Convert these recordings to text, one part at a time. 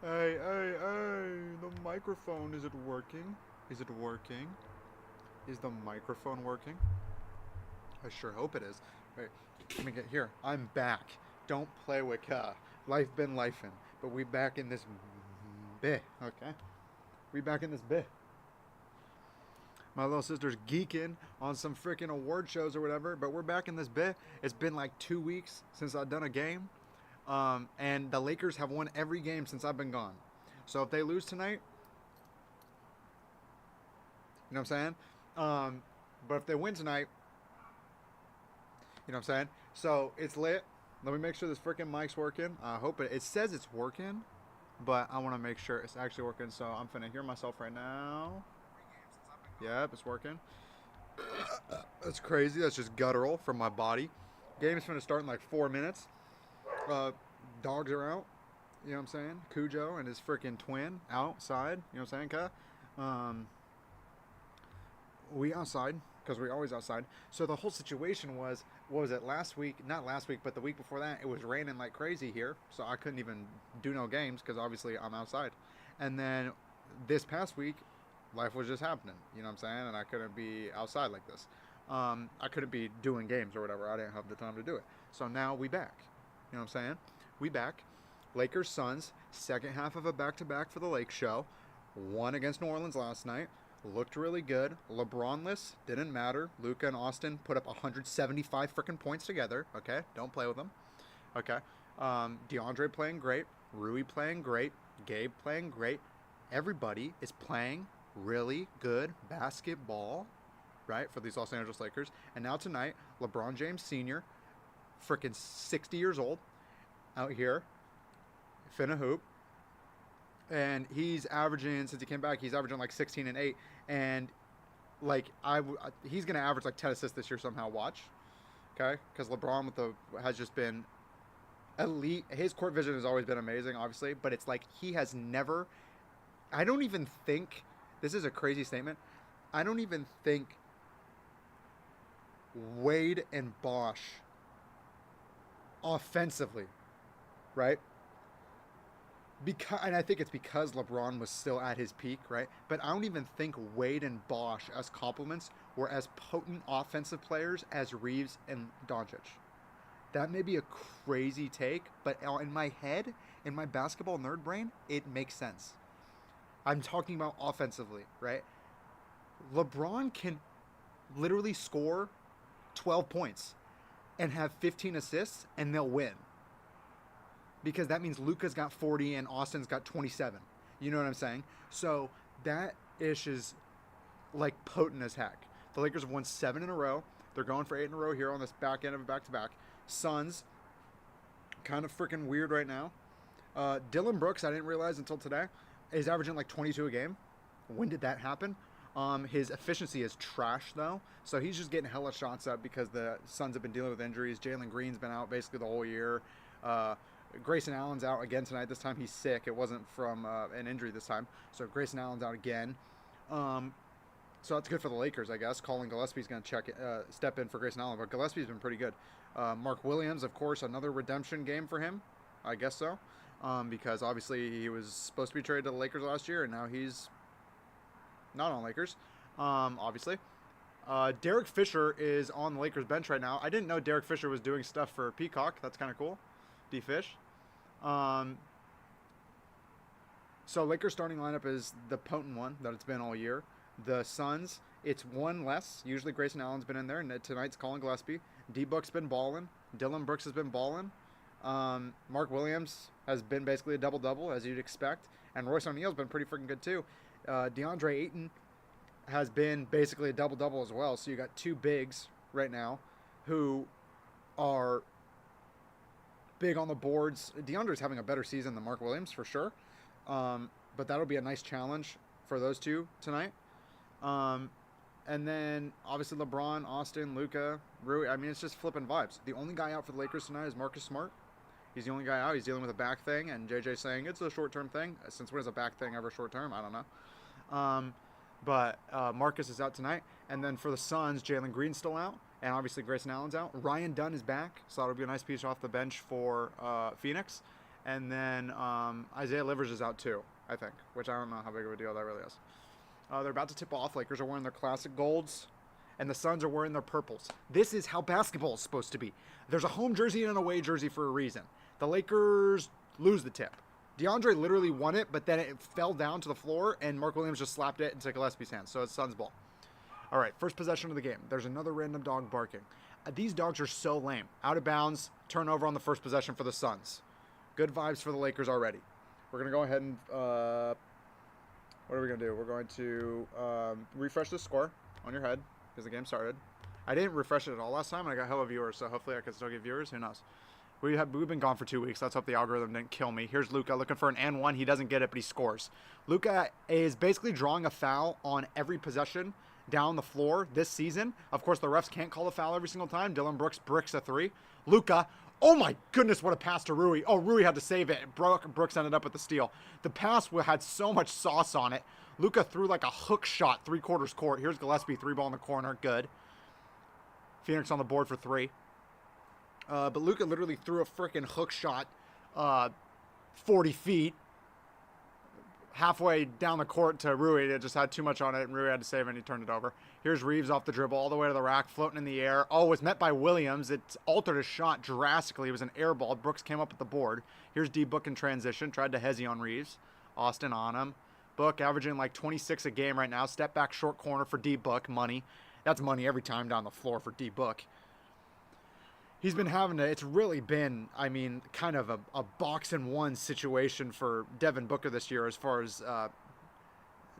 Hey, the microphone, is it working? Is it working? Is the microphone working? I sure hope it is. Wait, let me get here. I'm back. Don't play with life been lifing. But we back in this bit, okay? We back in this bit. My little sister's geeking on some freaking award shows or whatever, but we're back in this bit. It's been like 2 weeks since I've done a game. And the Lakers have won every game since I've been gone. So if they lose tonight, you know what I'm saying? But if they win tonight, you know what I'm saying? So it's lit. Let me make sure this freaking mic's working. I hope it says it's working, but I want to make sure it's actually working. So I'm finna hear myself right now. Yep, it's working. That's crazy. That's just guttural from my body. Game's finna start in like 4 minutes. Uh, Dogs are out. You know what I'm saying? Cujo and his freaking twin outside. You know what I'm saying, Ka? Um, we outside because we're always outside. So the whole situation was, what was it, last week? Not last week, but the week before that, it was raining like crazy here. So I couldn't even do no games because obviously I'm outside. And then this past week, life was just happening. You know what I'm saying? And I couldn't be outside like this. I couldn't be doing games or whatever. I didn't have the time to do it. So now we back. You know what I'm saying? We back. Lakers Suns, second half of a back-to-back for the Lake Show. Won against New Orleans last night. Looked really good. LeBronless, didn't matter. Luka and Austin put up 175 freaking points together. Okay, don't play with them. Okay, DeAndre playing great. Rui playing great. Gabe playing great. Everybody is playing really good basketball, right, for these Los Angeles Lakers. And now tonight, LeBron James Sr., freaking 60 years old, out here, finna hoop. And he's averaging, since he came back, he's averaging like 16 and 8. And like he's gonna average like 10 assists this year somehow. Watch, okay? Because LeBron has just been elite. His court vision has always been amazing, obviously, but it's like he has never. I don't even think this is a crazy statement. I don't even think Wade and Bosch offensively, right? And I think it's because LeBron was still at his peak, right? But I don't even think Wade and Bosch as complements were as potent offensive players as Reeves and Doncic. That may be a crazy take, but in my head, in my basketball nerd brain, it makes sense. I'm talking about offensively, right? LeBron can literally score 12 points and have 15 assists, and they'll win. Because that means Luka's got 40 and Austin's got 27. You know what I'm saying? So that ish is like potent as heck. The Lakers have won 7 in a row. They're going for 8 in a row here on this back end of a back-to-back. Suns, kind of freaking weird right now. Dylan Brooks, I didn't realize until today, is averaging like 22 a game. When did that happen? His efficiency is trash, though. So he's just getting hella shots up because the Suns have been dealing with injuries. Jalen Green's been out basically the whole year. Grayson Allen's out again tonight. This time he's sick. It wasn't from an injury this time. So Grayson Allen's out again. So that's good for the Lakers, I guess. Colin Gillespie's going to step in for Grayson Allen. But Gillespie's been pretty good. Mark Williams, of course, another redemption game for him. I guess so. Because obviously he was supposed to be traded to the Lakers last year, and now he's not on Lakers, obviously. Derek Fisher is on the Lakers bench right now. I didn't know Derek Fisher was doing stuff for Peacock. That's kind of cool. D-Fish. So Lakers starting lineup is the potent one that it's been all year. The Suns, it's one less. Usually Grayson Allen's been in there, and tonight's Colin Gillespie. D-Book's been balling. Dylan Brooks has been balling. Mark Williams has been basically a double-double, as you'd expect. And Royce O'Neal's been pretty freaking good, too. DeAndre Ayton has been basically a double-double as well. So you got two bigs right now who are big on the boards. DeAndre's having a better season than Mark Williams, for sure. But that'll be a nice challenge for those two tonight. And then, obviously, LeBron, Austin, Luka, Rui. I mean, it's just flipping vibes. The only guy out for the Lakers tonight is Marcus Smart. He's the only guy out. He's dealing with a back thing, and JJ saying it's a short-term thing. Since when is a back thing ever short-term? I don't know. But Marcus is out tonight. And then for the Suns, Jalen Green's still out. And obviously Grayson Allen's out. Ryan Dunn is back. So that'll be a nice piece off the bench for Phoenix. And then Isaiah Livers is out too, I think, which I don't know how big of a deal that really is. They're about to tip off. Lakers are wearing their classic golds, and the Suns are wearing their purples. This is how basketball is supposed to be. There's a home jersey and an away jersey for a reason. The Lakers lose the tip. DeAndre literally won it, but then it fell down to the floor, and Mark Williams just slapped it into Gillespie's hands. So it's Suns ball. All right, first possession of the game. There's another random dog barking. These dogs are so lame. Out of bounds, turnover on the first possession for the Suns. Good vibes for the Lakers already. We're going to go ahead and... what are we going to do? We're going to refresh the score on your head because the game started. I didn't refresh it at all last time, and I got hella viewers, so hopefully I can still get viewers. Who knows? We've been gone for 2 weeks. Let's hope the algorithm didn't kill me. Here's Luka looking for an and one. He doesn't get it, but he scores. Luka is basically drawing a foul on every possession down the floor this season. Of course, the refs can't call a foul every single time. Dillon Brooks bricks a three. Luka, oh my goodness, what a pass to Rui. Oh, Rui had to save it. Brooks ended up with the steal. The pass had so much sauce on it. Luka threw like a hook shot 3/4 court. Here's Gillespie, 3-ball in the corner. Good. Phoenix on the board for 3. But Luka literally threw a freaking hook shot 40 feet halfway down the court to Rui. It just had too much on it, and Rui had to save it, and he turned it over. Here's Reeves off the dribble all the way to the rack, floating in the air. Oh, it was met by Williams. It altered his shot drastically. It was an air ball. Brooks came up with the board. Here's D-Book in transition. Tried to hezzy on Reeves. Austin on him. Book averaging like 26 a game right now. Step back short corner for D-Book. Money. That's money every time down the floor for D-Book. He's been having to, it's really been, I mean, kind of a box-and-one situation for Devin Booker this year as far as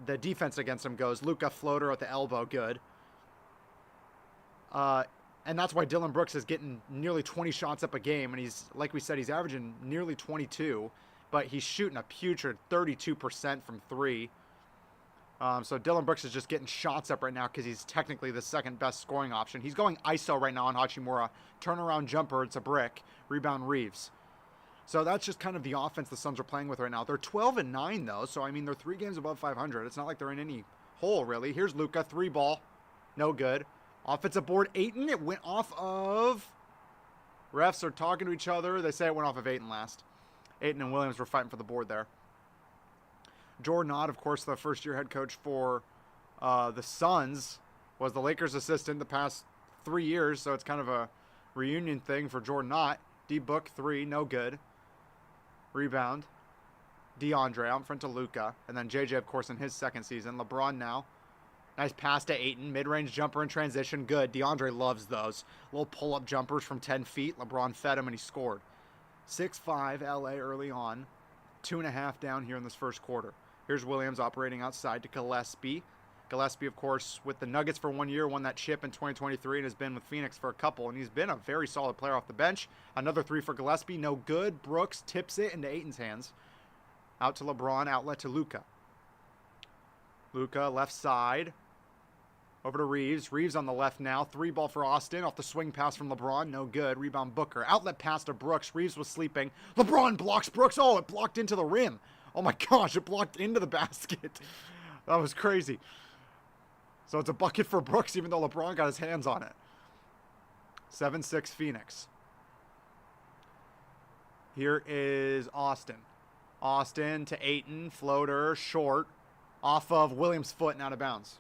the defense against him goes. Luka floater at the elbow, good. And that's why Dillon Brooks is getting nearly 20 shots up a game, and he's, like we said, he's averaging nearly 22, but he's shooting a putrid 32% from 3. So Dillon Brooks is just getting shots up right now because he's technically the second best scoring option. He's going ISO right now on Hachimura. Turnaround jumper, it's a brick. Rebound Reeves. So that's just kind of the offense the Suns are playing with right now. They're 12-9 though, so I mean they're 3 games above 500. It's not like they're in any hole really. Here's Luka, 3-ball, no good. Offensive board, Ayton. It went off of. Refs are talking to each other. They say it went off of Ayton last. Ayton and Williams were fighting for the board there. Jordan Ott, of course, the first-year head coach for the Suns, was the Lakers' assistant the past 3 years, so it's kind of a reunion thing for Jordan Ott. D-Book, 3, no good. Rebound. DeAndre out in front of Luka. And then JJ, of course, in his second season. LeBron now. Nice pass to Ayton. Mid-range jumper in transition. Good. DeAndre loves those. Little pull-up jumpers from 10 feet. LeBron fed him, and he scored. 6-5 LA early on. 2.5 down here in this first quarter. Here's Williams operating outside to Gillespie. Gillespie, of course, with the Nuggets for 1 year, won that chip in 2023 and has been with Phoenix for a couple, and he's been a very solid player off the bench. Another 3 for Gillespie, no good. Brooks tips it into Ayton's hands. Out to LeBron, outlet to Luka. Luka, left side. Over to Reeves. Reeves on the left now. 3-ball for Austin. Off the swing pass from LeBron. No good. Rebound Booker. Outlet pass to Brooks. Reeves was sleeping. LeBron blocks Brooks. Oh, it blocked into the rim. Oh my gosh, it blocked into the basket. That was crazy. So it's a bucket for Brooks, even though LeBron got his hands on it. 7-6 Phoenix. Here is Austin. Austin to Ayton. Floater. Short. Off of Williams' foot and out of bounds.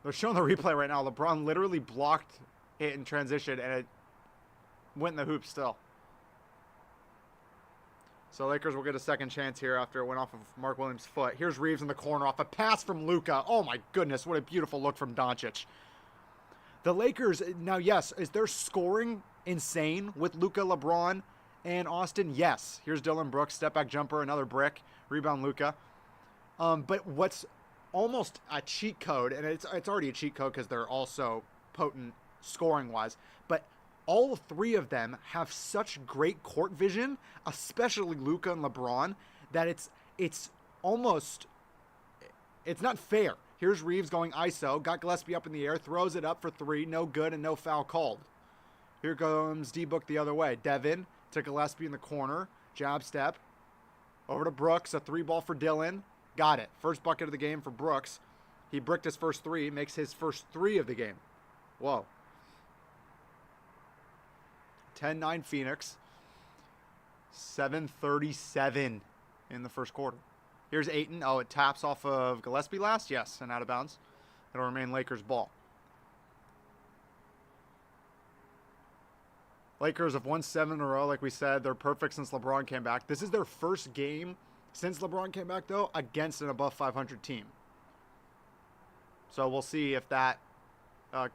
They're showing the replay right now. LeBron literally blocked it in transition, and it went in the hoop still. So Lakers will get a second chance here after it went off of Mark Williams' foot. Here's Reeves in the corner off a pass from Luka. Oh my goodness, what a beautiful look from Doncic. The Lakers, now yes, is their scoring insane with Luka, LeBron, and Austin? Yes. Here's Dillon Brooks, step back jumper, another brick, rebound Luka. But what's almost a cheat code, and it's already a cheat code because they're also potent scoring-wise, but all 3 of them have such great court vision, especially Luka and LeBron, that it's almost, it's not fair. Here's Reeves going ISO, got Gillespie up in the air, throws it up for 3, no good, and no foul called. Here comes D-Book the other way. Devin to Gillespie in the corner, jab step, over to Brooks, a 3-ball for Dillon. Got it. First bucket of the game for Brooks. He bricked his first 3, makes his first 3 of the game. Whoa. 10-9 Phoenix. 7:37 in the first quarter. Here's Ayton. Oh, it taps off of Gillespie last? Yes, and out of bounds. It'll remain Lakers ball. Lakers have won 7 in a row, like we said. They're perfect since LeBron came back. This is their first game since LeBron came back, though, against an above 500 team. So we'll see if that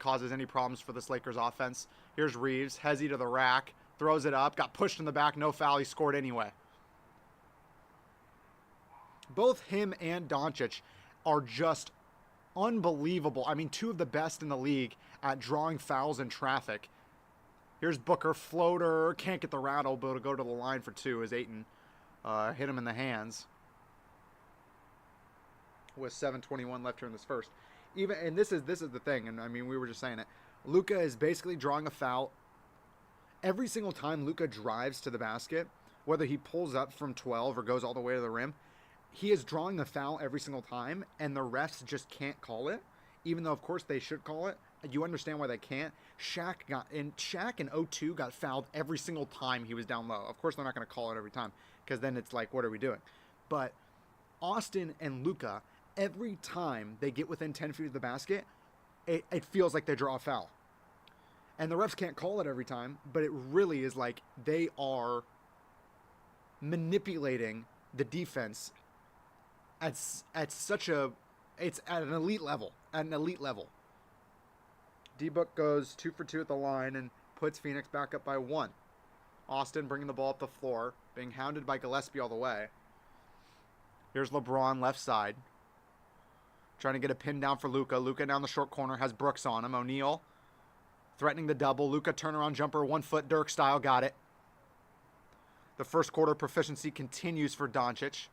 causes any problems for this Lakers offense. Here's Reeves. Hezzy to the rack. Throws it up. Got pushed in the back. No foul. He scored anyway. Both him and Doncic are just unbelievable. I mean, two of the best in the league at drawing fouls in traffic. Here's Booker, floater, can't get the rattle, but it'll go to the line for 2 as Ayton hit him in the hands. With 7:21 left here in this first. And this is the thing, and I mean, we were just saying it. Luka is basically drawing a foul every single time Luka drives to the basket, whether he pulls up from 12 or goes all the way to the rim. He is drawing a foul every single time, and the refs just can't call it, even though, of course, they should call it. You understand why they can't. Shaq in 02 got fouled every single time he was down low. Of course, they're not going to call it every time, because then it's like, what are we doing? But Austin and Luka, every time they get within 10 feet of the basket, it feels like they draw a foul. And the refs can't call it every time, but it really is like they are manipulating the defense at such a... It's at an elite level. At an elite level. D-Book goes 2 for 2 at the line and puts Phoenix back up by 1. Austin bringing the ball up the floor, being hounded by Gillespie all the way. Here's LeBron left side. Trying to get a pin down for Luka. Luka down the short corner, has Brooks on him. O'Neal threatening the double. Luka turnaround jumper, 1 foot Dirk style, got it. The first quarter proficiency continues for Doncic.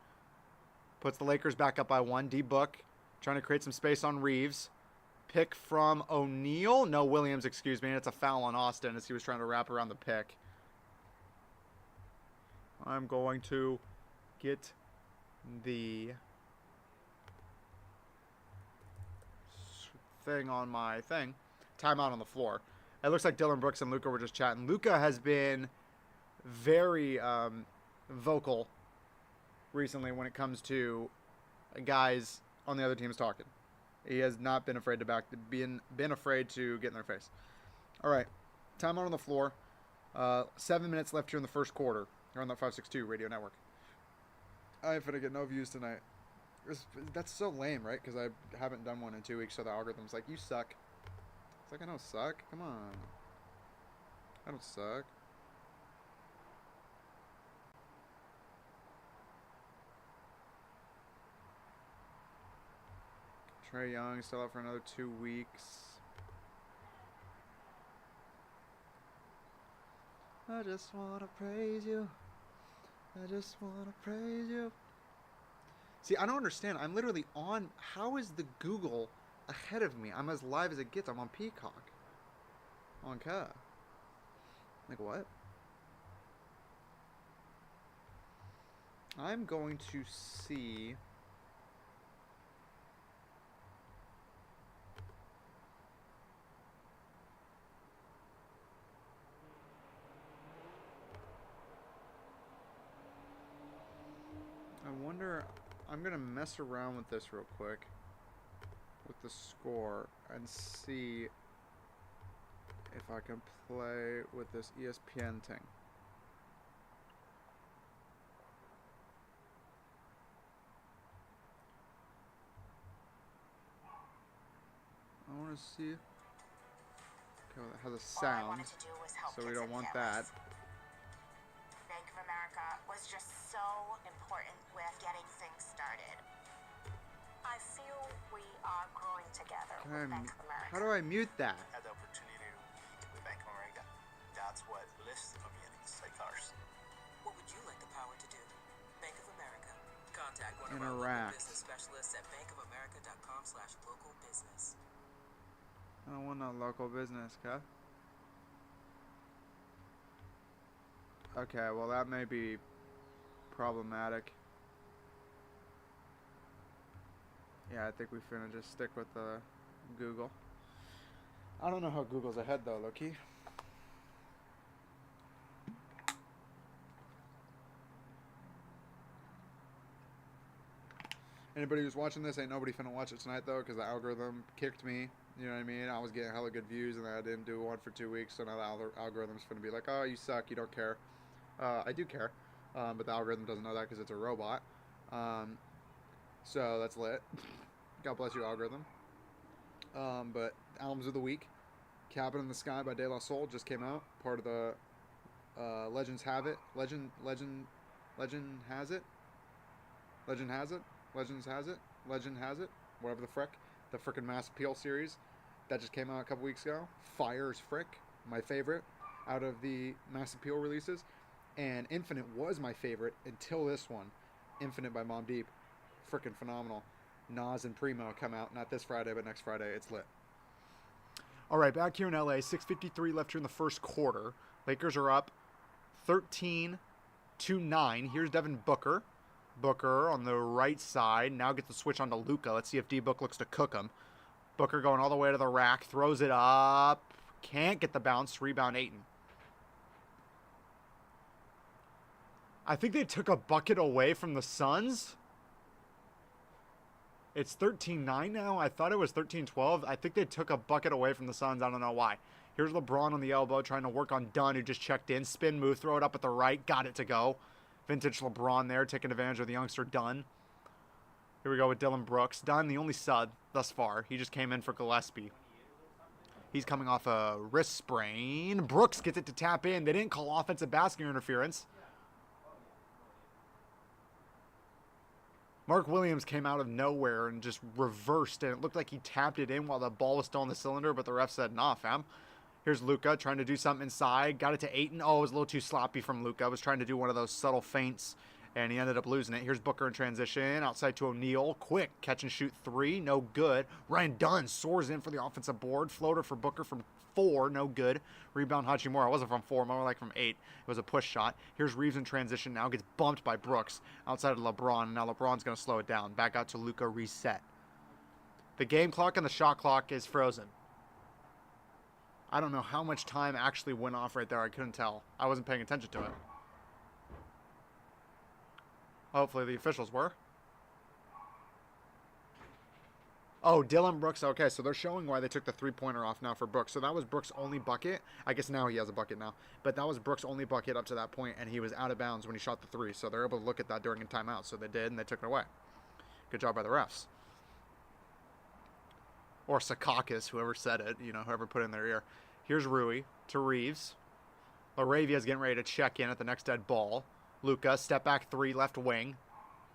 Puts the Lakers back up by 1. D-Book trying to create some space on Reeves. Pick from O'Neal. No, Williams, excuse me. And it's a foul on Austin as he was trying to wrap around the pick. I'm going to get the thing on my thing. Timeout on the floor. It looks like Dillon Brooks and Luka were just chatting. Luka has been very vocal recently when it comes to guys on the other teams talking. He has not been afraid to been afraid to get in their face. All right, timeout on the floor. 7 minutes left here in the first quarter. Here on the 562 Radio Network. I'm finna get no views tonight. That's so lame, right? Because I haven't done one in 2 weeks, so the algorithm's like, you suck. It's like, I don't suck. Come on. I don't suck. Trae Young still out for another 2 weeks. I just want to praise you. I just want to praise you. See, I don't understand. I'm literally on... How is the Google ahead of me? I'm as live as it gets. I'm on Peacock. Okay. Like, what? I'm going to see... I wonder, I'm going to mess around with this real quick, with the score, and see if I can play with this ESPN thing. I want to see, okay, well, it has a sound, so we don't want that. Bank of America was just so important with getting things started. I feel we are growing together with Bank of America. How do I mute that? Had the opportunity to meet with Bank of America. That's what lifts the communities like ours. What would you like the power to do? Bank of America. Contact one of our local business specialists at bankofamerica.com/local business. I don't want no local business, okay? Okay, well that may be problematic. Yeah, I think we finna just stick with the Google. I don't know how Google's ahead, though, Loki. Anybody who's watching this, ain't nobody finna watch it tonight, though, because the algorithm kicked me. You know what I mean? I was getting hella good views, and I didn't do one for 2 weeks, so now the algorithm's finna be like, oh, you suck, you don't care. I do care, but the algorithm doesn't know that because it's a robot. So that's lit. God bless you, algorithm. But albums of the week, Cabin in the Sky by De La Soul just came out. Part of the Legends Have It. Legend Has It. Legend Has It. Legends Has It. Legend Has It. Whatever the frick. The frickin' Mass Appeal series that just came out a couple weeks ago. Fire as frick. My favorite out of the Mass Appeal releases. And Infinite was my favorite until this one. Infinite by Mobb Deep. Frickin' phenomenal. Nas and Primo come out. Not this Friday, but next Friday. It's lit. All right, back here in LA. 6:53 left here in the first quarter. Lakers are up 13-9. Here's Devin Booker. Booker on the right side. Now gets the switch onto Luka. Let's see if D-Book looks to cook him. Booker going all the way to the rack. Throws it up. Can't get the bounce. Rebound Ayton. I think they took a bucket away from the Suns. It's 13-9 now. I thought it was 13-12. I think they took a bucket away from the Suns. I don't know why. Here's LeBron on the elbow trying to work on Dunn, who just checked in. Spin move. Throw it up at the right. Got it to go. Vintage LeBron there, taking advantage of the youngster Dunn. Here we go with Dylan Brooks. Dunn, the only sub thus far. He just came in for Gillespie. He's coming off a wrist sprain. Brooks gets it to tap in. They didn't call offensive basket interference. Mark Williams came out of nowhere and just reversed, and it looked like he tapped it in while the ball was still in the cylinder, but the ref said, nah, fam. Here's Luka trying to do something inside. Got it to Ayton. Oh, it was a little too sloppy from Luka. Was trying to do one of those subtle feints, and he ended up losing it. Here's Booker in transition. Outside to O'Neal. Quick. Catch and shoot 3. No good. Ryan Dunn soars in for the offensive board. Floater for Booker from 4. No good. Rebound Hachimura. It wasn't from 4. More like from 8. It was a push shot. Here's Reeves in transition. Now gets bumped by Brooks. Outside of LeBron. Now LeBron's going to slow it down. Back out to Luka. Reset. The game clock and the shot clock is frozen. I don't know how much time actually went off right there. I couldn't tell. I wasn't paying attention to it. Hopefully the officials were. Oh, Dylan Brooks. Okay, so they're showing why they took the three-pointer off now for Brooks. So that was Brooks' only bucket. I guess now he has a bucket now. But that was Brooks' only bucket up to that point, and he was out of bounds when he shot the 3. So they're able to look at that during a timeout. So they did, and they took it away. Good job by the refs. Or Sakakis, whoever said it, whoever put it in their ear. Here's Rui to Reeves. Laravia's getting ready to check in at the next dead ball. Luka, step back 3, left wing.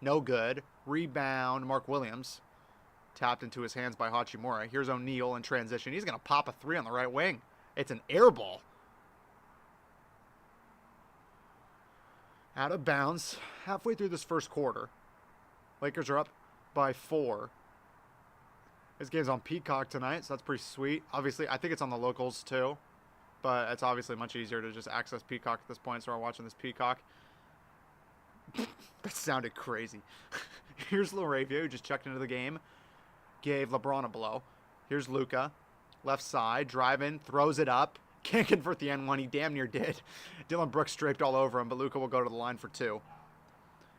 No good. Rebound, Mark Williams. Tapped into his hands by Hachimura. Here's O'Neal in transition. He's going to pop a 3 on the right wing. It's an air ball. Out of bounds. Halfway through this first quarter. Lakers are up by 4. This game's on Peacock tonight, so that's pretty sweet. Obviously, I think it's on the locals too, but it's obviously much easier to just access Peacock at this point, so we're watching this Peacock. That sounded crazy. Here's Laravia, who just checked into the game. Gave LeBron a blow. Here's Luka. Left side, driving, throws it up. Can't convert the N1. He damn near did. Dylan Brooks draped all over him, but Luka will go to the line for 2.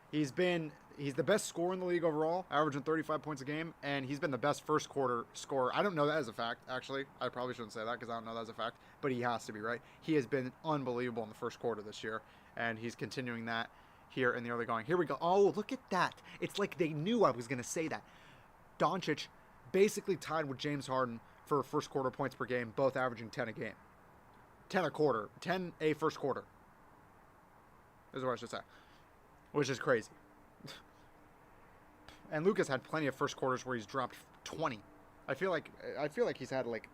He's the best scorer in the league overall, averaging 35 points a game, and he's been the best first quarter scorer. I don't know that as a fact, actually. I probably shouldn't say that because I don't know that as a fact, but he has to be, right? He has been unbelievable in the first quarter this year, and he's continuing that here in the early going. Here we go. Oh, look at that. It's like they knew I was going to say that. Doncic basically tied with James Harden for first quarter points per game, both averaging 10 a game. 10 a quarter. 10 a first quarter. Is what I should say. Which is crazy. And Luka's had plenty of first quarters where he's dropped 20. I feel like he's had like,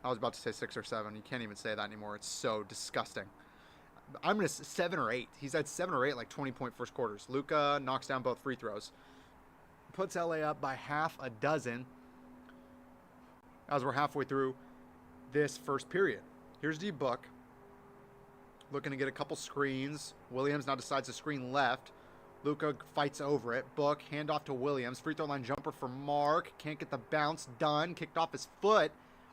I was about to say 6 or 7. You can't even say that anymore. It's so disgusting. I'm going to 7 or 8. He's had 7 or 8 like 20-point first quarters. Luka knocks down both free throws. Puts LA up by half a dozen as we're halfway through this first period. Here's D-Book. Looking to get a couple screens. Williams now decides to screen left. Luka fights over it. Book, handoff to Williams. Free throw line jumper for Mark. Can't get the bounce done. Kicked off his foot.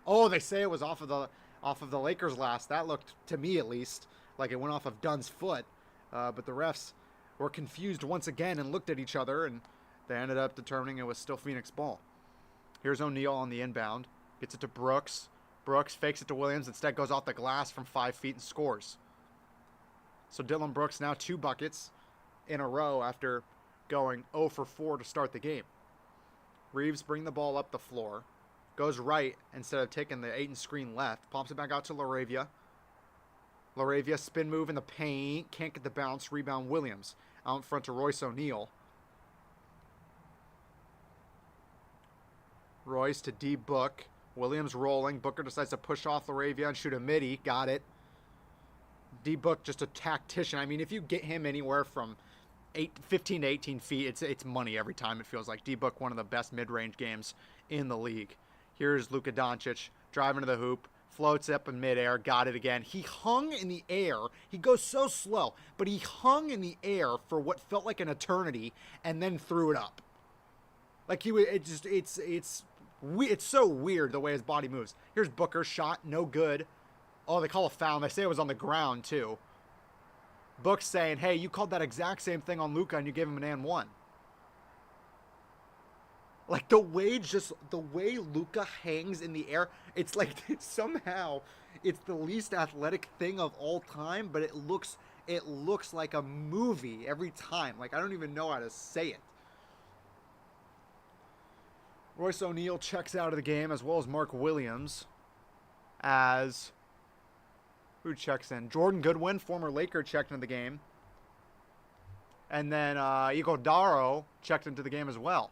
Oh, they say it was off of the Lakers last. That looked, to me at least, like it went off of Dunn's foot. But the refs were confused once again and looked at each other, and they ended up determining it was still Phoenix ball. Here's O'Neal on the inbound. Gets it to Brooks. Brooks fakes it to Williams. Instead goes off the glass from 5 feet and scores. So Dillon Brooks now 2 buckets in a row after going 0 for 4 to start the game. Reeves bring the ball up the floor. Goes right instead of taking the Ayton screen left. Pops it back out to LaRavia. LaRavia spin move in the paint. Can't get the bounce. Rebound Williams. Out in front to Royce O'Neal. Royce to D. Book. Williams rolling. Booker decides to push off LaRavia and shoot a midi. Got it. D. Book just a tactician. I mean, if you get him anywhere from 15 to 18 feet, it's money every time, it feels like. D. Book, one of the best mid-range games in the league. Here's Luka Doncic driving to the hoop. Floats up in midair. Got it again. He hung in the air. He goes so slow, but he hung in the air for what felt like an eternity and then threw it up. Like it's so weird the way his body moves. Here's Booker, shot, no good. Oh, they call a foul. They say it was on the ground, too. Book's saying, hey, you called that exact same thing on Luka and you gave him an and one. Like, the way Luka hangs in the air, it's like somehow it's the least athletic thing of all time, but it looks like a movie every time. Like, I don't even know how to say it. Royce O'Neal checks out of the game, as well as Mark Williams. Who checks in? Jordan Goodwin, former Laker, checked into the game. And then Iguodala checked into the game as well.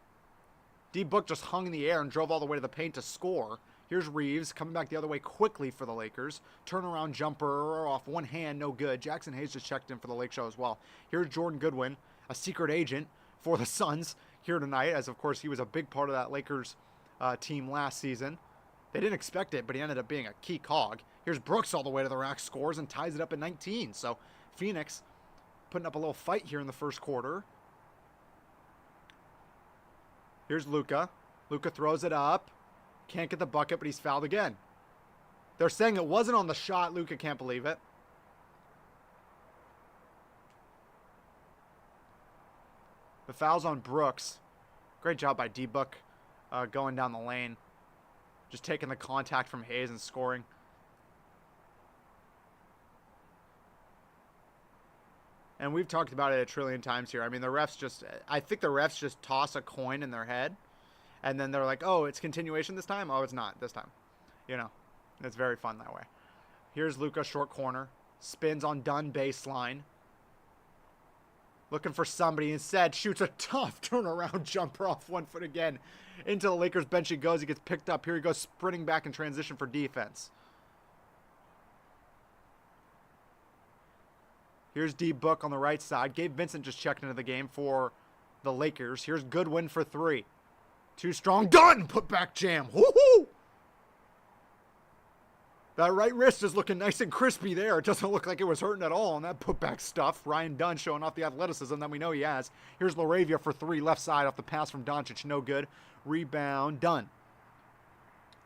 D. Book just hung in the air and drove all the way to the paint to score. Here's Reeves coming back the other way quickly for the Lakers. Turnaround jumper off one hand, no good. Jackson Hayes just checked in for the Lake Show as well. Here's Jordan Goodwin, a secret agent for the Suns here tonight, as of course he was a big part of that Lakers team last season. They didn't expect it, but he ended up being a key cog. Here's Brooks all the way to the rack, scores, and ties it up at 19. So Phoenix putting up a little fight here in the first quarter. Here's Luka. Luka throws it up. Can't get the bucket, but he's fouled again. They're saying it wasn't on the shot. Luka can't believe it. The foul's on Brooks. Great job by D-Book going down the lane. Just taking the contact from Hayes and scoring. And we've talked about it a trillion times here. I mean, I think the refs just toss a coin in their head. And then they're like, oh, it's continuation this time? Oh, it's not this time. You know, it's very fun that way. Here's Luka, short corner. Spins on Dunn baseline. Looking for somebody. Instead, shoots a tough turnaround jumper off 1 foot again. Into the Lakers bench he goes. He gets picked up. Here he goes sprinting back in transition for defense. Here's D. Book on the right side. Gabe Vincent just checked into the game for the Lakers. Here's Goodwin for 3. Too strong. Done! Put back jam. Woohoo! That right wrist is looking nice and crispy there. It doesn't look like it was hurting at all on that putback stuff. Ryan Dunn showing off the athleticism that we know he has. Here's LaRavia for 3, left side off the pass from Doncic. No good. Rebound, Dunn.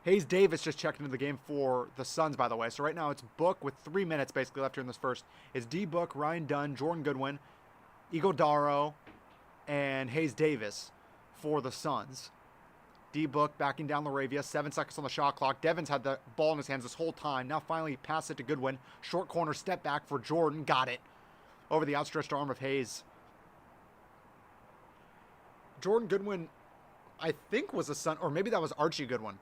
Hayes Davis just checked into the game for the Suns, by the way. So right now it's Book with 3 minutes basically left here in this first. It's D. Book, Ryan Dunn, Jordan Goodwin, Iguodala, and Hayes Davis for the Suns. D. Book backing down LaRavia. 7 seconds on the shot clock. Devins had the ball in his hands this whole time. Now finally pass it to Goodwin. Short corner step back for Jordan. Got it. Over the outstretched arm of Hayes. Jordan Goodwin, I think, was a Sun, or maybe that was Archie Goodwin.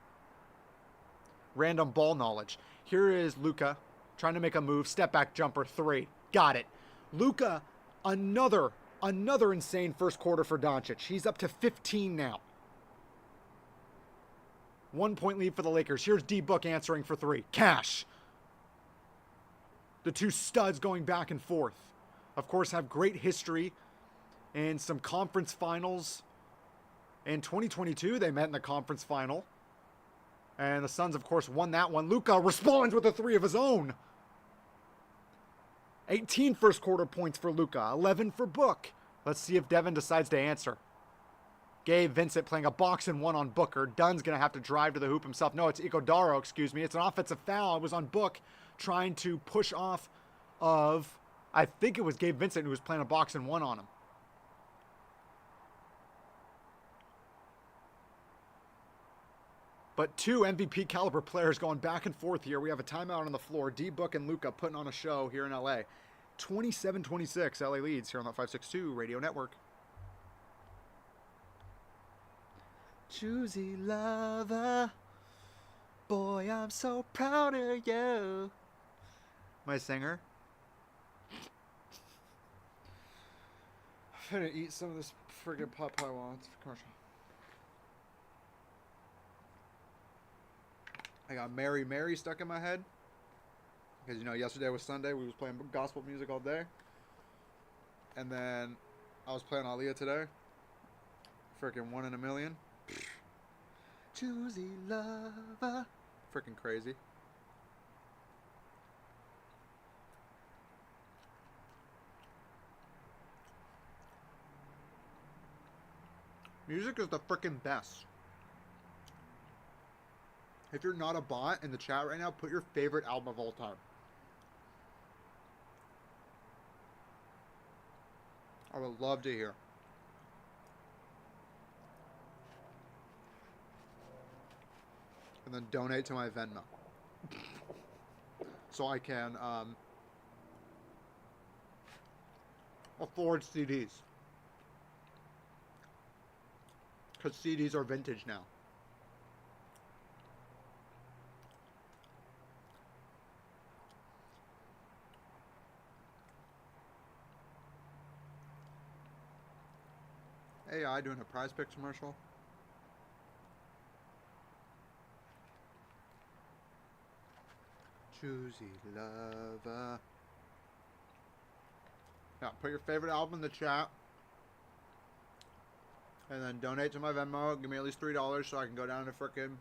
Random ball knowledge. Here is Luka trying to make a move. Step back jumper 3. Got it. Luka, another insane first quarter for Doncic. He's up to 15 now. 1 point lead for the Lakers. Here's D. Book answering for 3. Cash. The two studs going back and forth. Of course, have great history in some conference finals. In 2022, they met in the conference final. And the Suns, of course, won that one. Luka responds with a 3 of his own. 18 first quarter points for Luka. 11 for Book. Let's see if Devin decides to answer. Gabe Vincent playing a box and one on Booker. Dunn's going to have to drive to the hoop himself. No, it's Igodaro, excuse me. It's an offensive foul. It was on Book trying to push off of, I think it was Gabe Vincent who was playing a box and one on him. But two MVP caliber players going back and forth here. We have a timeout on the floor. D-Book and Luka putting on a show here in LA. 27-26, LA leads here on the 562 Radio Network. Choosy lover, boy, I'm so proud of you. My singer. I'm gonna eat some of this friggin' pot pie while it's commercial. I got Mary Mary stuck in my head. Because, you know, yesterday was Sunday. We was playing gospel music all day. And then I was playing Aaliyah today. Freaking 1 in a million. Choosy lover. Freaking crazy. Music is the freaking best. If you're not a bot in the chat right now, put your favorite album of all time. I would love to hear. And then donate to my Venmo. So I can afford CDs. Because CDs are vintage now. AI doing a Prize Picks commercial. Choosy lover. Yeah, put your favorite album in the chat. And then donate to my Venmo. Give me at least $3 so I can go down to frickin'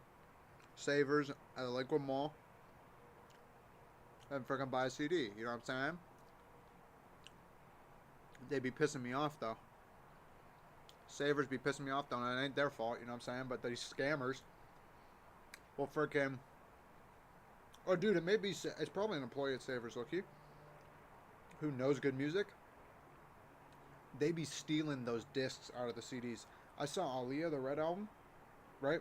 Savers at the Lakewood Mall. And frickin' buy a CD. You know what I'm saying? They be pissing me off though. Savers be pissing me off though, and it ain't their fault, you know what I'm saying? But these scammers will frickin'... Oh, dude, it may be... It's probably an employee at Savers, Loki, who knows good music. They be stealing those discs out of the CDs. I saw Aaliyah, the Red album, right?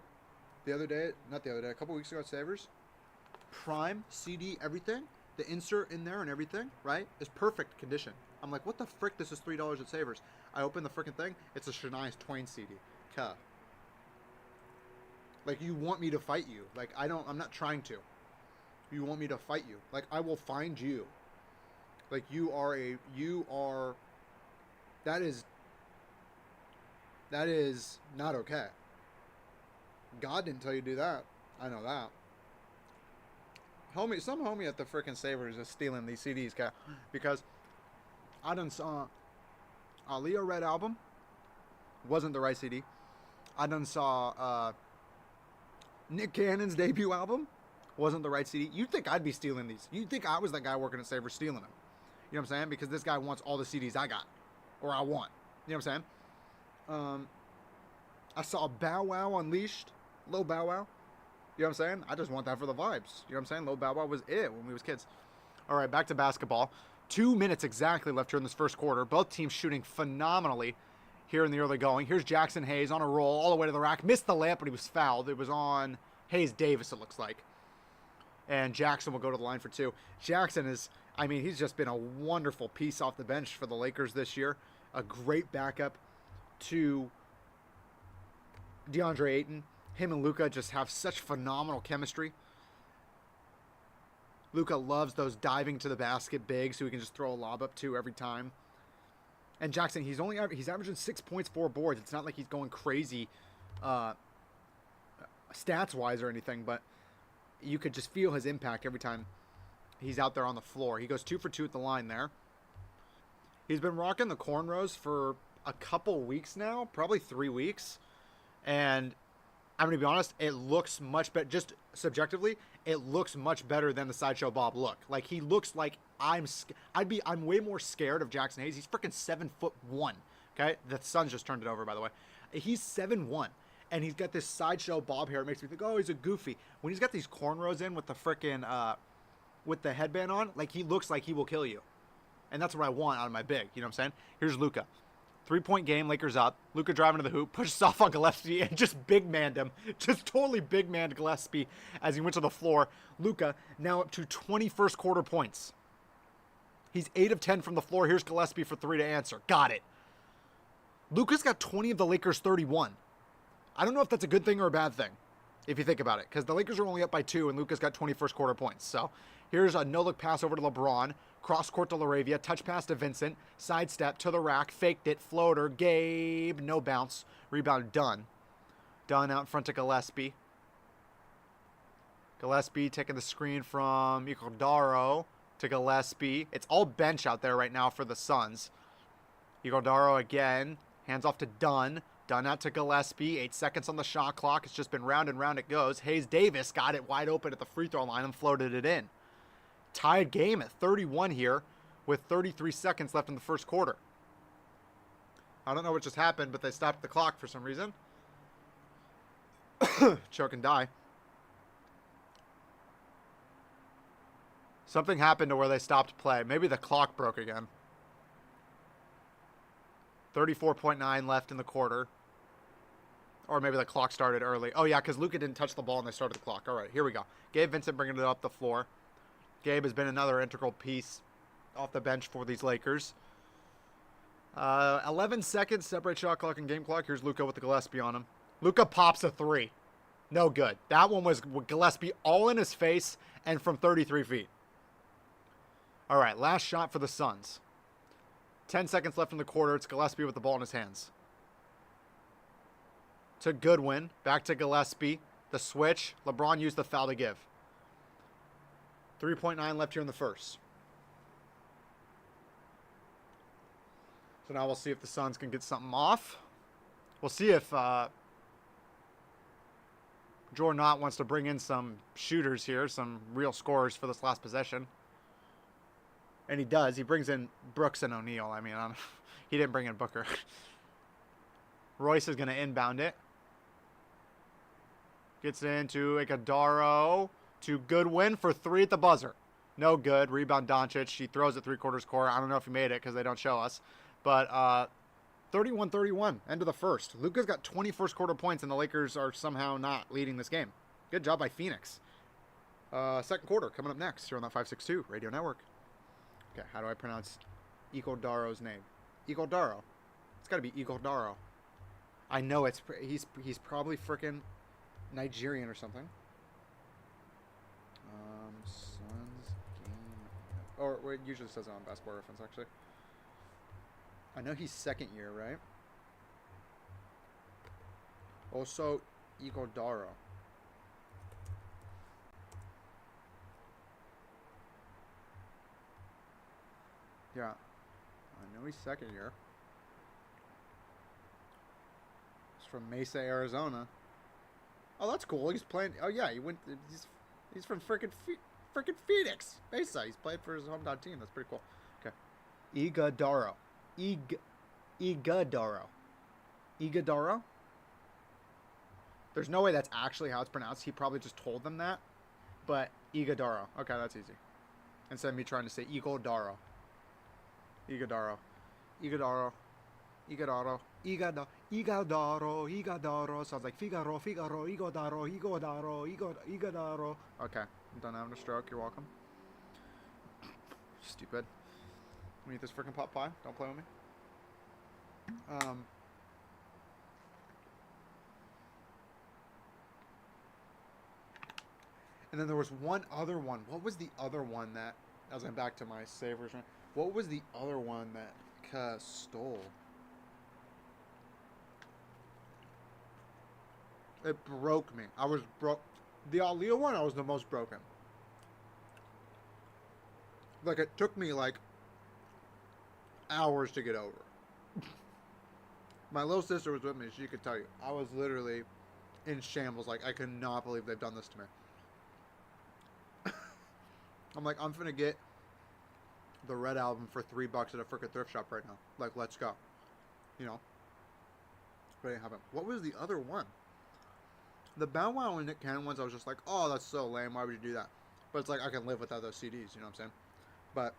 The other day, not the other day, a couple weeks ago at Savers. Prime, CD, everything. The insert in there and everything, right, is perfect condition. I'm like, what the frick? This is $3 at Savers. I open the frickin' thing. It's a Shania Twain CD. Cuh. Like, you want me to fight you. Like, I'm not trying to. You want me to fight you. Like, I will find you. Like, you are, that is not okay. God didn't tell you to do that. I know that. Some homie at the frickin' Savers is stealing these CDs, because I done saw Aaliyah Red album. Wasn't the right CD. I done saw Nick Cannon's debut album. Wasn't the right CD. You'd think I'd be stealing these. You'd think I was that guy working at Savers stealing them. You know what I'm saying? Because this guy wants all the CDs I got. Or I want. You know what I'm saying? I saw Bow Wow Unleashed. Lil Bow Wow. You know what I'm saying? I just want that for the vibes. You know what I'm saying? Lil Bow Wow was it when we was kids. All right, back to basketball. 2 minutes exactly left here in this first quarter. Both teams shooting phenomenally here in the early going. Here's Jackson Hayes on a roll all the way to the rack. Missed the layup, but he was fouled. It was on Hayes Davis, it looks like. And Jackson will go to the line for two. Jackson is, I mean, he's just been a wonderful piece off the bench for the Lakers this year. A great backup to DeAndre Ayton. Him and Luka just have such phenomenal chemistry. Luka loves those diving to the basket bigs who he can just throw a lob up to every time. And Jackson, he's averaging 6 points, 4 boards. It's not like he's going crazy stats-wise or anything, but you could just feel his impact every time he's out there on the floor. He goes 2 for 2 at the line there. He's been rocking the cornrows for a couple weeks now, probably 3 weeks. And I'm going to be honest, it looks much better. Just subjectively, it looks much better than the Sideshow Bob look. Like, he looks like I'm way more scared of Jackson Hayes. He's freaking 7'1". Okay? The Suns just turned it over, by the way. He's 7'1", and he's got this sideshow bob hair. It makes me think, oh, he's a goofy. When he's got these cornrows in with the frickin' with the headband on, like, he looks like he will kill you. And that's what I want out of my big. You know what I'm saying? Here's Luka. 3-point game, Lakers up. Luka driving to the hoop, pushes off on Gillespie, and just big-manned him. Just totally big-manned Gillespie as he went to the floor. Luka now up to 21st quarter points. He's 8 of 10 from the floor. Here's Gillespie for 3 to answer. Got it. Luka's got 20 of the Lakers' 31. I don't know if that's a good thing or a bad thing, if you think about it, because the Lakers are only up by 2, and Luka's got 21st quarter points. So here's a no-look pass over to LeBron. Cross-court to LaRavia. Touch pass to Vincent. Sidestep to the rack. Faked it. Floater. Gabe. No bounce. Rebound done. Done out in front to Gillespie. Gillespie taking the screen from Iguodaro to Gillespie. It's all bench out there right now for the Suns. Iguodaro again. Hands off to Dunn. Dunn out to Gillespie. 8 seconds on the shot clock. It's just been round and round it goes. Hayes Davis got it wide open at the free throw line and floated it in. Tied game at 31 here with 33 seconds left in the first quarter. I don't know what just happened, but they stopped the clock for some reason. Choke and die. Something happened to where they stopped play. Maybe the clock broke again. 34.9 left in the quarter. Or maybe the clock started early. Oh, yeah, because Luka didn't touch the ball and they started the clock. All right, here we go. Gabe Vincent bringing it up the floor. Gabe has been another integral piece off the bench for these Lakers. 11 seconds, separate shot clock and game clock. Here's Luka with the Gillespie on him. Luka pops a 3. No good. That one was Gillespie all in his face and from 33 feet. All right, last shot for the Suns. 10 seconds left in the quarter. It's Gillespie with the ball in his hands. To Goodwin. Back to Gillespie. The switch. LeBron used the foul to give. 3.9 left here in the first. So now we'll see if the Suns can get something off. We'll see if Jordan Knott wants to bring in some shooters here, some real scorers for this last possession. And he does. He brings in Brooks and O'Neal. I mean, he didn't bring in Booker. Royce is going to inbound it. Gets it into Iguodaro. To Goodwin for 3 at the buzzer. No good. Rebound Doncic. She throws it 3/4 court. I don't know if he made it because they don't show us. But 31-31. End of the first. Luka's got 21st quarter points and the Lakers are somehow not leading this game. Good job by Phoenix. Second quarter coming up next here on that 562 Radio Network. Okay, how do I pronounce Iguodaro's name? Iguodaro. It's got to be Iguodaro. I know he's probably freaking Nigerian or something. Suns game, or it usually says it on Basketball Reference actually. I know he's second year, right? Also, Iguodaro. Yeah, I know he's second year. He's from Mesa, Arizona. Oh, that's cool. He's playing. Oh yeah, he's from freaking Phoenix, Mesa. He's played for his hometown team. That's pretty cool. Okay, Iguodaro. Iguodaro. There's no way that's actually how it's pronounced. He probably just told them that. But Iguodaro. Okay, that's easy. Instead of me trying to say Iguodaro. Iguodaro. Sounds like Figaro, Iguodaro. Okay, I'm done having a stroke. You're welcome. Stupid. Let me eat this freaking pot pie. Don't play with me. And then there was one other one. What was the other one that, as I'm back to my save version, what was the other one that stole? It broke me. I was broke. The Aaliyah one, I was the most broken. Like, it took me, like, hours to get over. My little sister was with me. She could tell you. I was literally in shambles. Like, I cannot believe they've done this to me. I'm like, I'm finna get the Red Album for $3 at a freaking thrift shop right now. Like, let's go. You know? but I haven't. What was the other one? The Bow Wow and Nick Cannon ones, I was just like, oh, that's so lame. Why would you do that? But it's like, I can live without those CDs, you know what I'm saying? But,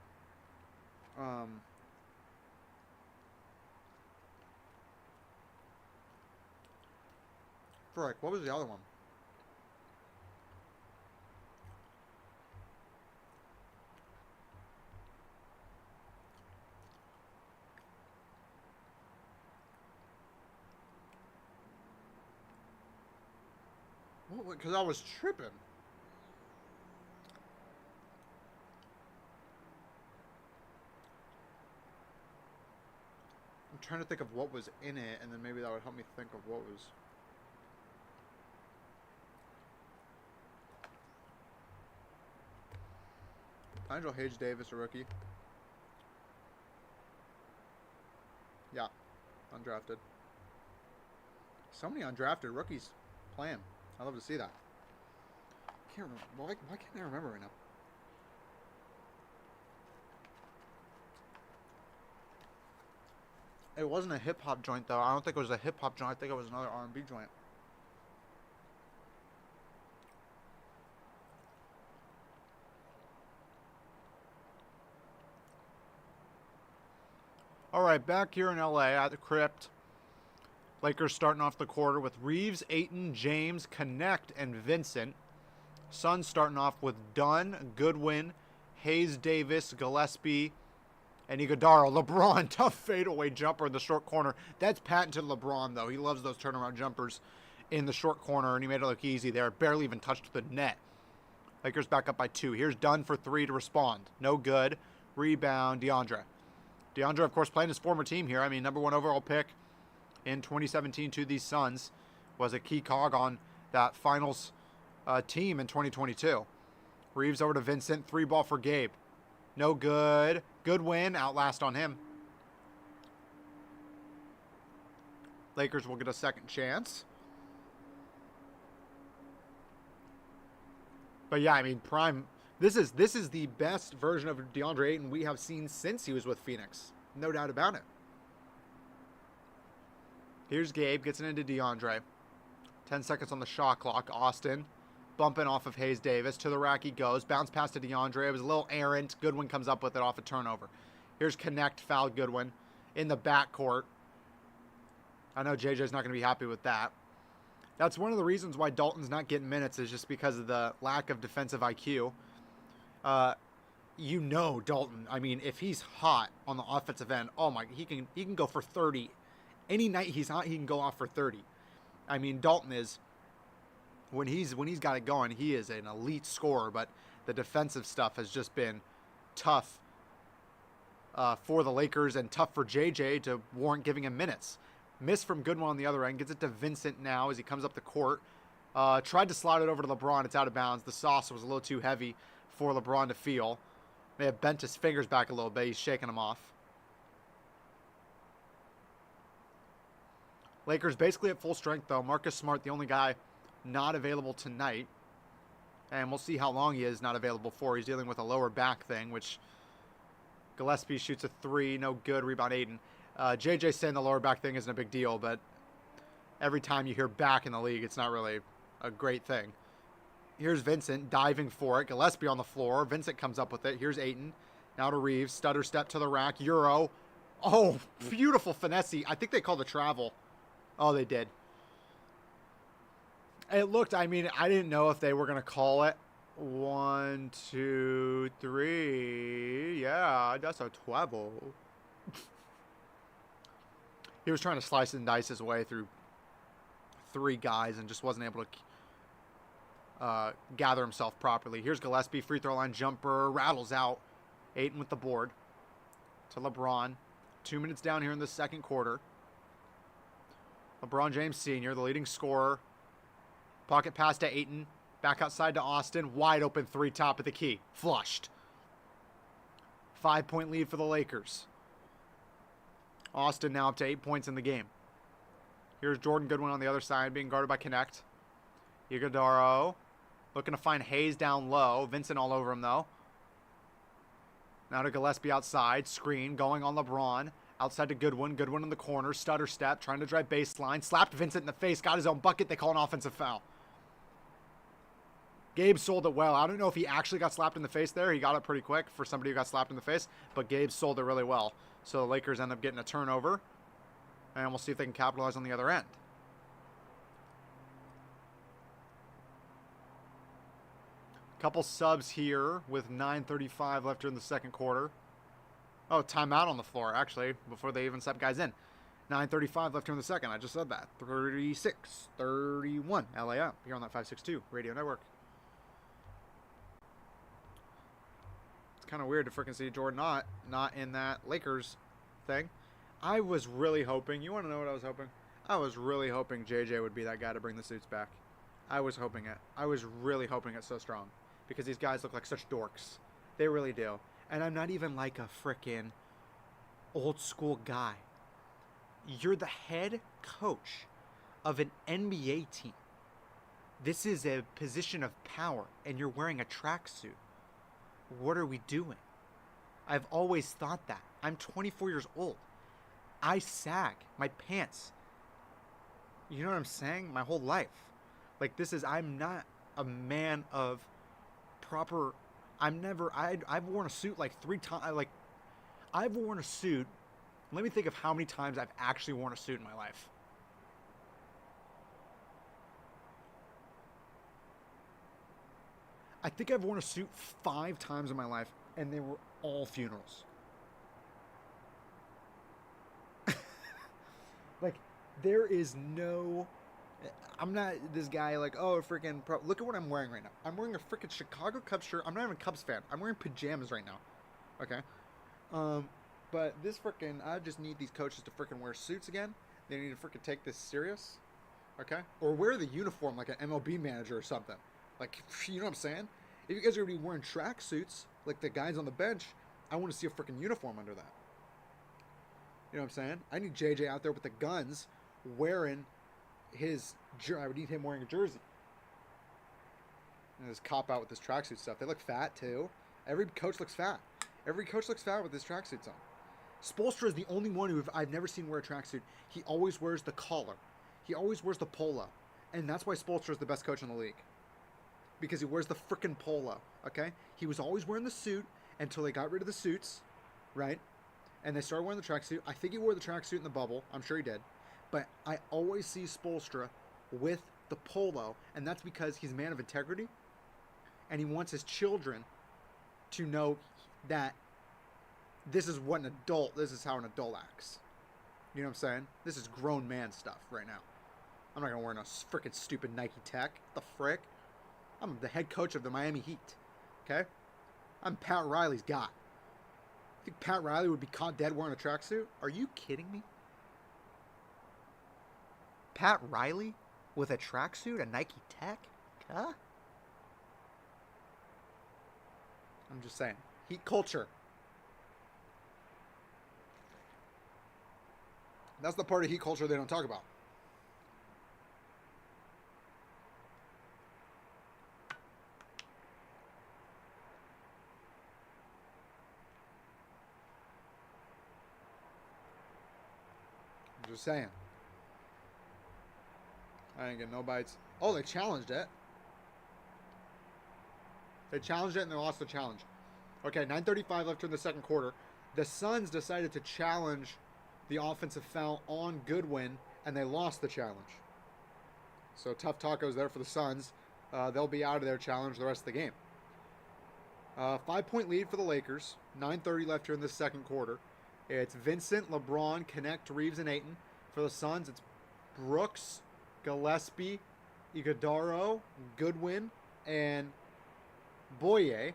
frick, what was the other one? Because I was tripping. I'm trying to think of what was in it, and then maybe that would help me think of what was. Nigel Hayes-Davis, a rookie. Yeah, undrafted. So many undrafted rookies playing. I love to see that. Can't remember. Why can't I remember right now? It wasn't a hip hop joint though. I don't think it was a hip hop joint. I think it was another R&B joint. All right, back here in LA at the Crypt. Lakers starting off the quarter with Reeves, Ayton, James, Connect, and Vincent. Suns starting off with Dunn, Goodwin, Hayes-Davis, Gillespie, and Iguodala. LeBron, tough fadeaway jumper in the short corner. That's patented LeBron, though. He loves those turnaround jumpers in the short corner, and he made it look easy there. Barely even touched the net. Lakers back up by 2. Here's Dunn for 3 to respond. No good. Rebound, DeAndre. DeAndre, of course, playing his former team here. I mean, number 1 overall pick in 2017 to these Suns, was a key cog on that finals team in 2022. Reeves over to Vincent. 3-ball for Gabe. No good. Good win. Outlast on him. Lakers will get a second chance. But yeah, I mean, prime. This is the best version of DeAndre Ayton we have seen since he was with Phoenix. No doubt about it. Here's Gabe. Gets it into DeAndre. 10 seconds on the shot clock. Austin bumping off of Hayes-Davis. To the rack he goes. Bounce pass to DeAndre. It was a little errant. Goodwin comes up with it off a turnover. Here's Connect. Fouled Goodwin in the backcourt. I know JJ's not going to be happy with that. That's one of the reasons why Dalton's not getting minutes, is just because of the lack of defensive IQ. You know Dalton. I mean, if he's hot on the offensive end, oh my, he can go for 30. Any night he's hot, he can go off for 30. I mean, Dalton is, when he's got it going, he is an elite scorer, but the defensive stuff has just been tough for the Lakers and tough for JJ to warrant giving him minutes. Miss from Goodwin on the other end. Gets it to Vincent now as he comes up the court. Tried to slide it over to LeBron. It's out of bounds. The sauce was a little too heavy for LeBron to feel. May have bent his fingers back a little bit. He's shaking them off. Lakers basically at full strength, though. Marcus Smart, the only guy not available tonight. And we'll see how long he is not available for. He's dealing with a lower back thing, which Gillespie shoots a 3. No good. Rebound Ayton. JJ saying the lower back thing isn't a big deal, but every time you hear back in the league, it's not really a great thing. Here's Vincent diving for it. Gillespie on the floor. Vincent comes up with it. Here's Ayton. Now to Reeves. Stutter step to the rack. Euro. Oh, beautiful finesse. I think they called the travel. Oh, they did. It looked, I mean, I didn't know if they were going to call it. 1, 2, 3. Yeah, that's a travel. He was trying to slice and dice his way through 3 guys and just wasn't able to gather himself properly. Here's Gillespie, free throw line jumper, rattles out. Ayton with the board to LeBron. 2 minutes down here in the second quarter. LeBron James Sr., the leading scorer. Pocket pass to Ayton. Back outside to Austin. Wide open 3, top of the key. Flushed. 5-point lead for the Lakers. Austin now up to 8 points in the game. Here's Jordan Goodwin on the other side, being guarded by Connect. Iguodala looking to find Hayes down low. Vincent all over him, though. Now to Gillespie outside. Screen going on LeBron. Outside to Goodwin. Goodwin in the corner. Stutter step. Trying to drive baseline. Slapped Vincent in the face. Got his own bucket. They call an offensive foul. Gabe sold it well. I don't know if he actually got slapped in the face there. He got it pretty quick for somebody who got slapped in the face. But Gabe sold it really well. So the Lakers end up getting a turnover. And we'll see if they can capitalize on the other end. Couple subs here with 9:35 left in the second quarter. Oh, timeout on the floor, actually, before they even sub guys in. 9:35 left here in the second. I just said that. 36-31. LA up here on that 562 radio network. It's kind of weird to freaking see Jordan not in that Lakers thing. I was really hoping. You want to know what I was hoping? I was really hoping JJ would be that guy to bring the suits back. I was hoping it. I was really hoping it so strong. Because these guys look like such dorks. They really do. And I'm not even like a frickin' old school guy. You're the head coach of an NBA team. This is a position of power, and you're wearing a tracksuit. What are we doing? I've always thought that. I'm 24 years old. I sag my pants. You know what I'm saying? My whole life. Like, I'm not a man of proper. I've worn a suit like 3 times. Like, I've worn a suit. Let me think of how many times I've actually worn a suit in my life. I think I've worn a suit 5 times in my life, and they were all funerals. Like, there is no. I'm not this guy like, oh, freaking. Look at what I'm wearing right now. I'm wearing a freaking Chicago Cubs shirt. I'm not even a Cubs fan. I'm wearing pajamas right now. Okay. But this freaking. I just need these coaches to freaking wear suits again. They need to freaking take this serious. Okay. Or wear the uniform like an MLB manager or something. Like, you know what I'm saying? If you guys are going to be wearing track suits like the guys on the bench, I want to see a freaking uniform under that. You know what I'm saying? I need JJ out there with the guns wearing his. I would need him wearing a jersey. And his cop out with this tracksuit stuff. They look fat too. Every coach looks fat. Every coach looks fat with his tracksuits on. Spoelstra is the only one who I've never seen wear a tracksuit. He always wears the collar. He always wears the polo. And that's why Spoelstra is the best coach in the league. Because he wears the frickin' polo. Okay? He was always wearing the suit until they got rid of the suits. Right? And they started wearing the tracksuit. I think he wore the tracksuit in the bubble. I'm sure he did. But I always see Spoelstra with the polo. And that's because he's a man of integrity. And he wants his children to know that this is what an adult, this is how an adult acts. You know what I'm saying? This is grown man stuff right now. I'm not going to wear no freaking stupid Nike Tech. What the frick? I'm the head coach of the Miami Heat. Okay? I'm Pat Riley's guy. Think Pat Riley would be caught dead wearing a tracksuit? Are you kidding me? Pat Riley with a tracksuit, a Nike Tech? Huh? I'm just saying. Heat culture. That's the part of heat culture they don't talk about. I'm just saying. I didn't get no bites. Oh, they challenged it. They challenged it and they lost the challenge. Okay, 9:35 left in the second quarter. The Suns decided to challenge the offensive foul on Goodwin, and they lost the challenge. So tough tacos there for the Suns. They'll be out of their challenge the rest of the game. 5-point lead for the Lakers. 9:30 left here in the second quarter. It's Vincent, LeBron, Connect, Reeves, and Ayton. For the Suns, it's Brooks, Gillespie, Iguodaro, Goodwin, and Boye,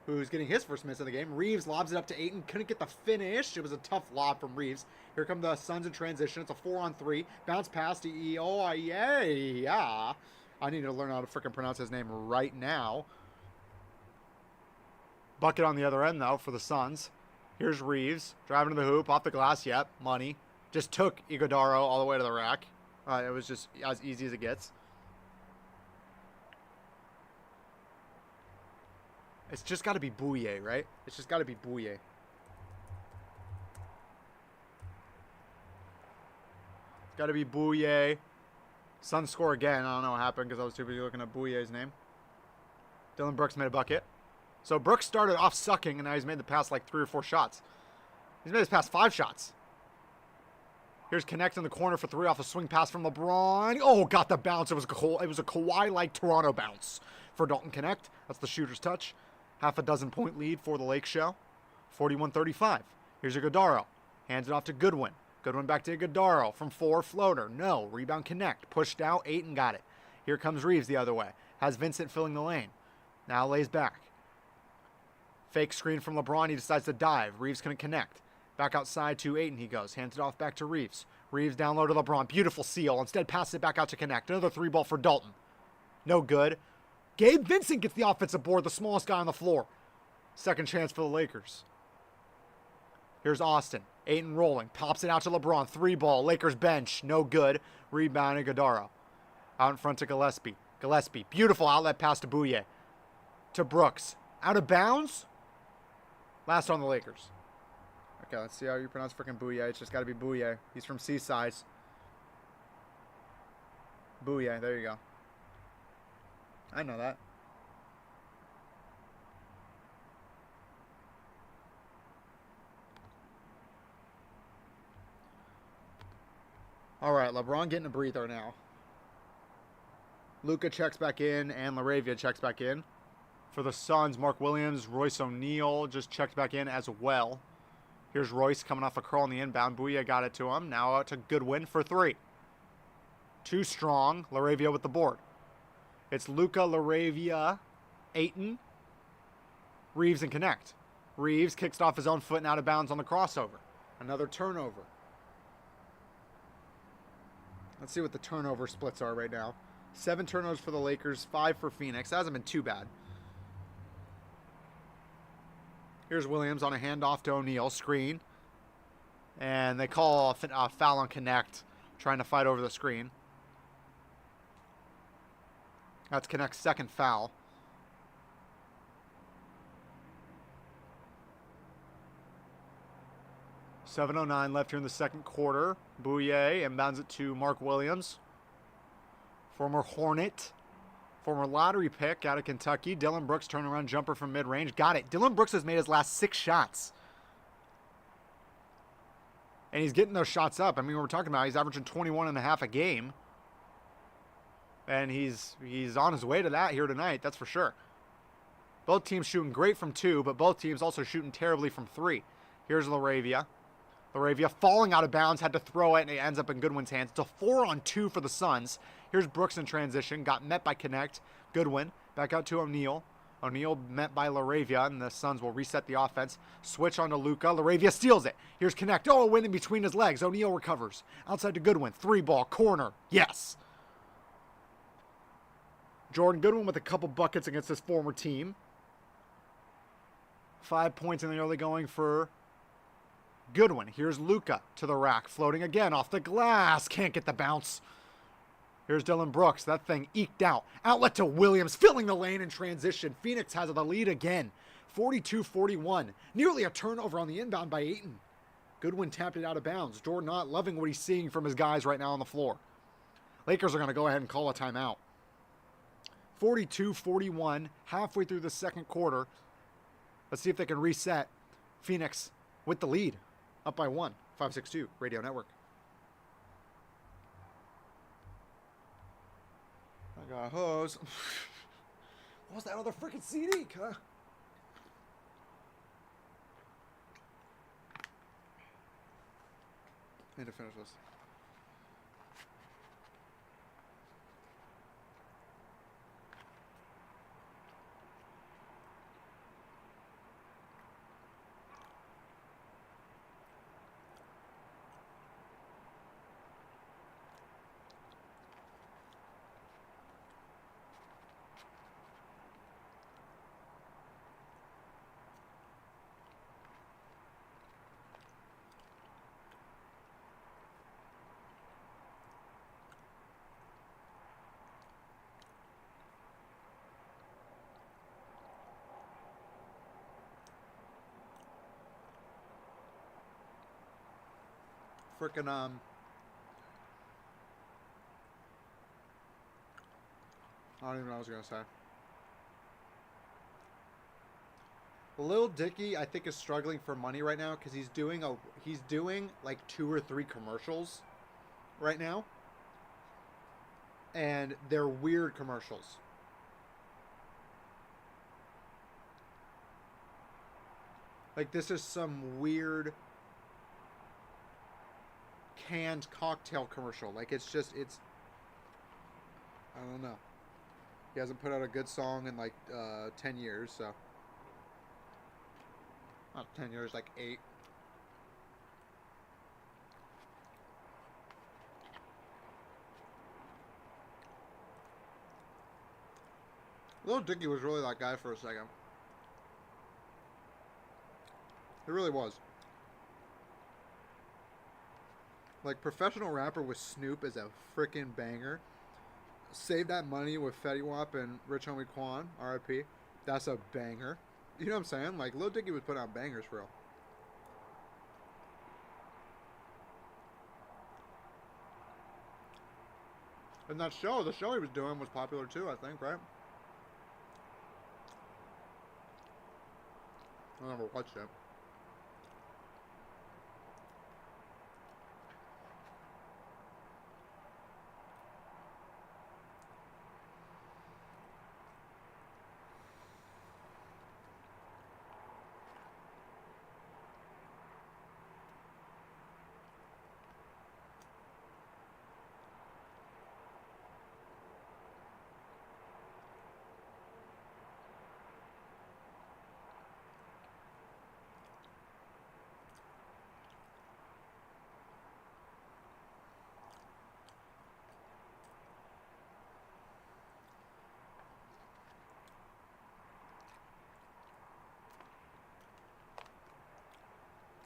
who's getting his first miss of the game. Reeves lobs it up to Ayton. Couldn't get the finish. It was a tough lob from Reeves. Here come the Suns in transition. It's a 4-on-3. Bounce pass to yeah. I need to learn how to freaking pronounce his name right now. Bucket on the other end, though, for the Suns. Here's Reeves. Driving to the hoop. Off the glass. Yep. Money. Just took Iguodaro all the way to the rack. It was just as easy as it gets. It's just got to be Bouye, right? It's just got to be Bouye. got to be Bouye. Suns score again. I don't know what happened because I was too busy looking at Bouye's name. Dillon Brooks made a bucket. So Brooks started off sucking, and now he's made the past like 3 or 4 shots. He's made his past 5 shots. Here's Connect in the corner for 3 off a swing pass from LeBron. Oh, got the bounce. It was a Kawhi-like Toronto bounce for Dalton Connect. That's the shooter's touch. Half a dozen point lead for the Lake Show. 41-35. Here's Iguodaro. Hands it off to Goodwin. Goodwin back to Iguodaro from 4, floater. No. Rebound Connect. Pushed out. Ayton got it. Here comes Reeves the other way. Has Vincent filling the lane. Now lays back. Fake screen from LeBron. He decides to dive. Reeves couldn't connect. Back outside to Ayton he goes. Hands it off back to Reeves. Reeves down low to LeBron. Beautiful seal. Instead passes it back out to Connect. Another 3-ball for Dalton. No good. Gabe Vincent gets the offensive board. The smallest guy on the floor. Second chance for the Lakers. Here's Austin. Ayton rolling. Pops it out to LeBron. 3-ball. Lakers bench. No good. Rebound Iguodaro. Out in front to Gillespie. Gillespie. Beautiful outlet pass to Bouye. To Brooks. Out of bounds. Last on the Lakers. Okay, let's see how you pronounce freaking Bouye. It's just got to be Bouye. He's from Seaside. Bouye. There you go. I know that. All right, LeBron getting a breather now. Luka checks back in, and LaRavia checks back in. For the Suns, Mark Williams, Royce O'Neal just checked back in as well. Here's Royce coming off a curl on the inbound. Bouye got it to him. Now out to Goodwin for 3. Too strong. LaRavia with the board. It's Luka, LaRavia, Ayton, Reeves, and Connect. Reeves kicks off his own foot and out of bounds on the crossover. Another turnover. Let's see what the turnover splits are right now. 7 turnovers for the Lakers, 5 for Phoenix. That hasn't been too bad. Here's Williams on a handoff to O'Neal. Screen. And they call a foul on Connect, trying to fight over the screen. That's Connect's second foul. .709 left here in the second quarter. Bouye inbounds it to Mark Williams. Former Hornet. Former lottery pick out of Kentucky. Dillon Brooks turnaround jumper from mid-range. Got it. Dillon Brooks has made his last 6 shots. And he's getting those shots up. I mean, we're talking about he's averaging 21.5 a game. And he's on his way to that here tonight, that's for sure. Both teams shooting great from 2, but both teams also shooting terribly from 3. Here's LaRavia. LaRavia falling out of bounds, had to throw it, and it ends up in Goodwin's hands. It's a 4-on-2 for the Suns. Here's Brooks in transition, got met by Connect. Goodwin, back out to O'Neal. O'Neal met by LaRavia, and the Suns will reset the offense. Switch onto Luka. LaRavia steals it. Here's Connect. Oh, a win in between his legs. O'Neal recovers. Outside to Goodwin. 3-ball, corner. Yes. Jordan Goodwin with a couple buckets against his former team. 5 points in the early going for Goodwin. Here's Luka to the rack. Floating again off the glass. Can't get the bounce. Here's Dillon Brooks. That thing eked out. Outlet to Williams. Filling the lane in transition. Phoenix has the lead again. 42-41. Nearly a turnover on the inbound by Ayton. Goodwin tapped it out of bounds. Jordan not loving what he's seeing from his guys right now on the floor. Lakers are going to go ahead and call a timeout. 42-41. Halfway through the second quarter. Let's see if they can reset. Phoenix with the lead. Up by 1. 562 Radio Network. I got a hose. What was that other freaking CD, huh? I need to finish this. Freaking I don't even know what I was going to say. Lil Dicky, I think, is struggling for money right now because he's doing like 2 or 3 commercials right now. And they're weird commercials. Like, this is some weird canned cocktail commercial. Like, it's I don't know. He hasn't put out a good song in like 10 years, so. Not 10 years, like 8. Lil Dicky was really that guy for a second. It really was. Like, Professional Rapper with Snoop is a freaking banger. Save That Money with Fetty Wap and Rich Homie Quan, R.I.P. That's a banger. You know what I'm saying? Like, Lil Dicky was putting out bangers for real. And that show, the show he was doing was popular too, I think, right? I never watched it.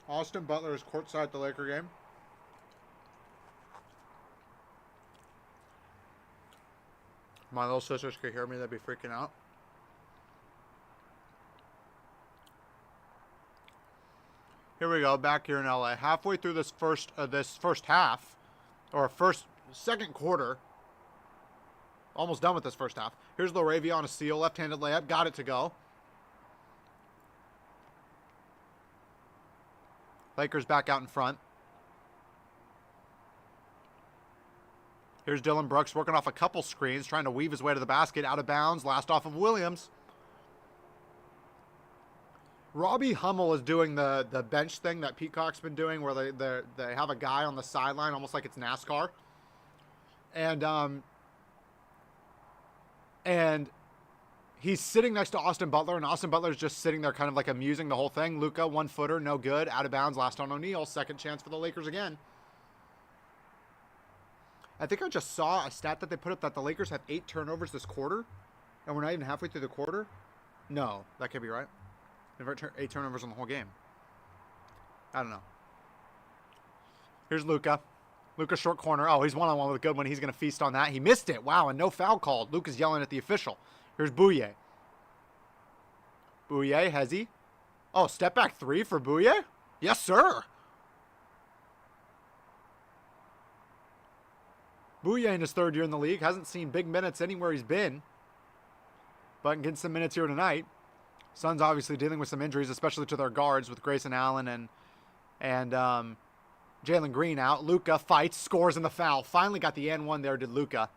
Austin Butler is courtside at the Laker game. My little sisters could hear me, they'd be freaking out. Here we go, back here in LA. Halfway through this first half, or second quarter. Almost done with this first half. Here's Laravia on a steal, left-handed layup, got it to go. Lakers back out in front. Here's Dylan Brooks working off a couple screens, trying to weave his way to the basket, out of bounds, last off of Williams. Robbie Hummel is doing the bench thing that Peacock's been doing, where they have a guy on the sideline, almost like it's NASCAR. And he's sitting next to Austin Butler, and Austin Butler's just sitting there kind of like amusing the whole thing. Luka, 1-footer, no good, out of bounds, last on O'Neal. Second chance for the Lakers again. I think I just saw a stat that they put up that the Lakers have 8 turnovers this quarter, and we're not even halfway through the quarter. No, that can't be right. They've had 8 turnovers in the whole game. I don't know. Here's Luka. Luka short corner. Oh, he's one-on-one with a good one. He's going to feast on that. He missed it. Wow, and no foul called. Luka's yelling at the official. Here's Bouye. Bouye, has he? Oh, step back 3 for Bouye? Yes, sir. Bouye in his 3rd year in the league. Hasn't seen big minutes anywhere he's been. But getting some minutes here tonight. Suns obviously dealing with some injuries, especially to their guards with Grayson Allen and Jalen Green out. Luka fights, scores in the foul. Finally got the N1 there, did Luka.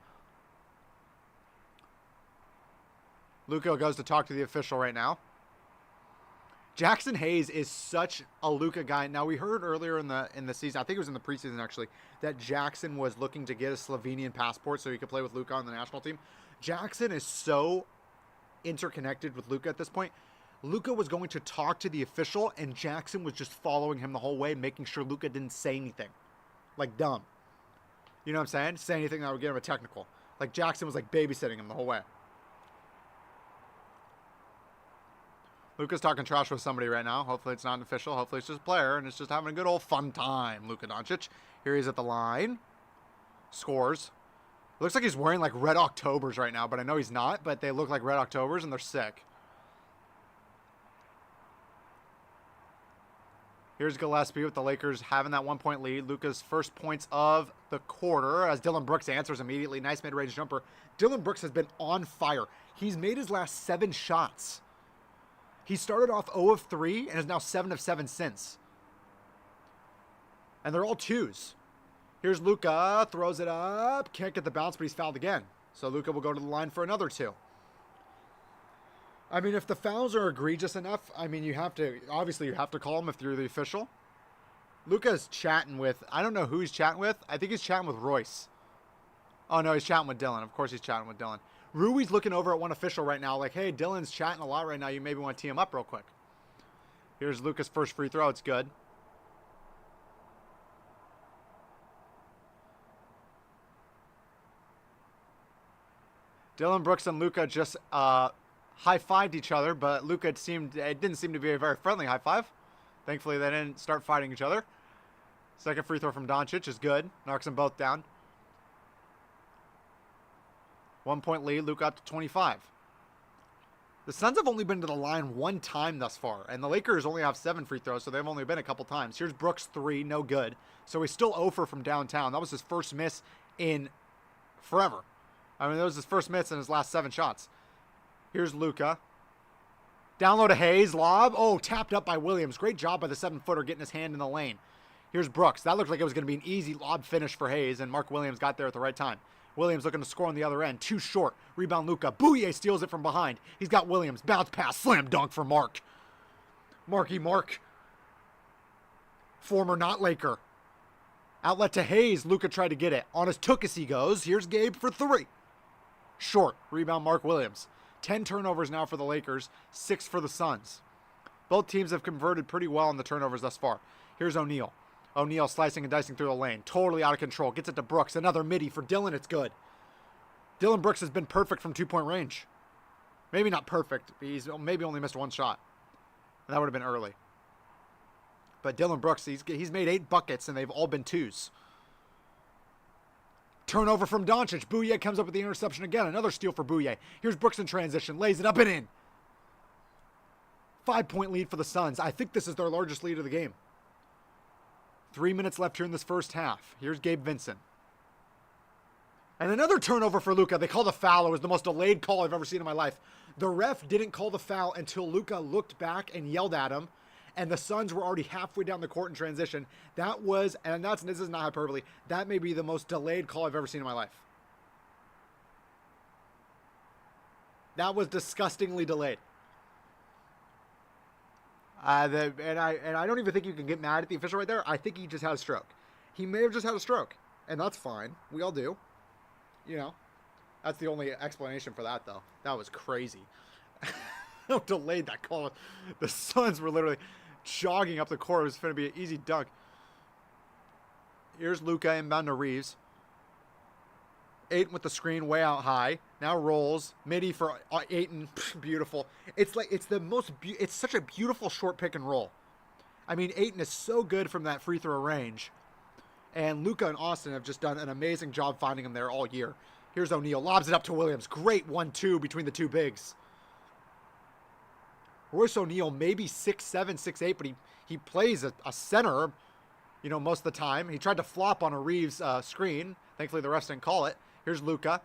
Luka goes to talk to the official right now. Jackson Hayes is such a Luka guy. Now, we heard earlier in the season, I think it was in the preseason actually, that Jackson was looking to get a Slovenian passport so he could play with Luka on the national team. Jackson is so interconnected with Luka at this point. Luka was going to talk to the official, and Jackson was just following him the whole way, making sure Luka didn't say anything. Like, dumb. You know what I'm saying? Say anything that would get him a technical. Like, Jackson was like babysitting him the whole way. Luka's talking trash with somebody right now. Hopefully it's not an official. Hopefully it's just a player, and it's just having a good old fun time. Luka Doncic. Here he's at the line. Scores. Looks like he's wearing like Red Octobers right now, but I know he's not. But they look like Red Octobers, and they're sick. Here's Gillespie with the Lakers having that 1-point lead. Luka's first points of the quarter as Dillon Brooks answers immediately. Nice mid-range jumper. Dillon Brooks has been on fire. He's made his last 7 shots. He started off 0 of 3 and is now 7 of 7 since. And they're all twos. Here's Luka, throws it up. Can't get the bounce, but he's fouled again. So Luka will go to the line for another 2. I mean, if the fouls are egregious enough, I mean, you have to call them if you're the official. Luka's chatting with, I don't know who he's chatting with. I think he's chatting with Royce. Oh, no, he's chatting with Dillon. Of course he's chatting with Dillon. Rui's looking over at one official right now like, hey, Dillon's chatting a lot right now. You maybe want to tee him up real quick. Here's Luka's first free throw. It's good. Dillon Brooks and Luka just high-fived each other, but it didn't seem to be a very friendly high five. Thankfully, they didn't start fighting each other. Second free throw from Doncic is good. Knocks them both down. 1-point lead, Luka up to 25. The Suns have only been to the line 1 time thus far, and the Lakers only have 7 free throws, so they've only been a couple times. Here's Brooks' 3, no good. So he's still 0 from downtown. That was his first miss in forever. I mean, that was his first miss in his last 7 shots. Here's Luka. Down low to Hayes. Lob. Oh, tapped up by Williams. Great job by the 7-footer getting his hand in the lane. Here's Brooks. That looked like it was going to be an easy lob finish for Hayes, and Mark Williams got there at the right time. Williams looking to score on the other end. Too short. Rebound Luka. Bouye steals it from behind. He's got Williams. Bounce pass. Slam dunk for Mark. Mark. Former not Laker. Outlet to Hayes. Luka tried to get it. On his Tukis he goes. Here's Gabe for 3. Short. Rebound Mark Williams. 10 turnovers now for the Lakers. 6 for the Suns. Both teams have converted pretty well on the turnovers thus far. Here's O'Neal. O'Neal slicing and dicing through the lane. Totally out of control. Gets it to Brooks. Another midi for Dillon. It's good. Dillon Brooks has been perfect from 2-point range. Maybe not perfect. He's maybe only missed 1 shot. And that would have been early. But Dillon Brooks, he's made 8 buckets, and they've all been 2s. Turnover from Doncic. Bouye comes up with the interception again. Another steal for Bouye. Here's Brooks in transition. Lays it up and in. 5-point lead for the Suns. I think this is their largest lead of the game. 3 minutes left here in this first half. Here's Gabe Vincent. And another turnover for Luka. They called a foul. It was the most delayed call I've ever seen in my life. The ref didn't call the foul until Luka looked back and yelled at him. And the Suns were already halfway down the court in transition. This is not hyperbole, that may be the most delayed call I've ever seen in my life. That was disgustingly delayed. I don't even think you can get mad at the official right there. I think he just had a stroke. He may have just had a stroke, and that's fine. We all do. You know, that's the only explanation for that, though. That was crazy. How delayed that call. The Suns were literally jogging up the court. It was going to be an easy dunk. Here's Luka inbound to Reeves. Ayton with the screen way out high. Now rolls. Midi for Ayton. Beautiful. It's such a beautiful short pick and roll. I mean, Ayton is so good from that free throw range. And Luka and Austin have just done an amazing job finding him there all year. Here's O'Neal. Lobs it up to Williams. Great 1-2 between the 2 bigs. Royce O'Neal, maybe 6'7", 6'8", but he plays a center, most of the time. He tried to flop on a Reeves screen. Thankfully, the refs didn't call it. Here's Luka.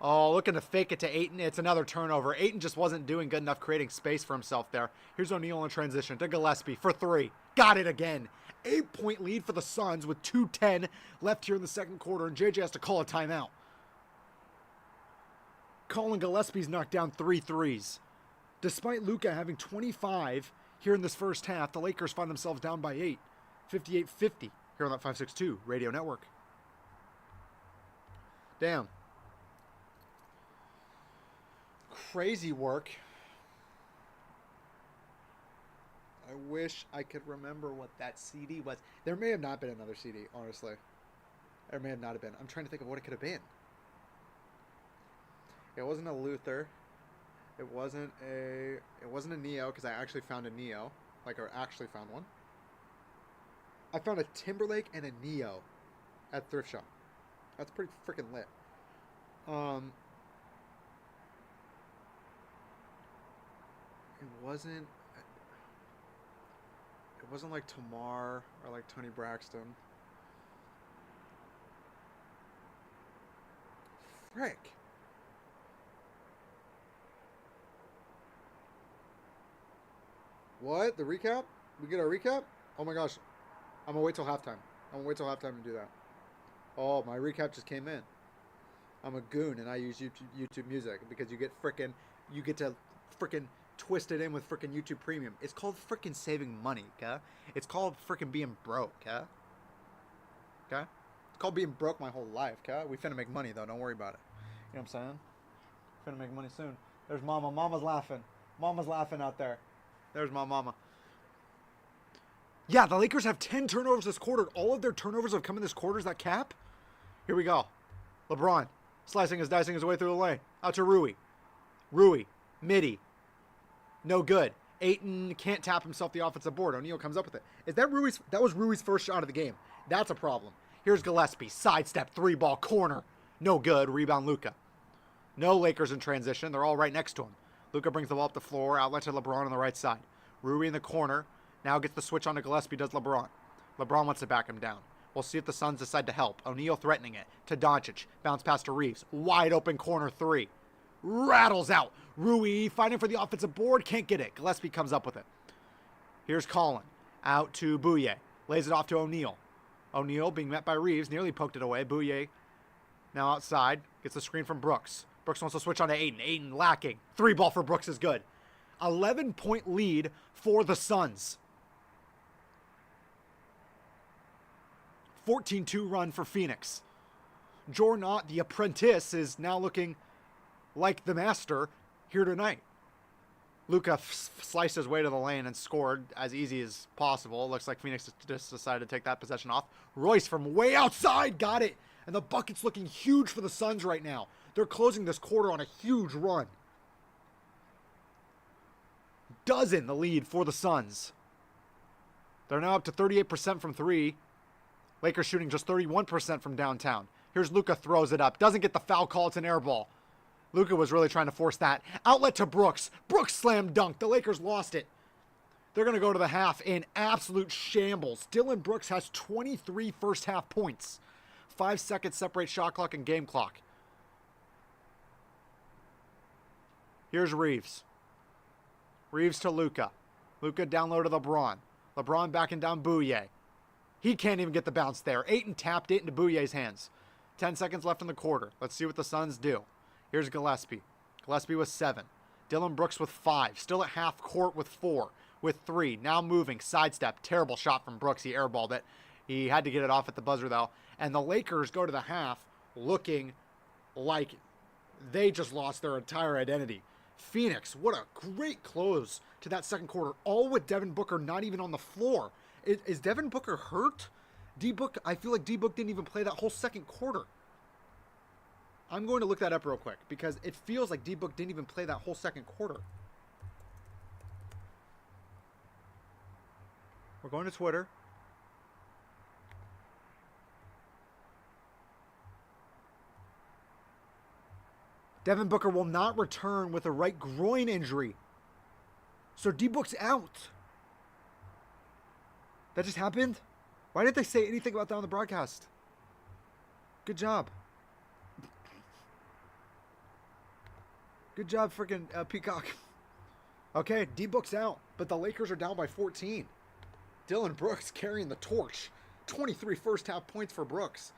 Oh, looking to fake it to Ayton. It's another turnover. Ayton just wasn't doing good enough creating space for himself there. Here's O'Neal in transition to Gillespie for 3. Got it again. 8-point lead for the Suns with 2:10 left here in the second quarter, and JJ has to call a timeout. Colin Gillespie's knocked down 3 threes. Despite Luka having 25 here in this first half, the Lakers find themselves down by 8. 58-50 here on that 562 radio network. Damn. Crazy work. I wish I could remember what that CD was. There may have not been another CD, honestly. There may have not have been. I'm trying to think of what it could have been. It wasn't a Luther. It wasn't a Neo, because I actually found a Neo. I actually found one. I found a Timberlake and a Neo at Thrift Shop. That's pretty freaking lit. It wasn't like Tamar or like Tony Braxton. Frick. What? The recap? We get our recap? Oh my gosh. I'm gonna wait till halftime. I'm gonna wait till halftime to do that. Oh, my recap just came in. I'm a goon and I use YouTube Music because you get to frickin' twist it in with frickin' YouTube Premium. It's called frickin' saving money, okay? It's called frickin' being broke, okay? Okay? It's called being broke my whole life, okay? We finna make money though, don't worry about it. You know what I'm saying? Finna make money soon. There's Mama. Mama's laughing. Mama's laughing out there. There's my mama. Yeah, the Lakers have 10 turnovers this quarter. All of their turnovers have come in this quarter. Is that cap? Here we go. LeBron slicing his, dicing his way through the lane. Out to Rui. Rui. Midi. No good. Ayton can't tap himself the offensive board. O'Neal comes up with it. Is that Rui's? That was Rui's first shot of the game. That's a problem. Here's Gillespie. Sidestep. 3-ball. Corner. No good. Rebound Luka. No Lakers in transition. They're all right next to him. Luka brings the ball up the floor. Outlet to LeBron on the right side. Rui in the corner. Now gets the switch on to Gillespie. Does LeBron. LeBron wants to back him down. We'll see if the Suns decide to help. O'Neal threatening it. To Doncic. Bounce pass to Reeves. Wide open corner 3. Rattles out. Rui fighting for the offensive board. Can't get it. Gillespie comes up with it. Here's Collin. Out to Bouye. Lays it off to O'Neal. O'Neal being met by Reeves. Nearly poked it away. Bouye now outside. Gets the screen from Brooks. Brooks wants to switch on to Ayton. Ayton lacking. 3-ball for Brooks is good. 11-point lead for the Suns. 14-2 run for Phoenix. Jordan Ott, the apprentice, is now looking like the master here tonight. Luka sliced his way to the lane and scored as easy as possible. Looks like Phoenix just decided to take that possession off. Royce from way outside got it. And the bucket's looking huge for the Suns right now. They're closing this quarter on a huge run. Dozen the lead for the Suns. They're now up to 38% from 3. Lakers shooting just 31% from downtown. Here's Luka, throws it up. Doesn't get the foul call. It's an air ball. Luka was really trying to force that. Outlet to Brooks. Brooks slam dunk. The Lakers lost it. They're going to go to the half in absolute shambles. Dylan Brooks has 23 first half points. 5 seconds separate shot clock and game clock. Here's Reeves. Reeves to Luka. Luka down low to LeBron. LeBron backing down Bouye. He can't even get the bounce there. Ayton tapped it into Bouye's hands. 10 seconds left in the quarter. Let's see what the Suns do. Here's Gillespie. Gillespie with 7. Dylan Brooks with 5. Still at half court with 4. With 3. Now moving. Sidestep. Terrible shot from Brooks. He airballed it. He had to get it off at the buzzer, though. And the Lakers go to the half looking like they just lost their entire identity. Phoenix, what a great close to that second quarter. All with Devin Booker not even on the floor. Is Devin Booker hurt? D-Book, I feel like D-Book didn't even play that whole second quarter. I'm going to look that up real quick because it feels like D-Book didn't even play that whole second quarter. We're going to Twitter. Devin Booker will not return with a right groin injury. So D-Book's out. That just happened? Why didn't they say anything about that on the broadcast? Good job. Good job, freaking Peacock. Okay, D-Book's out, but the Lakers are down by 14. Dylan Brooks carrying the torch. 23 first half points for Brooks.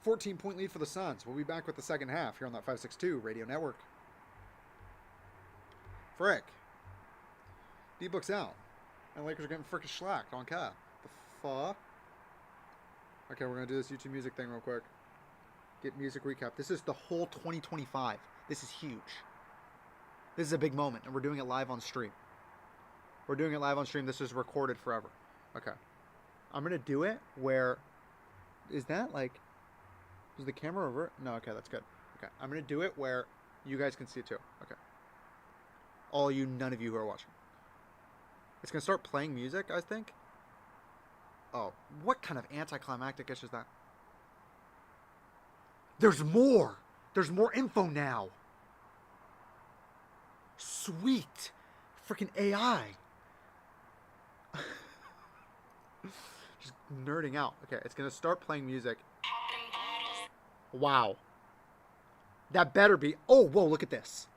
14-point lead for the Suns. We'll be back with the second half here on that 562 Radio Network. Frick. D-Book's out. And the Lakers are getting frickin' slacked on cap. The fuck? Okay, we're going to do this YouTube music thing real quick. Get music recap. This is the whole 2025. This is huge. This is a big moment, and we're doing it live on stream. We're doing it live on stream. This is recorded forever. Okay. I'm going to do it where... Is that like... Is the camera over? No, okay, that's good. Okay, I'm going to do it where you guys can see it too. Okay. All you, none of you who are watching. It's going to start playing music, I think. Oh, what kind of anticlimactic ish is that? There's more! There's more info now! Sweet! Freaking AI! Just nerding out. Okay, it's going to start playing music. Wow. That better be. Oh, whoa, look at this.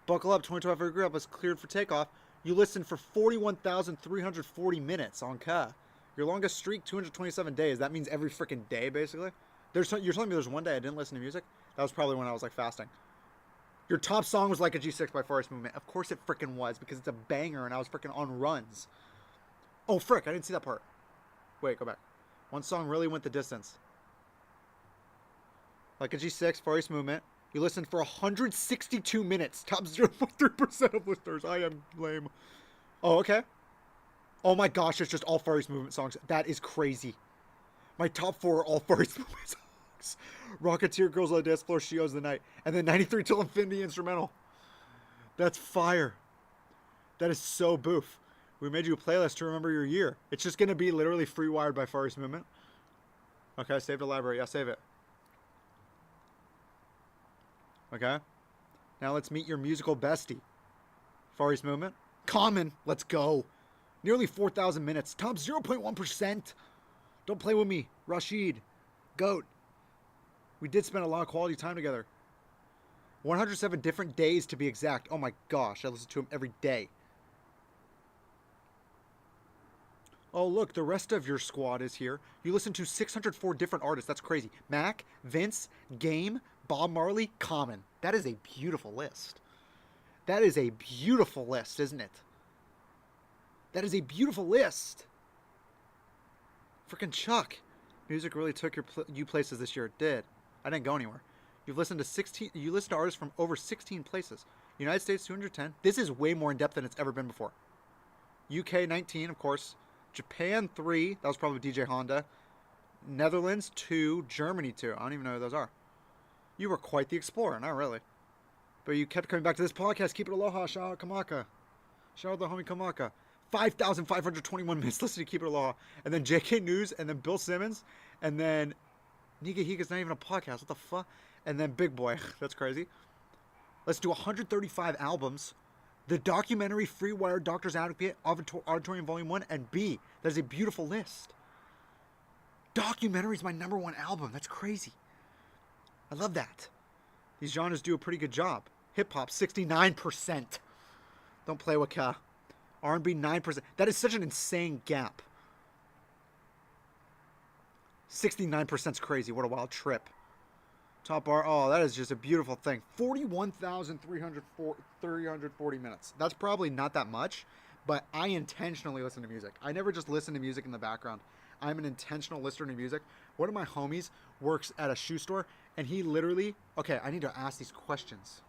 Buckle up, 2012 group is cleared for takeoff. You listened for 41,340 minutes on Ka. Your longest streak, 227 days. That means every freaking day, basically. You're telling me there's one day I didn't listen to music? That was probably when I was like fasting. Your top song was Like a G6 by Forest Movement. Of course it freaking was, because it's a banger and I was freaking on runs. Oh, frick, I didn't see that part. Wait, go back. One song really went the distance. Like a G6, Forest Movement. You listened for 162 minutes. Top 0.3% of listeners. I am lame. Oh, okay. Oh my gosh, it's just all Forest Movement songs. That is crazy. My top 4 are all Forest Movement songs. Rocketeer, Girls on the Dance Floor, She Owes the Night. And then 93 Till Infinity instrumental. That's fire. That is so boof. We made you a playlist to remember your year. It's just going to be literally Free Wired by Forest Movement. Okay, save to library. Yeah, save it. Okay. Now let's meet your musical bestie. Forest Movement. Common. Let's go. Nearly 4,000 minutes. Top 0.1%. Don't play with me. Rashid. Goat. We did spend a lot of quality time together. 107 different days to be exact. Oh my gosh. I listen to him every day. Oh, look. The rest of your squad is here. You listen to 604 different artists. That's crazy. Mac, Vince, Game, Bob Marley, Common. That is a beautiful list. That is a beautiful list, isn't it? That is a beautiful list. Freaking Chuck. Music really took you places this year. It did. I didn't go anywhere. You've listened to 16. You listened to artists from over 16 places. United States 210. This is way more in depth than it's ever been before. UK 19, of course. Japan 3. That was probably DJ Honda. Netherlands 2. Germany 2. I don't even know who those are. You were quite the explorer. Not really. But you kept coming back to this podcast. Keep it aloha. Shout out Kamaka. Shout out the homie Kamaka. 5,521 minutes listening to Keep It Aloha. And then JK News. And then Bill Simmons. And then Niga Higa's not even a podcast. What the fuck? And then Big Boy. That's crazy. Let's do 135 albums. The documentary Free Wire Doctor's Advocate Auditorium Volume 1 and B. That is a beautiful list. Documentary is my #1 album. That's crazy. I love that. These genres do a pretty good job. Hip-hop, 69%. Don't play with Ka. R&B, 9%. That is such an insane gap. 69% is crazy. What a wild trip. Top bar. Oh, that is just a beautiful thing. 41,340 minutes. That's probably not that much, but I intentionally listen to music. I never just listen to music in the background. I'm an intentional listener to music. One of my homies works at a shoe store, and he literally... Okay, I need to ask these questions.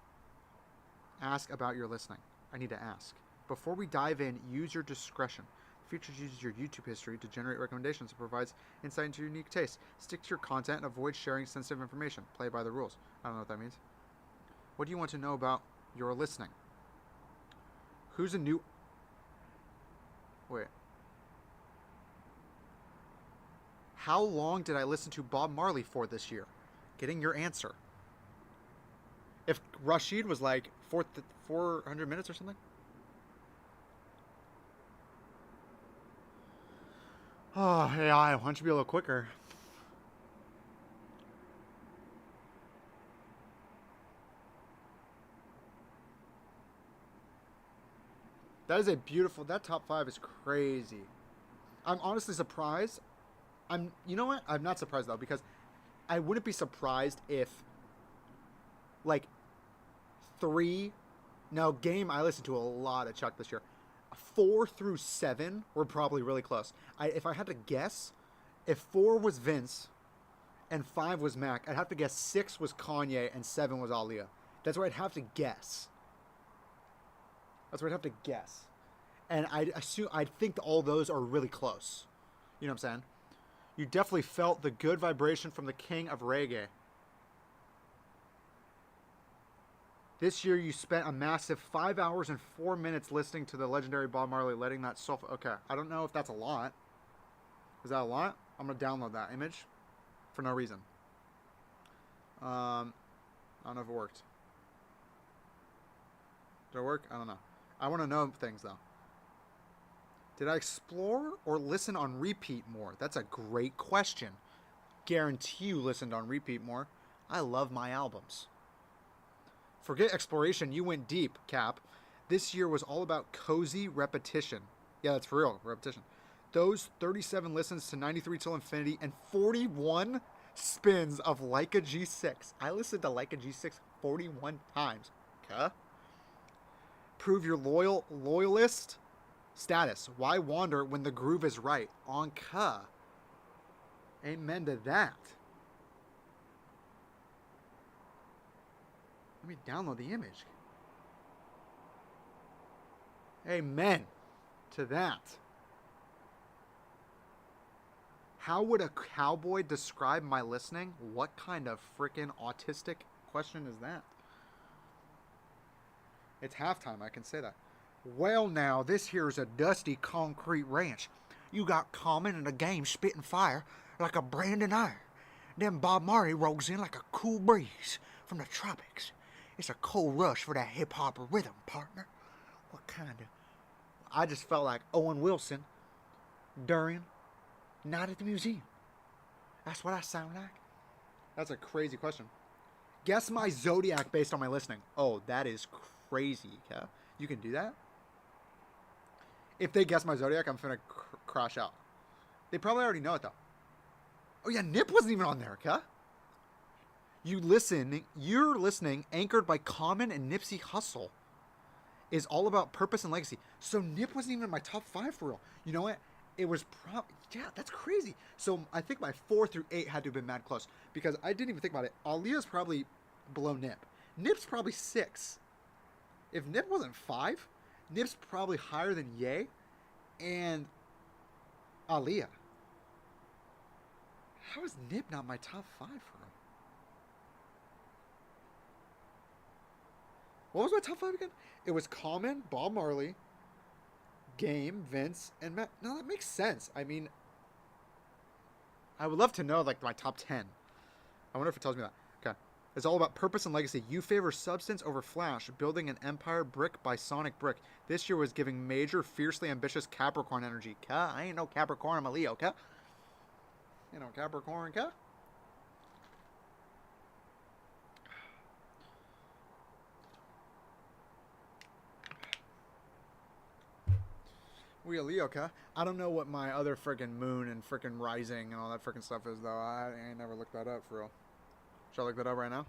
Ask about your listening. I need to ask. Before we dive in, use your discretion. Features uses your YouTube history to generate recommendations and provides insight into your unique taste. Stick to your content and avoid sharing sensitive information. Play by the rules. I don't know what that means. What do you want to know about your listening? Who's a new... Wait. How long did I listen to Bob Marley for this year? Getting your answer. If Rashid was like 400 minutes or something? Oh, AI, why don't you be a little quicker? That is a beautiful... That top 5 is crazy. I'm honestly surprised. You know what? I'm not surprised, though, because I wouldn't be surprised if, like, 3... Now, Game, I listened to a lot of Chuck this year. 4 through 7 were probably really close. If I had to guess, if 4 was Vince and 5 was Mac, I'd have to guess 6 was Kanye and 7 was Aaliyah. That's where I'd have to guess. And I'd think all those are really close. You know what I'm saying? You definitely felt the good vibration from the king of reggae. This year, you spent a massive 5 hours and 4 minutes listening to the legendary Bob Marley, letting that soul... Okay, I don't know if that's a lot. Is that a lot? I'm going to download that image for no reason. I don't know if it worked. Did it work? I don't know. I want to know things, though. Did I explore or listen on repeat more? That's a great question. Guarantee you listened on repeat more. I love my albums. Forget exploration, you went deep, Cap. This year was all about cozy repetition. Yeah, that's for real, repetition. Those 37 listens to 93 Till Infinity and 41 spins of Leica G6. I listened to Leica G6 41 times. Okay? Prove your loyalist status. Why wander when the groove is right? Anka. Amen to that. Let me download the image. Amen to that. How would a cowboy describe my listening? What kind of freaking autistic question is that? It's halftime, I can say that. Well, now, this here's a dusty concrete ranch. You got Common in the game spitting fire like a branding iron. Then Bob Marley rolls in like a cool breeze from the tropics. It's a cold rush for that hip-hop rhythm, partner. What kind of... I just felt like Owen Wilson during Night at the Museum. That's what I sound like. That's a crazy question. Guess my zodiac based on my listening. Oh, that is crazy, yeah? You can do that? If they guess my zodiac, I'm finna crash out. They probably already know it, though. Oh, yeah, Nip wasn't even on there, okay? You're listening, anchored by Common and Nipsey Hussle, is all about purpose and legacy. So Nip wasn't even in my top 5 for real. You know what? It was yeah, that's crazy. So I think my 4 through 8 had to have been mad close because I didn't even think about it. Aaliyah's probably below Nip. Nip's probably 6. If Nip wasn't 5, Nip's probably higher than Ye and Aaliyah. How is Nip not my top 5 for him? What was my top 5 again? It was Common, Bob Marley, Game, Vince, and Matt. No, that makes sense. I mean, I would love to know, like, my top 10. I wonder if it tells me that. Okay. It's all about purpose and legacy. You favor substance over flash, building an empire brick by sonic brick. This year was giving major, fiercely ambitious Capricorn energy. I ain't no Capricorn, I'm a Leo, You know, Capricorn, We a Leo, I don't know what my other freaking moon and freaking rising and all that freaking stuff is, though. I ain't never looked that up, for real. Should I look that up right now?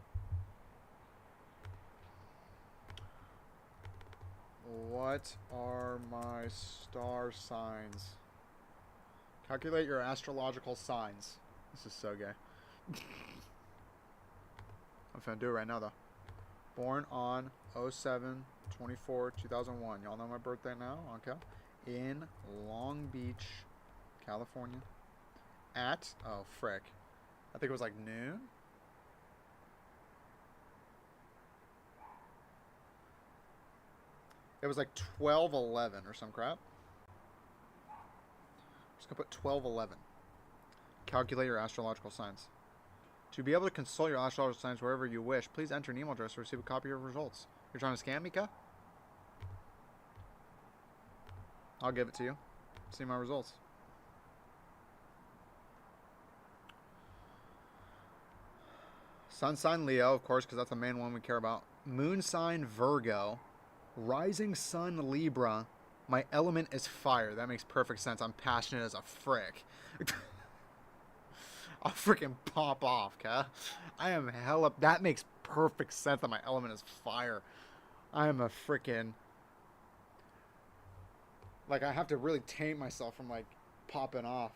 What are my star signs? Calculate your astrological signs. This is so gay. I'm finna do it right now, though. Born on 07/24/2001. Y'all know my birthday now? Okay. In Long Beach, California. At, oh, frick. I think it was like noon. It was like 12:11 or some crap. Just gonna put 12:11. Calculate your astrological signs. To be able to consult your astrological signs wherever you wish, please enter an email address to receive a copy of your results. You're trying to scam me, Ka? I'll give it to you. See my results. Sun sign Leo, of course, because that's the main one we care about. Moon sign Virgo. Rising sun Libra. My element is fire. That makes perfect sense. I'm passionate as a frick. I'll freaking pop off, okay? I am hella... That makes perfect sense that my element is fire. I am a freaking... Like, I have to really tame myself from, like, popping off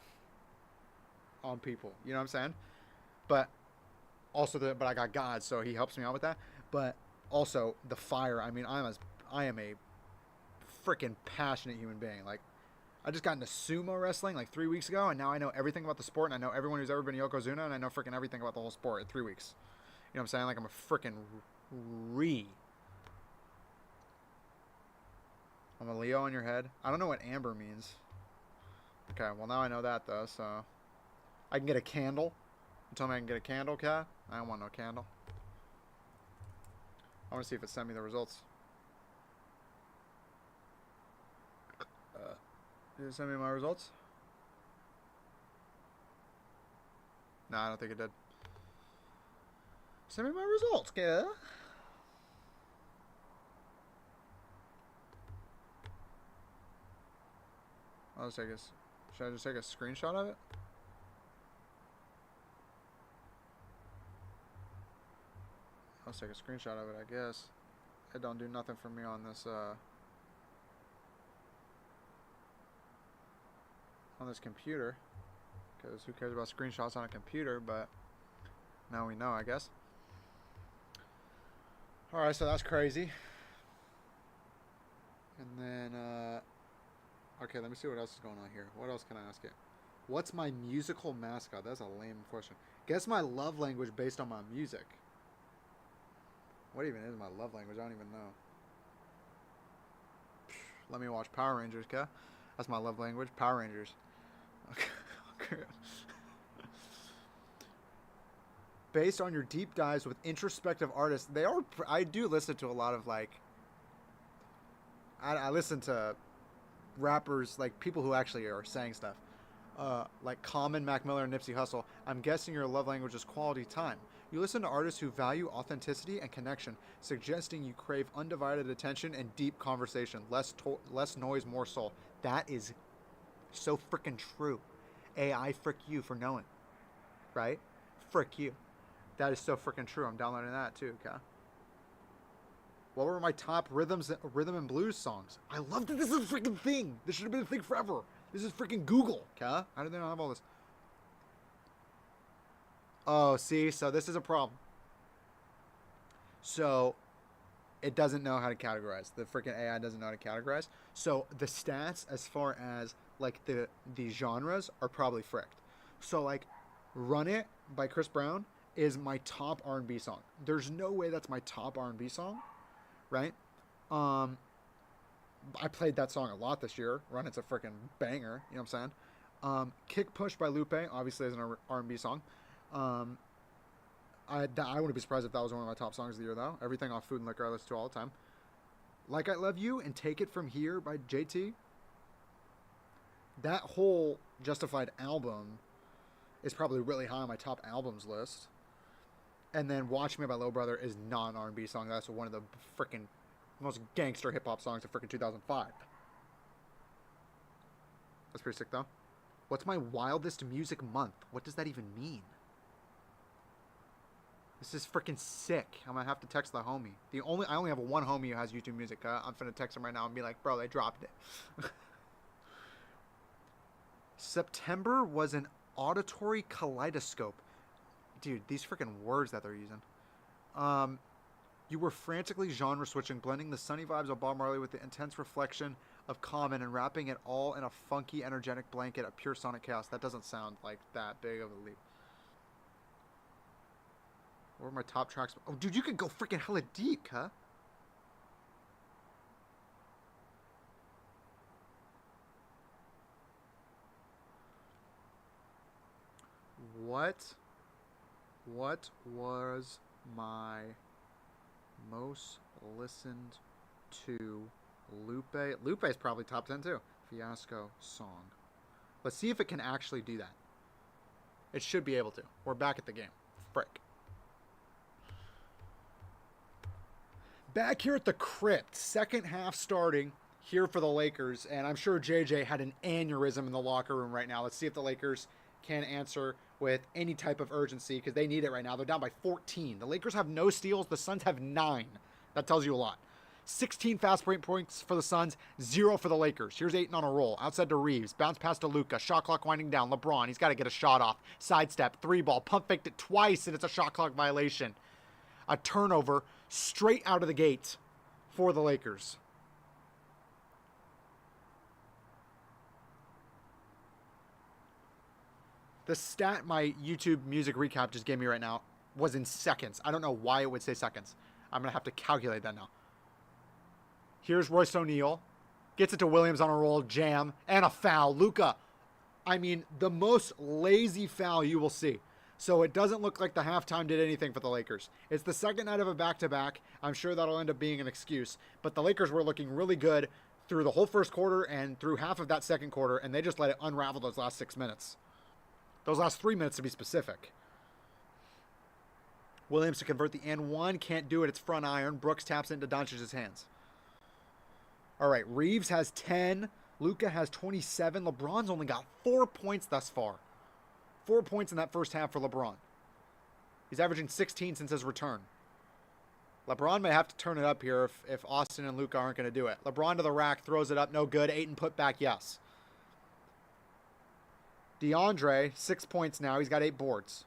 on people. You know what I'm saying? But also, but I got God, so he helps me out with that. But also, the fire. I mean, I am a freaking passionate human being. Like, I just got into sumo wrestling, like, 3 weeks ago, and now I know everything about the sport, and I know everyone who's ever been Yokozuna, and I know freaking everything about the whole sport in 3 weeks. You know what I'm saying? Like, I'm a freaking I'm a Leo on your head. I don't know what amber means. Okay, well now I know that though, so... I can get a candle. You told me I can get a candle, Kat? I don't want no candle. I want to see if it sent me the results. Did it send me my results? No, I don't think it did. Send me my results, yeah. I'll just take a. Should I just take a screenshot of it? I'll take a screenshot of it, I guess. It don't do nothing for me on this computer, because who cares about screenshots on a computer? But now we know, I guess. All right, so that's crazy. And then okay, let me see what else is going on here. What else can I ask it? What's my musical mascot? That's a lame question. Guess my love language based on my music. What even is my love language? I don't even know. Let me watch Power Rangers, okay? That's my love language. Power Rangers. Okay. Based on your deep dives with introspective artists, they are. I do listen to a lot of like. I listen to rappers, like people who actually are saying stuff, like Common, Mac Miller, and Nipsey Hussle. I'm guessing your love language is quality time. You listen to artists who value authenticity and connection, suggesting you crave undivided attention and deep conversation. Less noise, more soul. That is so freaking true. AI, frick you for knowing. Right? Frick you. That is so freaking true. I'm downloading that too, okay? What were my top rhythm and blues songs? I love that this is a freaking thing. This should have been a thing forever. This is freaking Google, okay? How did they not have all this? Oh, see? So this is a problem. So it doesn't know how to categorize. The freaking AI doesn't know how to categorize. So the stats as far as like the genres are probably fricked. So like Run It by Chris Brown is my top R&B song. There's no way that's my top R&B song, right? I played that song a lot this year. Run It's a freaking banger, you know what I'm saying? Kick Push by Lupe obviously is an R&B song. I wouldn't be surprised if that was one of my top songs of the year, though. Everything off Food and Liquor I listen to all the time. Like I Love You and Take It From Here by JT. That whole Justified album is probably really high on my top albums list. And then Watch Me by Low Brother is not an R&B song. That's one of the freaking most gangster hip-hop songs of freaking 2005. That's pretty sick, though. What's my wildest music month? What does that even mean? This is freaking sick. I'm gonna have to text the homie. I only have one homie who has YouTube Music. I'm finna text him right now and be like, bro, they dropped it. September was an auditory kaleidoscope. Dude, these freaking words that they're using. You were frantically genre switching, blending the sunny vibes of Bob Marley with the intense reflection of Common and wrapping it all in a funky, energetic blanket of pure sonic chaos. That doesn't sound like that big of a leap. What were my top tracks? Oh, dude, you could go freaking hella deep, huh? What was my most listened to Lupe? Lupe's probably top 10 too. Fiasco song. Let's see if it can actually do that. It should be able to. We're back at the game. Frick. Back here at the crypt. Second half starting here for the Lakers. And I'm sure JJ had an aneurysm in the locker room right now. Let's see if the Lakers can answer with any type of urgency because they need it right now. They're down by 14. The Lakers have no steals. The Suns have 9. That tells you a lot. 16 fast break points for the Suns, 0 for the Lakers. Here's Ayton on a roll. Outside to Reeves. Bounce pass to Luka. Shot clock winding down. LeBron, he's got to get a shot off. Sidestep, 3-ball. Pump faked it twice, and it's a shot clock violation. A turnover straight out of the gate for the Lakers. The stat my YouTube music recap just gave me right now was in seconds. I don't know why it would say seconds. I'm going to have to calculate that now. Here's Royce O'Neal. Gets it to Williams on a roll, jam, and a foul. Luka, I mean, the most lazy foul you will see. So it doesn't look like the halftime did anything for the Lakers. It's the second night of a back-to-back. I'm sure that'll end up being an excuse. But the Lakers were looking really good through the whole first quarter and through half of that second quarter, and they just let it unravel those last 6 minutes. Those last 3 minutes to be specific. Williams to convert the and one. Can't do it. It's front iron. Brooks taps into Doncic's hands. All right. Reeves has 10. Luka has 27. LeBron's only got 4 points thus far. 4 points in that first half for LeBron. He's averaging 16 since his return. LeBron may have to turn it up here if Austin and Luka aren't going to do it. LeBron to the rack, throws it up. No good. Ayton put back, yes. DeAndre, 6 points now. He's got 8 boards.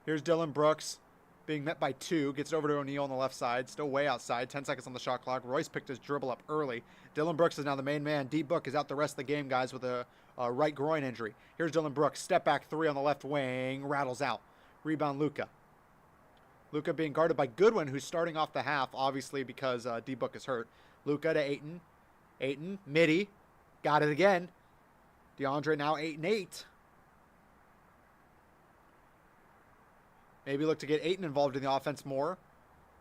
Here's Dylan Brooks being met by 2. Gets it over to O'Neal on the left side. Still way outside. 10 seconds on the shot clock. Royce picked his dribble up early. Dylan Brooks is now the main man. D-Book is out the rest of the game, guys, with a right groin injury. Here's Dylan Brooks. Step back 3 on the left wing. Rattles out. Rebound Luka. Luka being guarded by Goodwin, who's starting off the half, obviously because D-Book is hurt. Luka to Ayton. Ayton, midi. Got it again. DeAndre now 8 and 8. Maybe look to get Ayton involved in the offense more.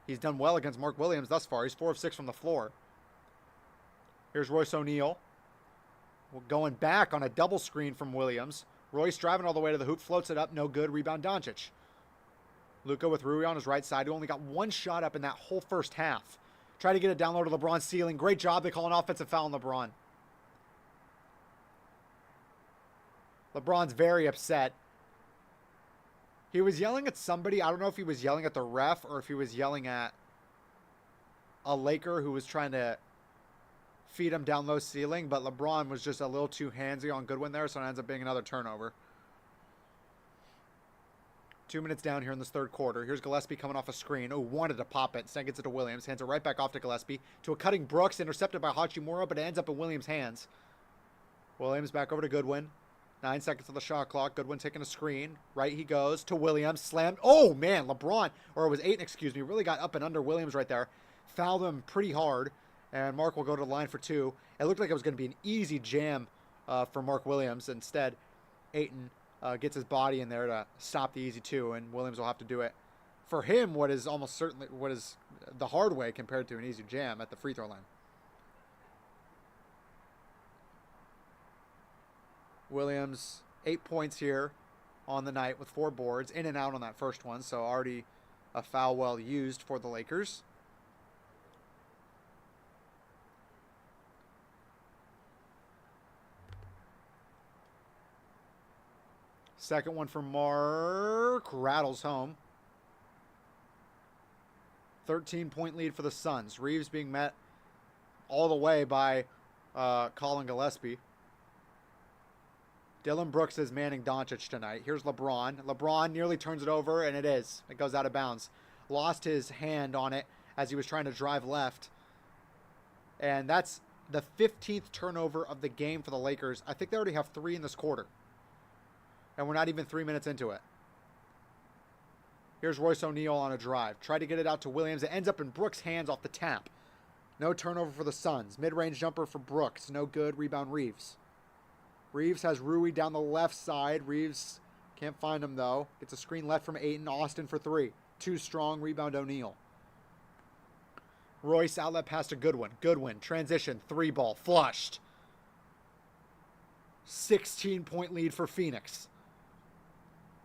He's done well against Mark Williams thus far. He's 4 of 6 from the floor. Here's Royce O'Neal. Going back on a double screen from Williams. Royce driving all the way to the hoop. Floats it up. No good. Rebound Doncic. Luka with Rui on his right side, who only got 1 shot up in that whole first half. Try to get it down low to LeBron's ceiling. Great job. They call an offensive foul on LeBron. LeBron's very upset. He was yelling at somebody. I don't know if he was yelling at the ref or if he was yelling at a Laker who was trying to feed him down low ceiling, but LeBron was just a little too handsy on Goodwin there, so it ends up being another turnover. 2 minutes down here in this third quarter. Here's Gillespie coming off a screen. Oh, wanted to pop it. Instead gets it to Williams. Hands it right back off to Gillespie. To a cutting Brooks, intercepted by Hachimura, but it ends up in Williams' hands. Williams back over to Goodwin. 9 seconds on the shot clock. Goodwin taking a screen. Right he goes to Williams. Slammed. Oh, man. LeBron, or it was Ayton, excuse me, really got up and under Williams right there. Fouled him pretty hard. And Mark will go to the line for 2. It looked like it was going to be an easy jam for Mark Williams. Instead, Ayton gets his body in there to stop the easy 2, and Williams will have to do it for him what is almost certainly what is the hard way compared to an easy jam at the free throw line. Williams, 8 points here on the night with 4 boards, in and out on that first one, so already a foul well used for the Lakers. Second one for Mark. Rattles home. 13-point lead for the Suns. Reeves being met all the way by Colin Gillespie. Dylan Brooks is manning Doncic tonight. Here's LeBron. LeBron nearly turns it over, and it is. It goes out of bounds. Lost his hand on it as he was trying to drive left. And that's the 15th turnover of the game for the Lakers. I think they already have 3 in this quarter. And we're not even 3 minutes into it. Here's Royce O'Neal on a drive. Tried to get it out to Williams. It ends up in Brooks' hands off the tap. No turnover for the Suns. Mid-range jumper for Brooks. No good. Rebound Reeves. Reeves has Rui down the left side. Reeves can't find him, though. Gets a screen left from Ayton. Austin for 3. Too strong. Rebound O'Neal. Royce outlet pass to Goodwin. Goodwin. Transition. 3-ball. Flushed. 16-point lead for Phoenix.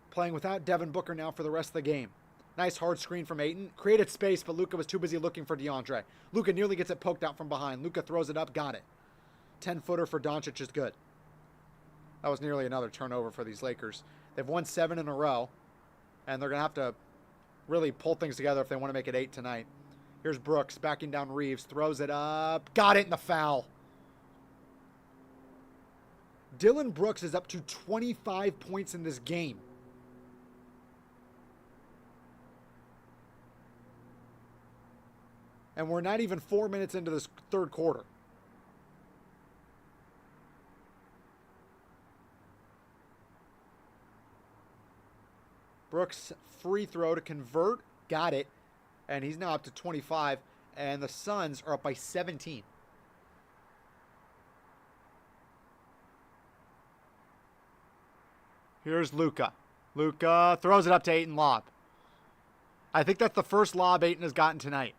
Playing without Devin Booker now for the rest of the game. Nice hard screen from Ayton. Created space, but Luka was too busy looking for DeAndre. Luka nearly gets it poked out from behind. Luka throws it up. Got it. 10-footer for Doncic is good. That was nearly another turnover for these Lakers. They've won 7 in a row, and they're going to have to really pull things together if they want to make it 8 tonight. Here's Brooks backing down Reeves. Throws it up. Got it in the foul. Dylan Brooks is up to 25 points in this game. And we're not even 4 minutes into this third quarter. Brooks free throw to convert. Got it. And he's now up to 25. And the Suns are up by 17. Here's Luka. Luka throws it up to Ayton. Lob. I think that's the first lob Ayton has gotten tonight.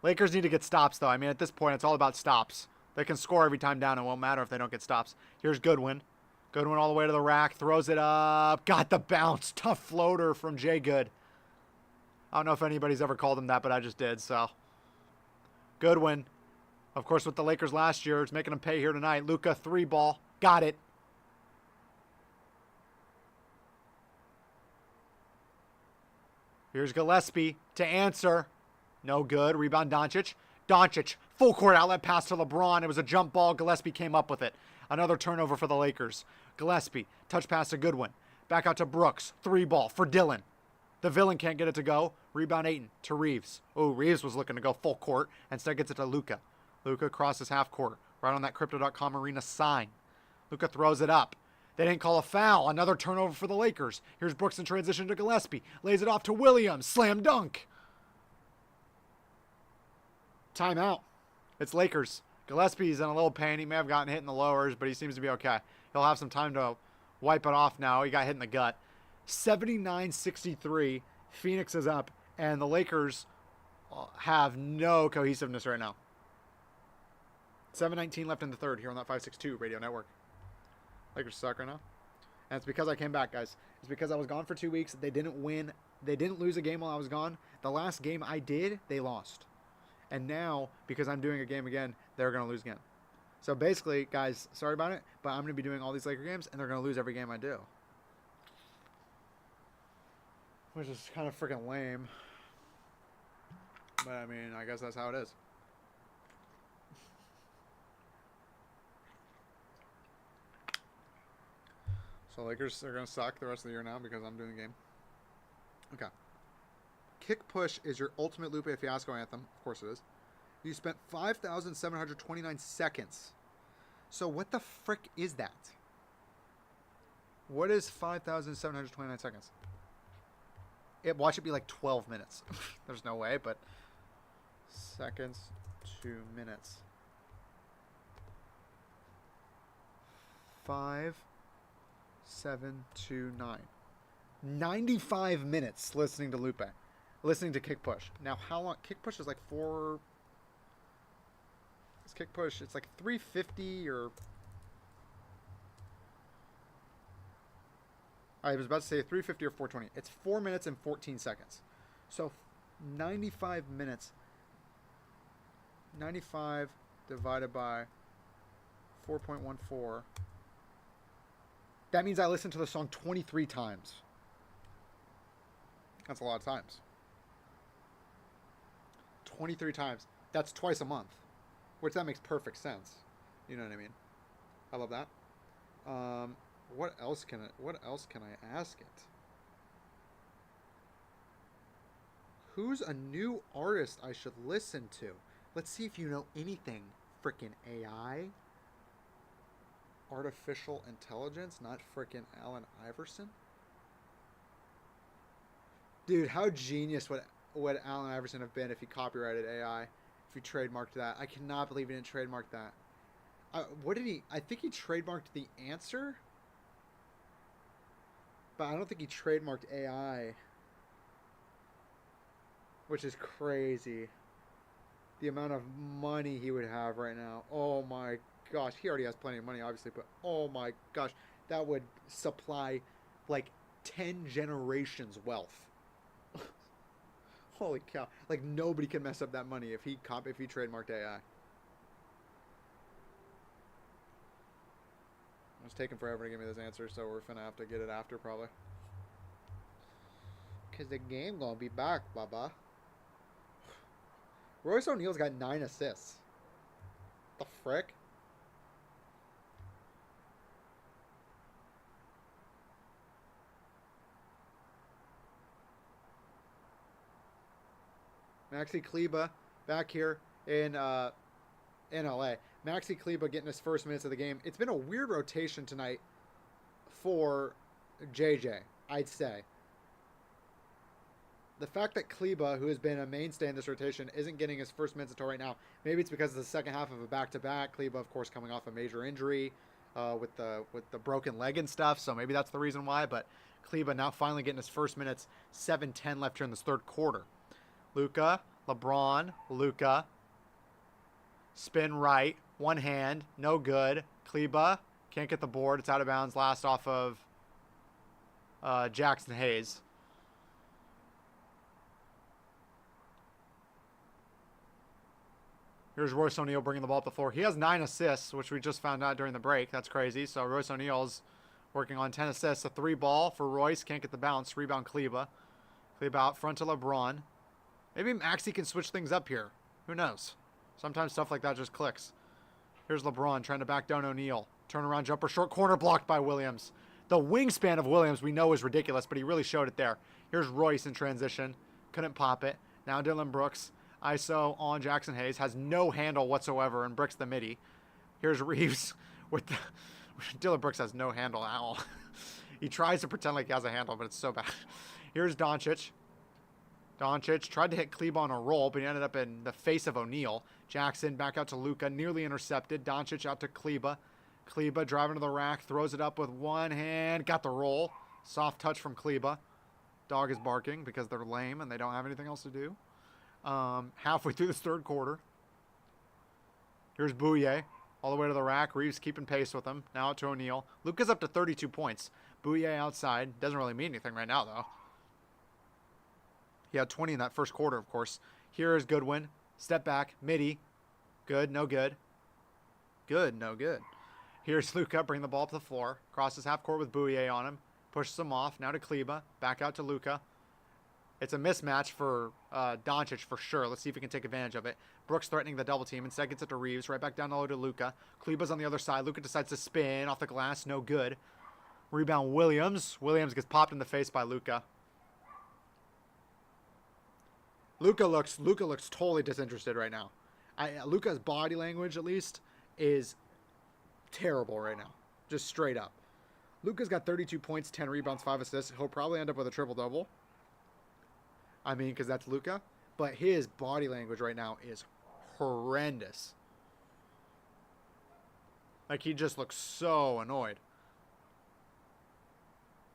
Lakers need to get stops, though. I mean, at this point, it's all about stops. They can score every time down. It won't matter if they don't get stops. Here's Goodwin. Goodwin all the way to the rack. Throws it up. Got the bounce. Tough floater from Jay Good. I don't know if anybody's ever called him that, but I just did, so. Goodwin. Of course, with the Lakers last year, it's making them pay here tonight. Luka, 3-ball. Got it. Here's Gillespie to answer. No good. Rebound Doncic. Doncic, full court outlet pass to LeBron. It was a jump ball. Gillespie came up with it. Another turnover for the Lakers. Gillespie, touch pass to Goodwin. Back out to Brooks. 3-ball for Dillon. The villain can't get it to go. Rebound Ayton to Reeves. Oh, Reeves was looking to go full court. Instead gets it to Luka. Luka crosses half court. Right on that Crypto.com arena sign. Luka throws it up. They didn't call a foul. Another turnover for the Lakers. Here's Brooks in transition to Gillespie. Lays it off to Williams. Slam dunk. Timeout. It's Lakers. Gillespie's in a little pain. He may have gotten hit in the lowers, but he seems to be okay. He'll have some time to wipe it off now. He got hit in the gut. 79-63. Phoenix is up, and the Lakers have no cohesiveness right now. 7:19 left in the third here on that 562 radio network. Lakers suck right now. And it's because I came back, guys. It's because I was gone for 2 weeks. They didn't win. They didn't lose a game while I was gone. The last game I did, they lost. And now, because I'm doing a game again, they're going to lose again. So basically, guys, sorry about it, but I'm going to be doing all these Laker games, and they're going to lose every game I do. Which is kind of freaking lame. But, I mean, I guess that's how it is. So Lakers are going to suck the rest of the year now because I'm doing the game. Okay. Kick push is your ultimate Lupe Fiasco anthem. Of course it is. You spent 5,729 seconds. So what the frick is that? What is 5,729 seconds? Watch it be like 12 minutes. There's no way, but seconds to minutes. 5,729. 95 minutes listening to Lupe. Listening to Kick Push. Now, how long? Kick Push is like 4... It's Kick Push. It's like 350 or... I was about to say 350 or 420. It's 4 minutes and 14 seconds. So, 95 minutes. 95 divided by 4.14. That means I listened to the song 23 times. That's a lot of times. 23 times. That's twice a month. Which that makes perfect sense. You know what I mean? I love that. What else can I ask it? Who's a new artist I should listen to? Let's see if you know anything. Frickin' AI? Artificial intelligence, not frickin' Allen Iverson? Dude, how genius would Allen Iverson have been if he copyrighted AI? If he trademarked that? I cannot believe he didn't trademark that. What did he... I think he trademarked the answer. But I don't think he trademarked AI. Which is crazy. The amount of money he would have right now. Oh my gosh. He already has plenty of money, obviously. But oh my gosh. That would supply like 10 generations wealth. Holy cow. Like nobody can mess up that money if he trademarked AI. It's taking forever to give me this answer, so we're finna have to get it after probably. Cause the game gonna be back, baba. Royce O'Neal's got 9 assists. The frick? Maxi Kleba back here in LA. Maxi Kleba getting his first minutes of the game. It's been a weird rotation tonight for JJ, I'd say. The fact that Kleba, who has been a mainstay in this rotation, isn't getting his first minutes until right now. Maybe it's because it's the second half of a back-to-back. Kleba, of course, coming off a major injury with the broken leg and stuff, so maybe that's the reason why. But Kleba now finally getting his first minutes. 7:10 left here in this third quarter. Luka, LeBron, Luka. Spin right. One hand. No good. Kleba can't get the board. It's out of bounds. Last off of Jackson Hayes. Here's Royce O'Neal bringing the ball up the floor. He has 9 assists, which we just found out during the break. That's crazy. So Royce O'Neal's working on 10 assists. A 3 ball for Royce. Can't get the bounce. Rebound Kleba. Kleba out front to LeBron. Maybe Maxey can switch things up here. Who knows? Sometimes stuff like that just clicks. Here's LeBron trying to back down O'Neal. Turnaround jumper, short corner blocked by Williams. The wingspan of Williams we know is ridiculous, but he really showed it there. Here's Royce in transition. Couldn't pop it. Now Dylan Brooks. ISO on Jackson Hayes. Has no handle whatsoever and bricks the midi. Here's Reeves with the... Dylan Brooks has no handle at all. He tries to pretend like he has a handle, but it's so bad. Here's Doncic. Doncic tried to hit Kleba on a roll, but he ended up in the face of O'Neal. Jackson back out to Luka, nearly intercepted. Doncic out to Kleba. Kleba driving to the rack, throws it up with one hand. Got the roll. Soft touch from Kleba. Dog is barking because they're lame and they don't have anything else to do. Halfway through this third quarter. Here's Bouye. All the way to the rack. Reeves keeping pace with him. Now out to O'Neal. Luka's up to 32 points. Bouye outside. Doesn't really mean anything right now, though. He had 20 in that first quarter, of course. Here is Goodwin. Step back. Midi. Good. No good. Good. No good. Here's Luka. Bring the ball up the floor. Crosses half court with Bouye on him. Pushes him off. Now to Kleba. Back out to Luka. It's a mismatch for Doncic for sure. Let's see if he can take advantage of it. Brooks threatening the double team. Instead gets it to Reeves. Right back down low to Luka. Kleba's on the other side. Luka decides to spin off the glass. No good. Rebound Williams. Williams gets popped in the face by Luka. Luka looks totally disinterested right now. Luka's body language, at least, is terrible right now. Just straight up. Luka's got 32 points, 10 rebounds, 5 assists. He'll probably end up with a triple-double. I mean, because that's Luka. But his body language right now is horrendous. Like, he just looks so annoyed.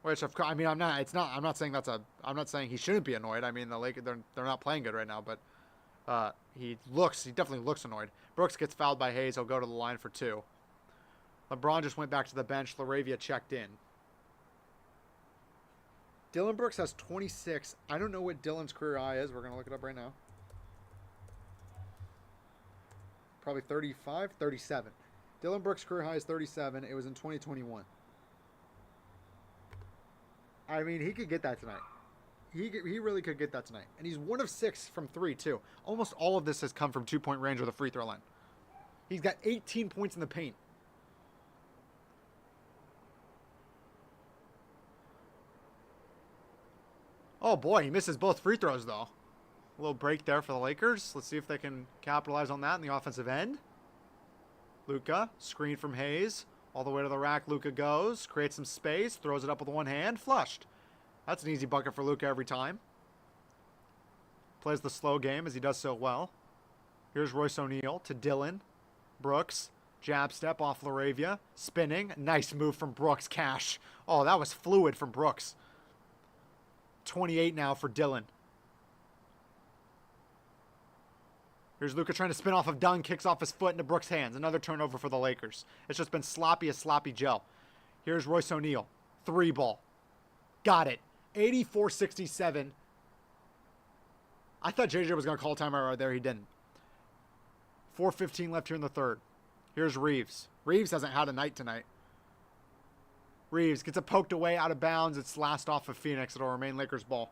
Which, I mean, I'm not saying I'm not saying he shouldn't be annoyed. I mean, the Lakers, they're not playing good right now, but he definitely looks annoyed. Brooks gets fouled by Hayes. He'll go to the line for 2. LeBron just went back to the bench. Laravia checked in. Dylan Brooks has 26. I don't know what Dylan's career high is. We're going to look it up right now. Probably 35, 37. Dylan Brooks' career high is 37. It was in 2021. I mean, he could get that tonight. He really could get that tonight. And he's 1 of 6 from 3, too. Almost all of this has come from 2-point range or the free throw line. He's got 18 points in the paint. Oh, boy, he misses both free throws, though. A little break there for the Lakers. Let's see if they can capitalize on that in the offensive end. Luka, screen from Hayes. All the way to the rack, Luka goes. Creates some space. Throws it up with one hand. Flushed. That's an easy bucket for Luka every time. Plays the slow game as he does so well. Here's Royce O'Neal to Dylan. Brooks. Jab step off Laravia. Spinning. Nice move from Brooks. Cash. Oh, that was fluid from Brooks. 28 now for Dylan. Here's Luka trying to spin off of Dunn. Kicks off his foot into Brooks' hands. Another turnover for the Lakers. It's just been sloppy as sloppy Joe. Here's Royce O'Neal. 3 ball. Got it. 84-67. I thought JJ was going to call timeout right there. He didn't. 4:15 left here in the third. Here's Reeves. Reeves hasn't had a night tonight. Reeves gets it poked away out of bounds. It's last off of Phoenix. It'll remain Lakers ball.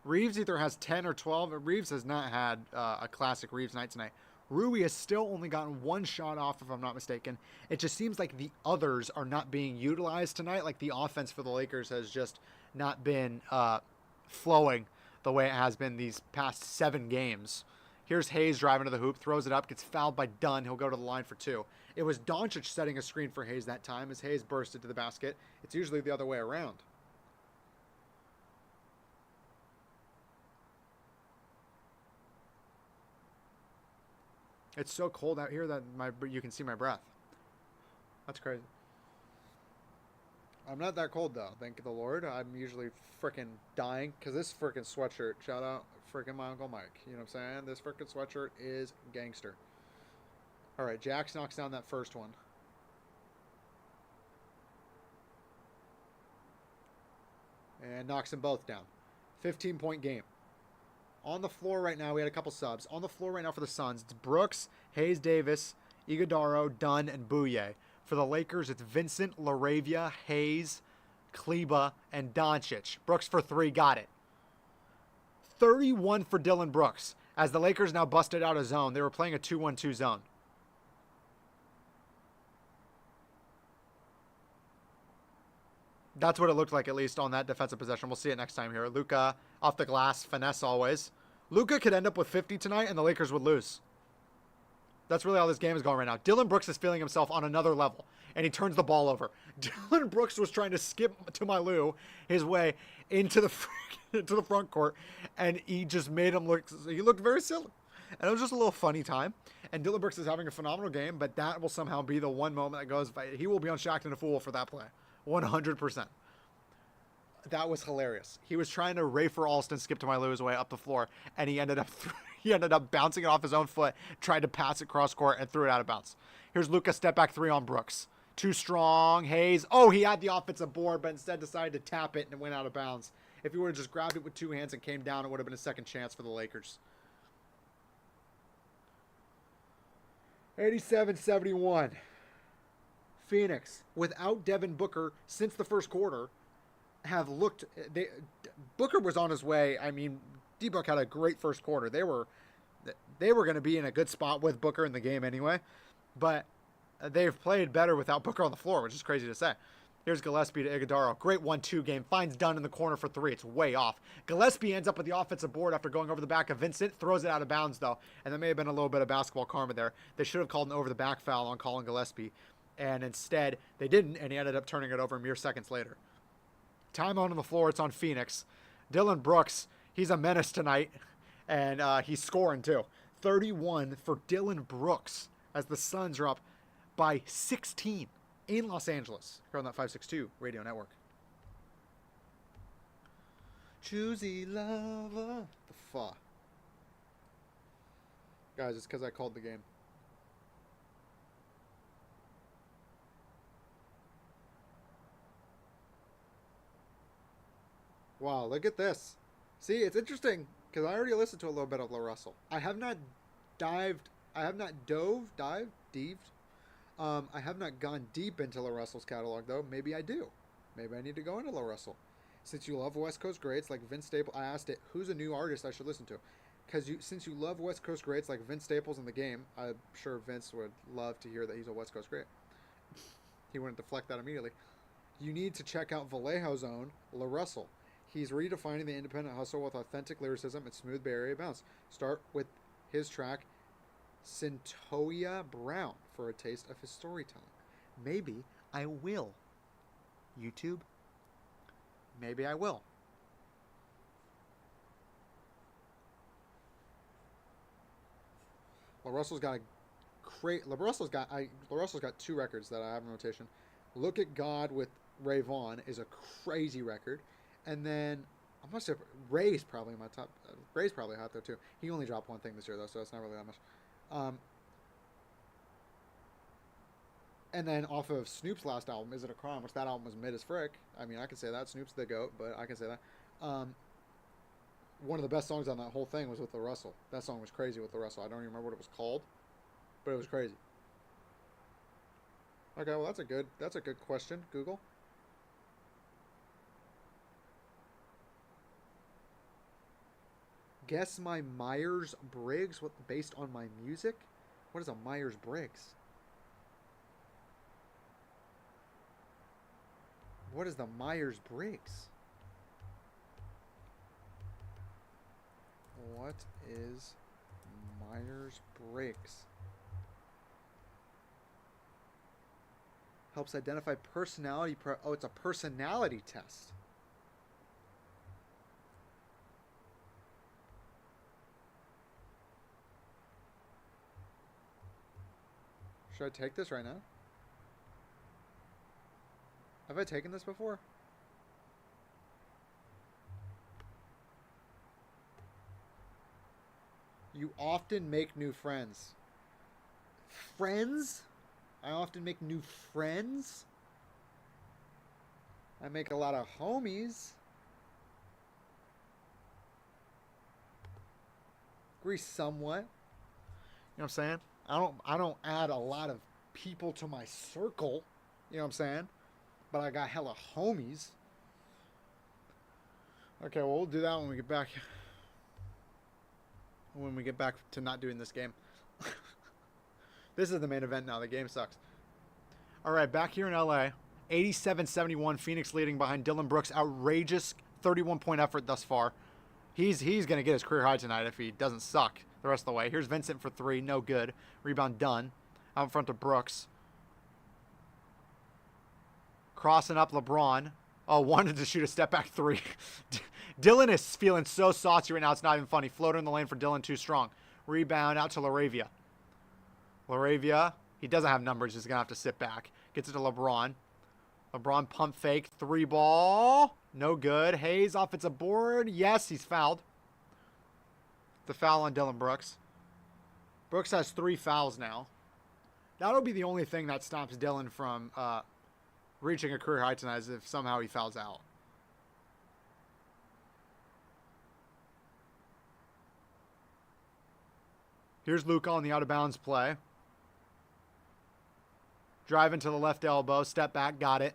Reeves either has 10 or 12. Reeves has not had a classic Reeves night tonight. Rui has still only gotten 1 shot off, if I'm not mistaken. It just seems like the others are not being utilized tonight. Like the offense for the Lakers has just not been flowing the way it has been these past 7 games. Here's Hayes driving to the hoop, throws it up, gets fouled by Dunn. He'll go to the line for 2. It was Doncic setting a screen for Hayes that time as Hayes bursted to the basket. It's usually the other way around. It's so cold out here that you can see my breath. That's crazy. I'm not that cold though, thank the Lord. I'm usually freaking dying because this freaking sweatshirt. Shout out freaking my Uncle Mike. You know what I'm saying? This freaking sweatshirt is gangster. All right, Jax knocks down that first one. And knocks them both down. 15-point game. On the floor right now, we had a couple subs. On the floor right now for the Suns, it's Brooks, Hayes Davis, Iguodaro, Dunn, and Bouye. For the Lakers, it's Vincent, LaRavia, Hayes, Kleba, and Doncic. Brooks for 3, got it. 31 for Dylan Brooks. As the Lakers now busted out a zone, they were playing a 2-1-2 zone. That's what it looked like, at least on that defensive possession. We'll see it next time here. Luka off the glass, finesse always. Luka could end up with 50 tonight, and the Lakers would lose. That's really how this game is going right now. Dylan Brooks is feeling himself on another level, and he turns the ball over. Dylan Brooks was trying to skip to Mylou his way into the front court, and he just made him look. He looked very silly, and it was just a little funny time. And Dylan Brooks is having a phenomenal game, but that will somehow be the one moment that goes by. He will be on Shaqtin' a Fool for that play. 100%. That was hilarious. He was trying to Rafer Alston skip to Mylou way up the floor, and he ended up bouncing it off his own foot, tried to pass it cross court, and threw it out of bounds. Here's Luka, step back 3 on Brooks. Too strong. Hayes. Oh, he had the offensive board, but instead decided to tap it, and it went out of bounds. If he would have just grabbed it with 2 hands and came down, it would have been a second chance for the Lakers. 87-71. Phoenix, without Devin Booker since the first quarter, have looked. Booker was on his way. I mean, D-Book had a great first quarter. They were going to be in a good spot with Booker in the game anyway, but they've played better without Booker on the floor, which is crazy to say. Here's Gillespie to Iguodaro. Great 1-2 game. Finds Dunn in the corner for 3. It's way off. Gillespie ends up with the offensive board after going over the back of Vincent. Throws it out of bounds, though, and there may have been a little bit of basketball karma there. They should have called an over-the-back foul on Colin Gillespie, and instead they didn't, and he ended up turning it over mere seconds later. Time on the floor. It's on Phoenix. Dylan Brooks, he's a menace tonight, and he's scoring too. 31 for Dylan Brooks as the Suns are up by 16 in Los Angeles. Here on that 562 radio network. Choosy lover. The fuck? Guys, it's because I called the game. Wow, look at this. See, it's interesting because I already listened to a little bit of La Russell. I have not gone deep into La Russell's catalog, though. Maybe I do. Maybe I need to go into La Russell. Since you love West Coast greats like Vince Staples, I asked it, who's a new artist I should listen to? Because since you love West Coast greats like Vince Staples in the game, I'm sure Vince would love to hear that he's a West Coast great. He wouldn't deflect that immediately. You need to check out Vallejo's own La Russell. He's redefining the independent hustle with authentic lyricism and smooth Bay Area bounce. Start with his track, Centoia Brown, for a taste of his storytelling. Maybe I will. YouTube? Maybe I will. La Russell's got two records that I have in rotation. Look at God with Ray Vaughn is a crazy record. And then, I'm not sure, Ray's probably in my top. Ray's probably hot there too. He only dropped one thing this year though, so it's not really that much. And then off of Snoop's last album, Is It a Crime, which that album was mid as frick. I mean, I can say that. Snoop's the GOAT, but I can say that. One of the best songs on that whole thing was with La Russell. That song was crazy with La Russell. I don't even remember what it was called, but it was crazy. Okay, well that's a good question, Google. Guess my Myers-Briggs based on my music? What is a Myers-Briggs? What is the Myers-Briggs? What is Myers-Briggs? Helps identify personality. Oh, it's a personality test. Should I take this right now? Have I taken this before? You often make new friends. Friends? I often make new friends? I make a lot of homies. Agree somewhat. You know what I'm saying? I don't add a lot of people to my circle. You know what I'm saying? But I got hella homies. Okay, well, we'll do that when we get back. When we get back to not doing this game. This is the main event now. The game sucks. All right, back here in LA. 87-71, Phoenix leading behind Dylan Brooks. Outrageous 31-point effort thus far. He's going to get his career high tonight if he doesn't suck the rest of the way. Here's Vincent for three. No good. Rebound done. Out in front of Brooks. Crossing up LeBron. Oh, wanted to shoot a step back three. Dylan is feeling so saucy right now. It's not even funny. Floater in the lane for Dylan, too strong. Rebound out to LaRavia. LaRavia, he doesn't have numbers. He's going to have to sit back. Gets it to LeBron. LeBron pump fake. Three ball. No good. Hayes offensive board. Yes, he's fouled. The foul on Dylan Brooks. Brooks has 3 fouls now. That'll be the only thing that stops Dylan from reaching a career high tonight is if somehow he fouls out. Here's Luka on the out-of-bounds play. Driving to the left elbow. Step back. Got it.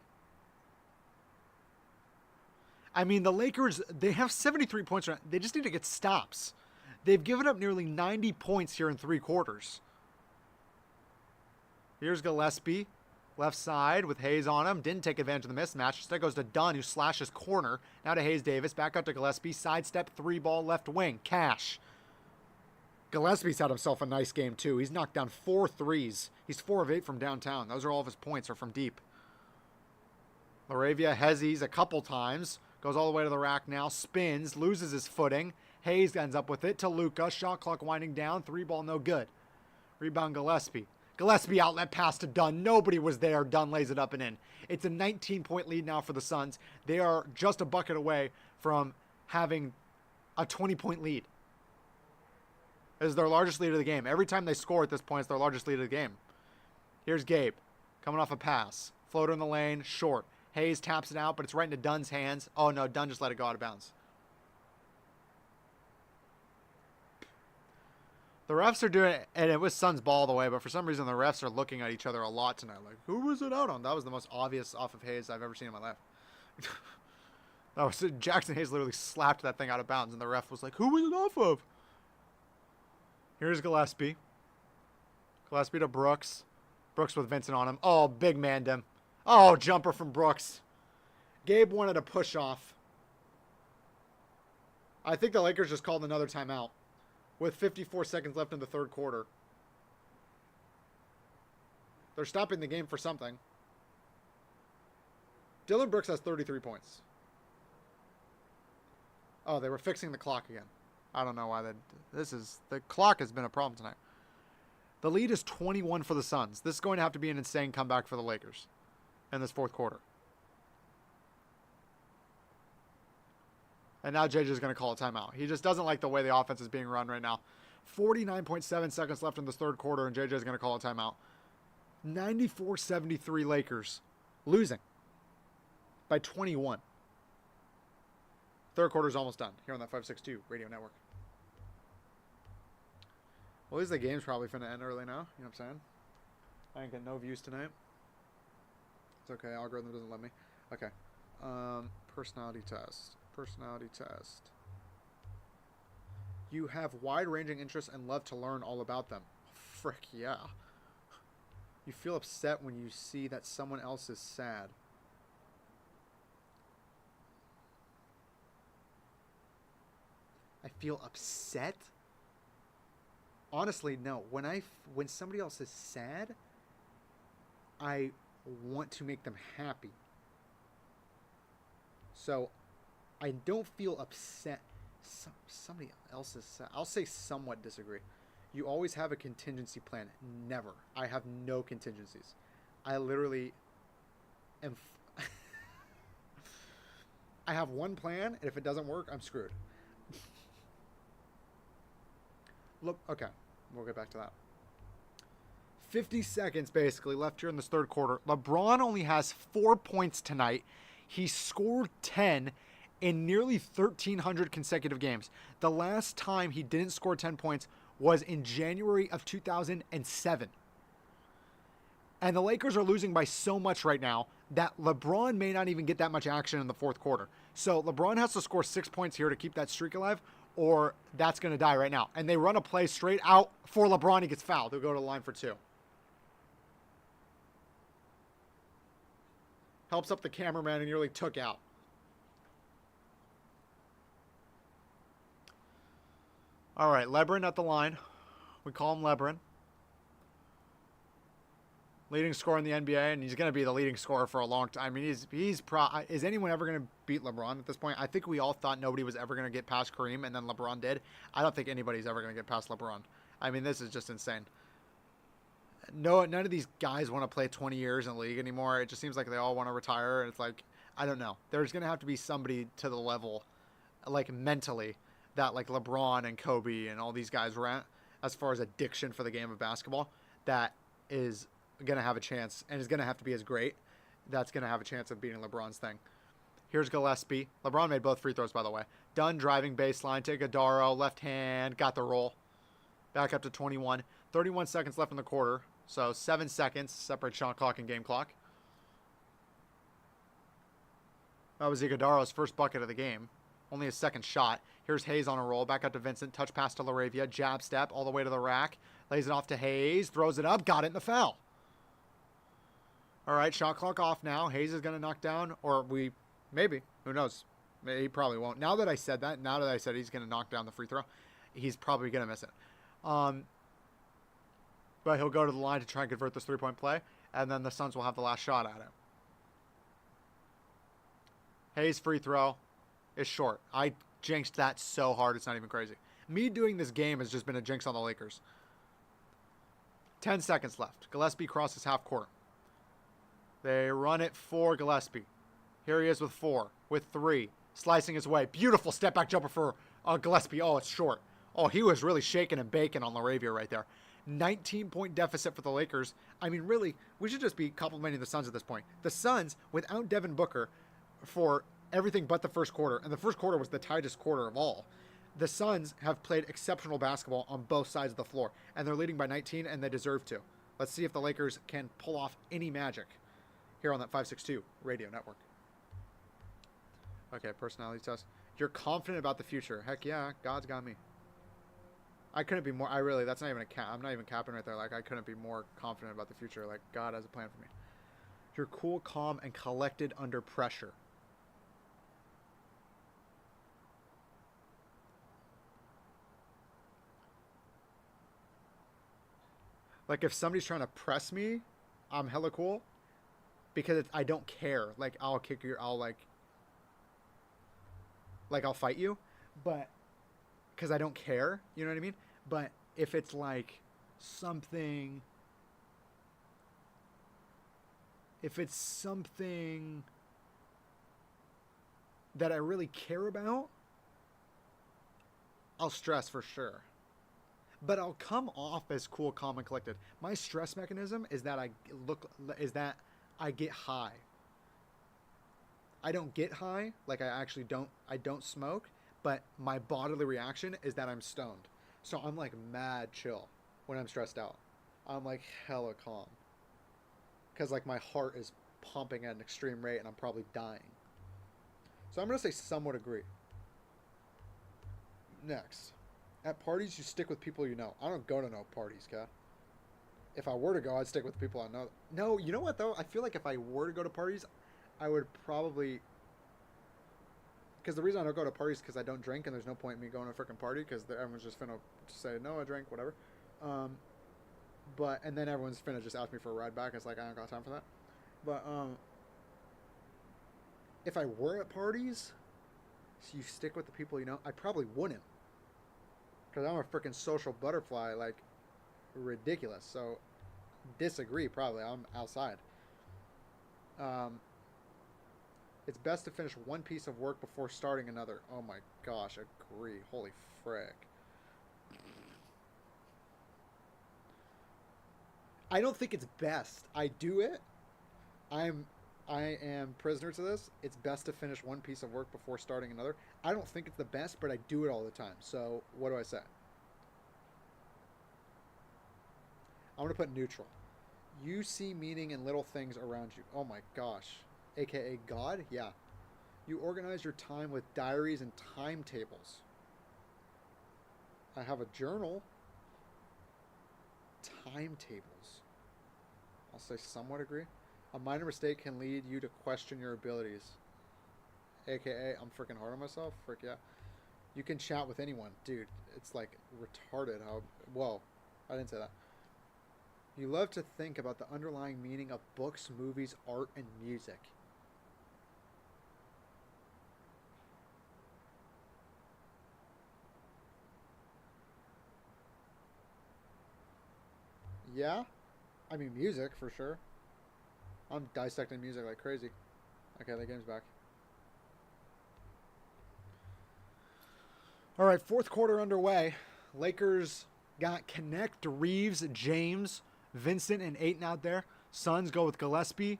I mean, the Lakers, they have 73 points. They just need to get stops. They've given up nearly 90 points here in 3 quarters. Here's Gillespie. Left side with Hayes on him. Didn't take advantage of the mismatch. Instead goes to Dunn, who slashes corner. Now to Hayes Davis. Back out to Gillespie. Sidestep 3-ball left wing. Cash. Gillespie's had himself a nice game, too. He's knocked down 4 threes. He's 4 of 8 from downtown. Those are all of his points are from deep. LaRavia hezzies a couple times. Goes all the way to the rack now. Spins. Loses his footing. Hayes ends up with it to Luka. Shot clock winding down. 3-ball no good. Rebound Gillespie. Gillespie outlet pass to Dunn. Nobody was there. Dunn lays it up and in. It's a 19-point lead now for the Suns. They are just a bucket away from having a 20-point lead. This is their largest lead of the game. Every time they score at this point, it's their largest lead of the game. Here's Gabe. Coming off a pass. Floater in the lane. Short. Hayes taps it out, but it's right into Dunn's hands. Oh, no. Dunn just let it go out of bounds. The refs are doing it, and it was Suns ball the way, but for some reason the refs are looking at each other a lot tonight. Like, who was it out on? That was the most obvious off of Hayes I've ever seen in my life. That was Jackson Hayes literally slapped that thing out of bounds, and the ref was like, who was it off of? Here's Gillespie. Gillespie to Brooks. Brooks with Vincent on him. Oh, big manned him. Oh, jumper from Brooks. Gabe wanted a push off. I think the Lakers just called another timeout with 54 seconds left in the third quarter. They're stopping the game for something. Dylan Brooks has 33 points. Oh, they were fixing the clock again. I don't know why that. The clock has been a problem tonight. The lead is 21 for the Suns. This is going to have to be an insane comeback for the Lakers in this fourth quarter. And now JJ is going to call a timeout. He just doesn't like the way the offense is being run right now. 49.7 seconds left in this third quarter, and JJ is going to call a timeout. 94-73 Lakers. Losing by 21. Third quarter is almost done here on that 562 Radio Network. Well, at least the game's probably finna end early now. You know what I'm saying? I ain't getting no views tonight. It's okay. Algorithm doesn't let me. Okay. Personality test. Personality test. You have wide-ranging interests and love to learn all about them. Frick yeah. You feel upset when you see that someone else is sad. I feel upset? Honestly, no. When somebody else is sad, I want to make them happy. So, I don't feel upset. Somebody else is sad. I'll say somewhat disagree. You always have a contingency plan. Never. I have no contingencies. I literally am... I have one plan, and if it doesn't work, I'm screwed. Look, okay, we'll get back to that. 50 seconds basically left here in this third quarter. LeBron only has 4 points tonight. He scored 10 in nearly 1,300 consecutive games. The last time he didn't score 10 points was in January of 2007. And the Lakers are losing by so much right now that LeBron may not even get that much action in the fourth quarter. So LeBron has to score 6 points here to keep that streak alive, or that's going to die right now. And they run a play straight out for LeBron. He gets fouled. They'll go to the line for 2. Helps up the cameraman and nearly took out. All right, Lebron at the line. We call him Lebron. Leading scorer in the NBA, and he's going to be the leading scorer for a long time. I mean, is anyone ever going to beat LeBron at this point? I think we all thought nobody was ever going to get past Kareem, and then LeBron did. I don't think anybody's ever going to get past LeBron. I mean, this is just insane. No, none of these guys want to play 20 years in the league anymore. It just seems like they all want to retire, and it's like, I don't know. There's going to have to be somebody to the level, like mentally, that like LeBron and Kobe and all these guys were at, as far as addiction for the game of basketball, that is going to have a chance and is going to have to be as great. That's going to have a chance of beating LeBron's thing. Here's Gillespie. LeBron made both free throws, by the way. Dunn driving baseline to Iguodala, left hand, got the roll. Back up to 21. 31 seconds left in the quarter. So 7 seconds separate shot clock and game clock. That was Iguodala's first bucket of the game. Only his second shot. Here's Hayes on a roll. Back up to Vincent. Touch pass to Laravia. Jab step all the way to the rack. Lays it off to Hayes. Throws it up. Got it in the foul. All right, shot clock off now. Hayes is going to knock down. Or maybe. Who knows? He probably won't. Now that I said that, now that I said he's going to knock down the free throw, he's probably going to miss it. But he'll go to the line to try and convert this three-point play. And then the Suns will have the last shot at it. Hayes' free throw is short. I jinxed that so hard, it's not even crazy. Me doing this game has just been a jinx on the Lakers. 10 seconds left. Gillespie crosses half court. They run it for Gillespie. Here he is with 4, with 3, slicing his way. Beautiful step back jumper for Gillespie. Oh, it's short. Oh, he was really shaking and baking on Laravia right there. 19-point deficit for the Lakers. I mean, really, we should just be complimenting the Suns at this point. The Suns, without Devin Booker for everything but the first quarter, and the first quarter was the tightest quarter of all, the Suns have played exceptional basketball on both sides of the floor, and they're leading by 19, and they deserve to. Let's see if the Lakers can pull off any magic here on that 562 radio network. Okay, personality test. You're confident about the future. Heck yeah, God's got me. I couldn't be more. That's not even a cap. I'm not even capping right there. Like, I couldn't be more confident about the future. Like, God has a plan for me. You're cool, calm, and collected under pressure. Like, if somebody's trying to press me, I'm hella cool. Because I don't care. Like, I'll kick you. I'll fight you. But because I don't care, you know what I mean? But if it's like something that I really care about, I'll stress for sure. But I'll come off as cool, calm, and collected. My stress mechanism is that I get high. I don't get high, like I don't smoke, but my bodily reaction is that I'm stoned. So I'm like mad chill when I'm stressed out. I'm like hella calm. Because like my heart is pumping at an extreme rate and I'm probably dying. So I'm going to say somewhat agree. Next. At parties, you stick with people you know. I don't go to no parties, Kat. If I were to go, I'd stick with the people I know. No, you know what though? I feel like if I were to go to parties, I would probably... Because the reason I don't go to parties is because I don't drink, and there's no point in me going to a freaking party because everyone's just finna say, no, I drank, whatever. And then everyone's finna just ask me for a ride back. It's like, I don't got time for that. But if I were at parties, so you stick with the people you know, I probably wouldn't. Because I'm a freaking social butterfly, like, ridiculous. So, disagree, probably. I'm outside. It's best to finish one piece of work before starting another. Oh my gosh, agree. Holy frick. I don't think it's best. I do it. I am prisoner to this. It's best to finish one piece of work before starting another. I don't think it's the best, but I do it all the time. So what do I say? I'm going to put neutral. You see meaning in little things around you. Oh my gosh. AKA God? Yeah. You organize your time with diaries and timetables. I have a journal. Timetables. I'll say somewhat agree. A minor mistake can lead you to question your abilities. AKA, I'm freaking hard on myself. Frick yeah. You can chat with anyone. Dude, it's like retarded how... Whoa. I didn't say that. You love to think about the underlying meaning of books, movies, art, and music. Yeah? I mean, music, for sure. I'm dissecting music like crazy. Okay, the game's back. All right, fourth quarter underway. Lakers got Connect, Reeves, James, Vincent, and Ayton out there. Suns go with Gillespie,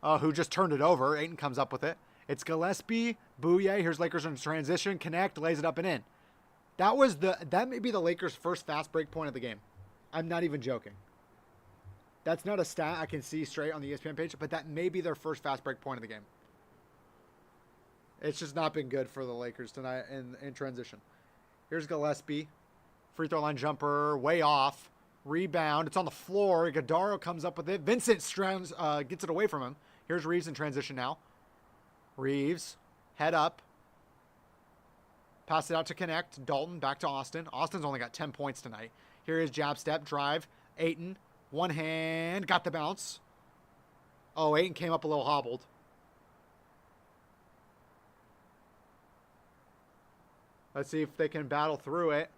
who just turned it over. Ayton comes up with it. It's Gillespie, Bouye. Here's Lakers in transition. Connect, lays it up and in. That may be the Lakers' first fast break point of the game. I'm not even joking. That's not a stat I can see straight on the ESPN page, but that may be their first fast break point of the game. It's just not been good for the Lakers tonight in transition. Here's Gillespie. Free throw line jumper, way off. Rebound. It's on the floor. Gadaro comes up with it. Vincent gets it away from him. Here's Reeves in transition now. Reeves. Head up. Pass it out to Connect. Dalton back to Austin. Austin's only got 10 points tonight. Here is jab step. Drive. Ayton. One hand. Got the bounce. Oh, Ayton came up a little hobbled. Let's see if they can battle through it.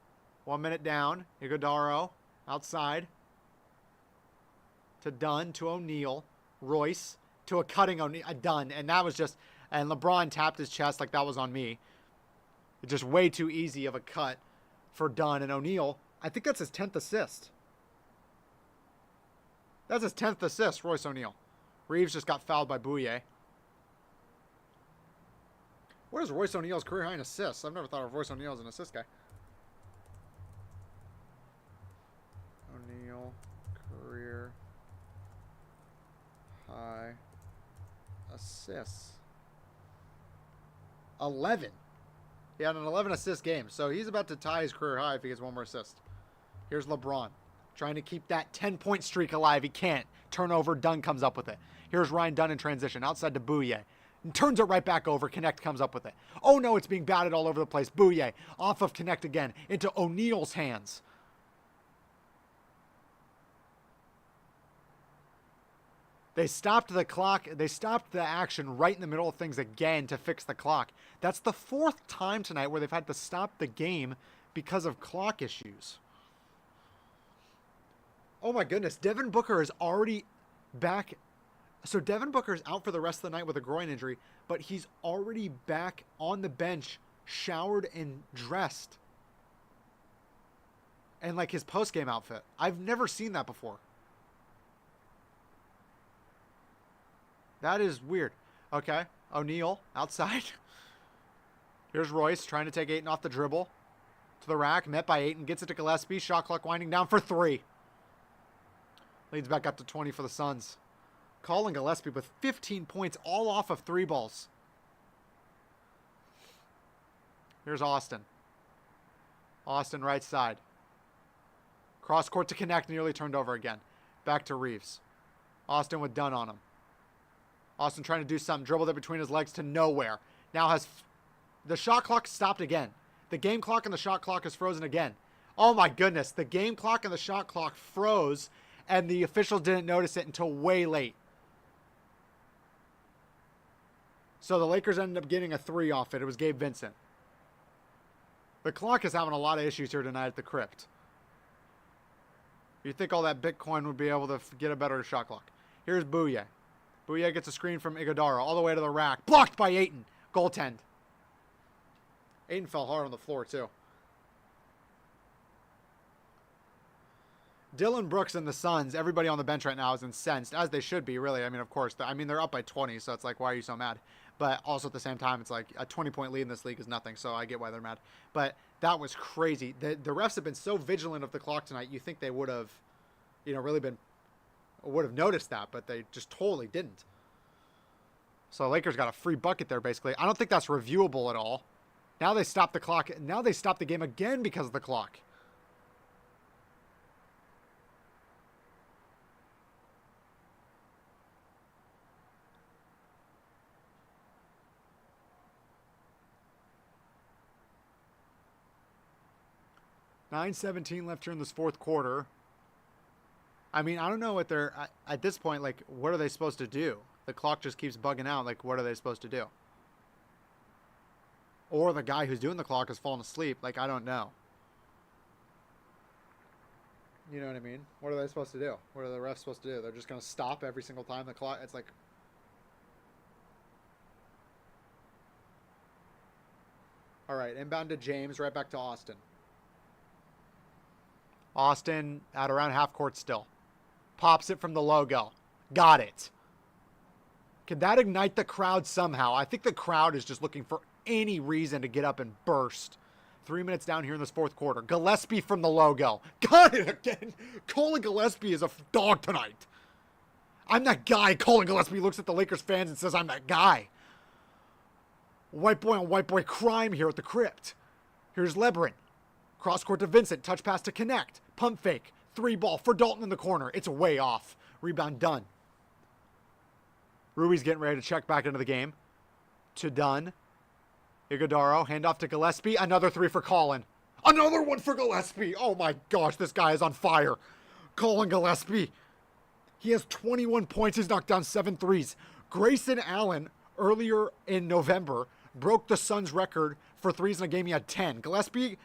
1 minute down. Iguodaro outside. To Dunn. To O'Neal. Royce. To a cutting O'Neal. Dunn. And that was just... And LeBron tapped his chest like that was on me. It's just way too easy of a cut for Dunn. And O'Neal, I think that's his 10th assist. That's his 10th assist, Royce O'Neal. Reeves just got fouled by Bouye. What is Royce O'Neal's career high in assists? I've never thought of Royce O'Neal as an assist guy. O'Neal, career high assists. 11. He had an 11 assist game, so he's about to tie his career high if he gets one more assist. Here's LeBron. Trying to keep that 10-point streak alive. He can't. Turnover. Dunn comes up with it. Here's Ryan Dunn in transition. Outside to Bouye. And turns it right back over. Connect comes up with it. Oh no, it's being batted all over the place. Bouye off of Connect again. Into O'Neal's hands. They stopped the clock. They stopped the action right in the middle of things again to fix the clock. That's the fourth time tonight where they've had to stop the game because of clock issues. Oh my goodness, Devin Booker is already back. So Devin Booker is out for the rest of the night with a groin injury, but he's already back on the bench, showered and dressed. And like his post-game outfit. I've never seen that before. That is weird. Okay, O'Neal outside. Here's Royce trying to take Ayton off the dribble. To the rack, met by Ayton, gets it to Gillespie. Shot clock winding down for 3. Leads back up to 20 for the Suns. Colin Gillespie with 15 points, all off of 3 balls. Here's Austin. Austin right side. Cross court to Connect, nearly turned over again. Back to Reeves. Austin with Dunn on him. Austin trying to do something. Dribbled it between his legs to nowhere. Now has... The shot clock stopped again. The game clock and the shot clock is frozen again. Oh my goodness. The game clock and the shot clock froze, and the officials didn't notice it until way late. So the Lakers ended up getting a 3 off it. It was Gabe Vincent. The clock is having a lot of issues here tonight at the Crypt. You'd think all that Bitcoin would be able to get a better shot clock. Here's Bouye. Booyah gets a screen from Iguodala all the way to the rack. Blocked by Ayton. Goaltend. Ayton fell hard on the floor, too. Dylan Brooks and the Suns, everybody on the bench right now is incensed, as they should be, really. I mean, of course. I mean, they're up by 20, so it's like, why are you so mad? But also at the same time, it's like a 20-point lead in this league is nothing, so I get why they're mad. But that was crazy. The refs have been so vigilant of the clock tonight, you think they would have, really would have noticed that, but they just totally didn't. So Lakers got a free bucket there, basically. I don't think that's reviewable at all. Now they stop the clock. Now they stop the game again because of the clock. $9:17 left here in this fourth quarter. I mean, I don't know what they're... At this point, like, what are they supposed to do? The clock just keeps bugging out. Like, what are they supposed to do? Or the guy who's doing the clock has fallen asleep. Like, I don't know. You know what I mean? What are they supposed to do? What are the refs supposed to do? They're just going to stop every single time the clock... It's like... All right, inbound to James, right back to Austin. Austin at around half court still. Pops it from the logo. Got it. Can that ignite the crowd somehow? I think the crowd is just looking for any reason to get up and burst. 3 minutes down here in this fourth quarter. Gillespie from the logo. Got it again. Colin Gillespie is a dog tonight. I'm that guy. Colin Gillespie looks at the Lakers fans and says, I'm that guy. White boy on white boy crime here at the crypt. Here's Lebrun. Cross court to Vincent. Touch pass to Connect. Pump fake. 3-ball for Dalton in the corner. It's way off. Rebound done. Rui's getting ready to check back into the game. To Dunn. Iguodala. Handoff to Gillespie. Another 3 for Colin. Another one for Gillespie. Oh my gosh, this guy is on fire. Colin Gillespie. He has 21 points. He's knocked down 7 threes. Grayson Allen, earlier in November, broke the Suns record for threes in a game. He had 10. Gillespie,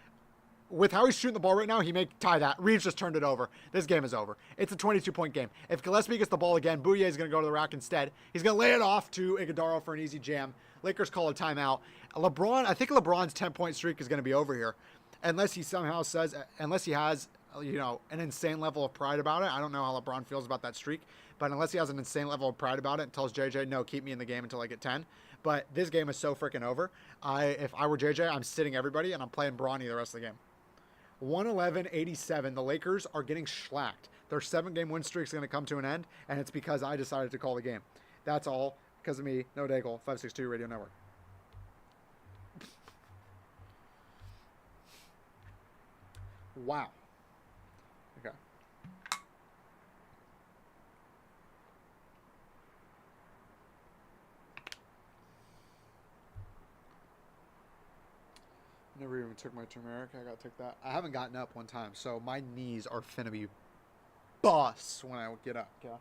with how he's shooting the ball right now, he may tie that. Reeves just turned it over. This game is over. It's a 22-point game. If Gillespie gets the ball again, Bouye is going to go to the rack instead. He's going to lay it off to Iguodala for an easy jam. Lakers call a timeout. LeBron, I think LeBron's 10-point streak is going to be over here. Unless he somehow says, unless he has, an insane level of pride about it. I don't know how LeBron feels about that streak. But unless he has an insane level of pride about it and tells JJ, no, keep me in the game until I get 10. But this game is so freaking over. If I were JJ, I'm sitting everybody and I'm playing Bronny the rest of the game. 111-87. The Lakers are getting shellacked. Their 7-game win streak is going to come to an end, and it's because I decided to call the game. That's all because of me. No Daigle, 562 Radio Network. Wow. Okay. Never even took my turmeric. I gotta take that. I haven't gotten up one time, so my knees are finna be bust when I get up. Okay.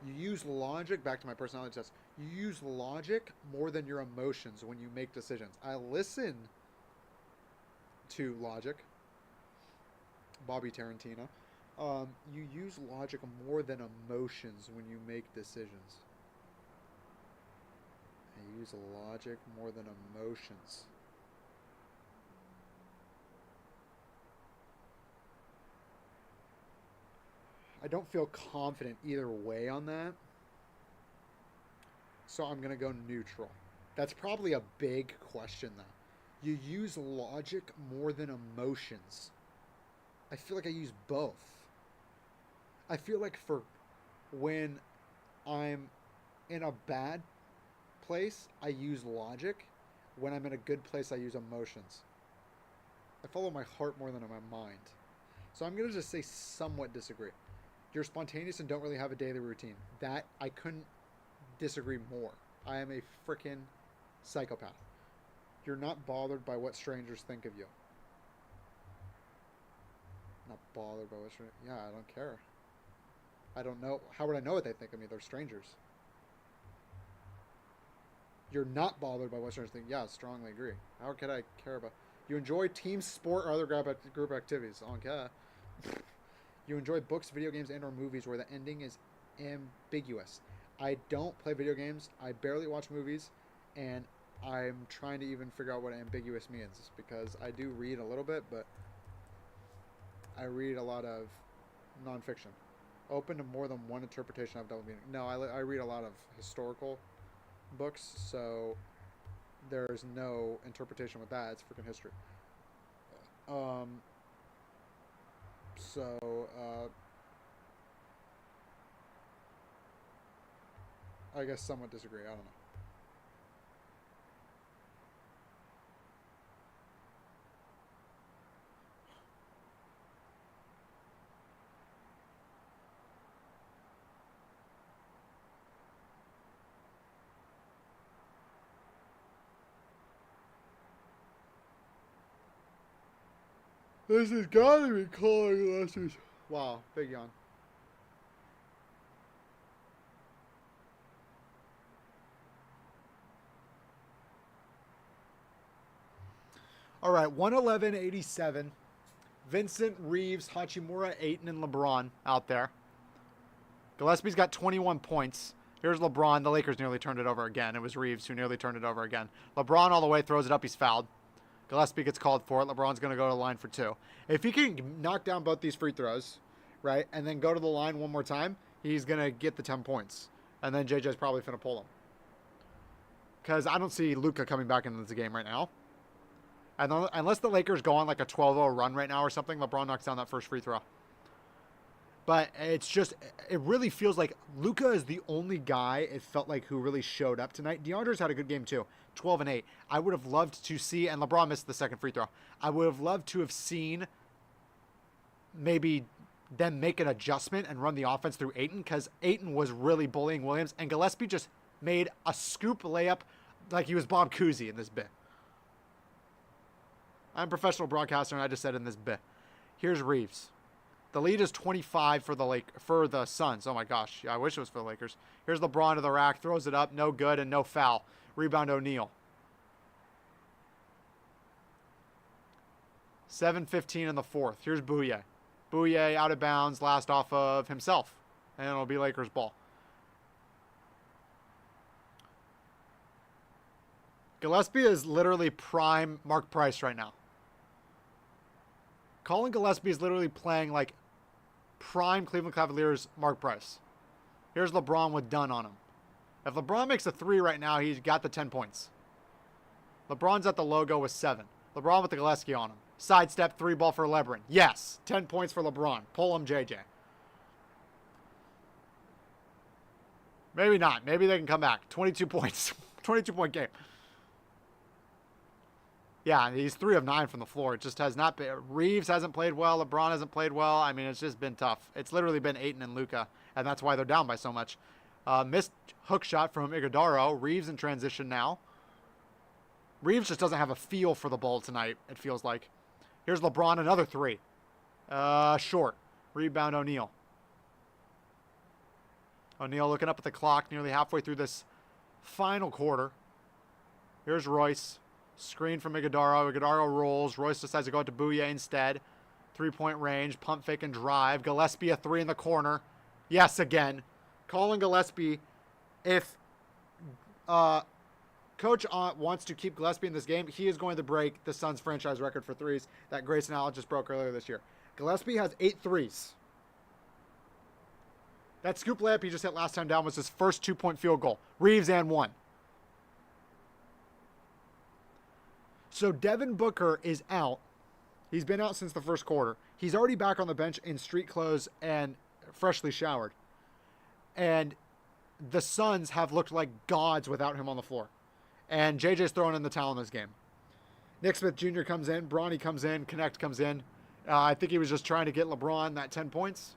You use logic. Back to my personality test. You use logic more than your emotions when you make decisions. I listen to logic. Bobby Tarantino. You use logic more than emotions when you make decisions. I use logic more than emotions. I don't feel confident either way on that. So I'm going to go neutral. That's probably a big question, though. You use logic more than emotions. I feel like I use both. I feel like for when I'm in a bad place, I use logic. When I'm in a good place, I use emotions. I follow my heart more than my mind. So I'm going to just say somewhat disagree. You're spontaneous and don't really have a daily routine. That, I couldn't disagree more. I am a freaking psychopath. You're not bothered by what strangers think of you. Not bothered by what strangers... Yeah, I don't care. I don't know. How would I know what they think of me? They're strangers. You're not bothered by what strangers think. Yeah, strongly agree. How could I care about... You enjoy team sport or other group activities. I don't care. You enjoy books, video games, and or movies where the ending is ambiguous. I don't play video games. I barely watch movies, and I'm trying to even figure out what ambiguous means because I do read a little bit, but I read a lot of nonfiction. Open to more than one interpretation of double meaning. No, I read a lot of historical books, so there's no interpretation with that. It's freaking history. So I guess somewhat disagree. I don't know. This has got to be calling Gillespie's. Wow, big yawn. All right, 111.87. Vincent, Reeves, Hachimura, Ayton, and LeBron out there. Gillespie's got 21 points. Here's LeBron. The Lakers nearly turned it over again. It was Reeves who nearly turned it over again. LeBron all the way, throws it up. He's fouled. Gillespie gets called for it. LeBron's going to go to the line for 2. If he can knock down both these free throws, right, and then go to the line one more time, he's going to get the 10 points. And then JJ's probably going to pull him. Because I don't see Luka coming back into this game right now. And unless the Lakers go on like a 12-0 run right now or something, LeBron knocks down that first free throw. But it's just, it really feels like Luka is the only guy, it felt like, who really showed up tonight. DeAndre's had a good game too, 12 and 8. I would have loved to see, and LeBron missed the second free throw. I would have loved to have seen maybe them make an adjustment and run the offense through Ayton, because Ayton was really bullying Williams, and Gillespie just made a scoop layup like he was Bob Cousy in this bit. I'm a professional broadcaster, and I just said in this bit. Here's Reeves. The lead is 25 for the Suns. Oh my gosh, yeah, I wish it was for the Lakers. Here's LeBron to the rack, throws it up, no good and no foul. Rebound O'Neal. 7:15 in the fourth. Here's Bouye. Bouye out of bounds, last off of himself, and it'll be Lakers ball. Gillespie is literally prime Mark Price right now. Colin Gillespie is literally playing like prime Cleveland Cavaliers Mark Price. Here's LeBron with Dunn on him. If LeBron makes a 3 right now, he's got the 10 points. LeBron's at the logo with 7. LeBron with the Gillespie on him. Sidestep 3 ball for Lebron. Yes, 10 points for LeBron. Pull him, JJ. Maybe not. Maybe they can come back. 22 points. 22-point game. Yeah, he's 3 of 9 from the floor. It just has not been. Reeves hasn't played well. LeBron hasn't played well. I mean, it's just been tough. It's literally been Ayton and Luka, and that's why they're down by so much. Missed hook shot from Iguodaro. Reeves in transition now. Reeves just doesn't have a feel for the ball tonight, it feels like. Here's LeBron, another 3. Short. Rebound O'Neal. O'Neal looking up at the clock, nearly halfway through this final quarter. Here's Royce. Screen from Iguodaro. Iguodaro rolls. Royce decides to go out to Bouye instead. 3-point range. Pump fake and drive. Gillespie a 3 in the corner. Yes, again. Colin Gillespie. If Coach wants to keep Gillespie in this game, he is going to break the Suns franchise record for threes that Grayson Allen just broke earlier this year. Gillespie has 8 threes. That scoop layup he just hit last time down was his first 2-point field goal. Reeves and 1. So Devin Booker is out. He's been out since the first quarter. He's already back on the bench in street clothes and freshly showered. And the Suns have looked like gods without him on the floor. And JJ's throwing in the towel in this game. Nick Smith Jr. comes in. Bronny comes in. Connect comes in. I think he was just trying to get LeBron that 10 points.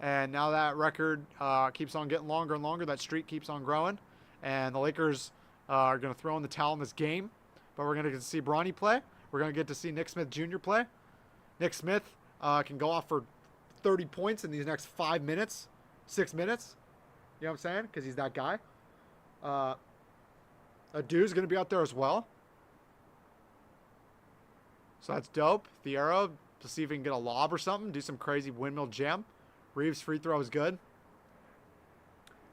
And now that record keeps on getting longer and longer. That streak keeps on growing. And the Lakers are going to throw in the towel in this game. But we're going to get to see Bronny play. We're going to get to see Nick Smith Jr. play. Nick Smith can go off for 30 points in these next 5 minutes, 6 minutes. You know what I'm saying? Because he's that guy. Adu's going to be out there as well. So that's dope. Thiero, to see if he can get a lob or something. Do some crazy windmill jam. Reeves' free throw is good.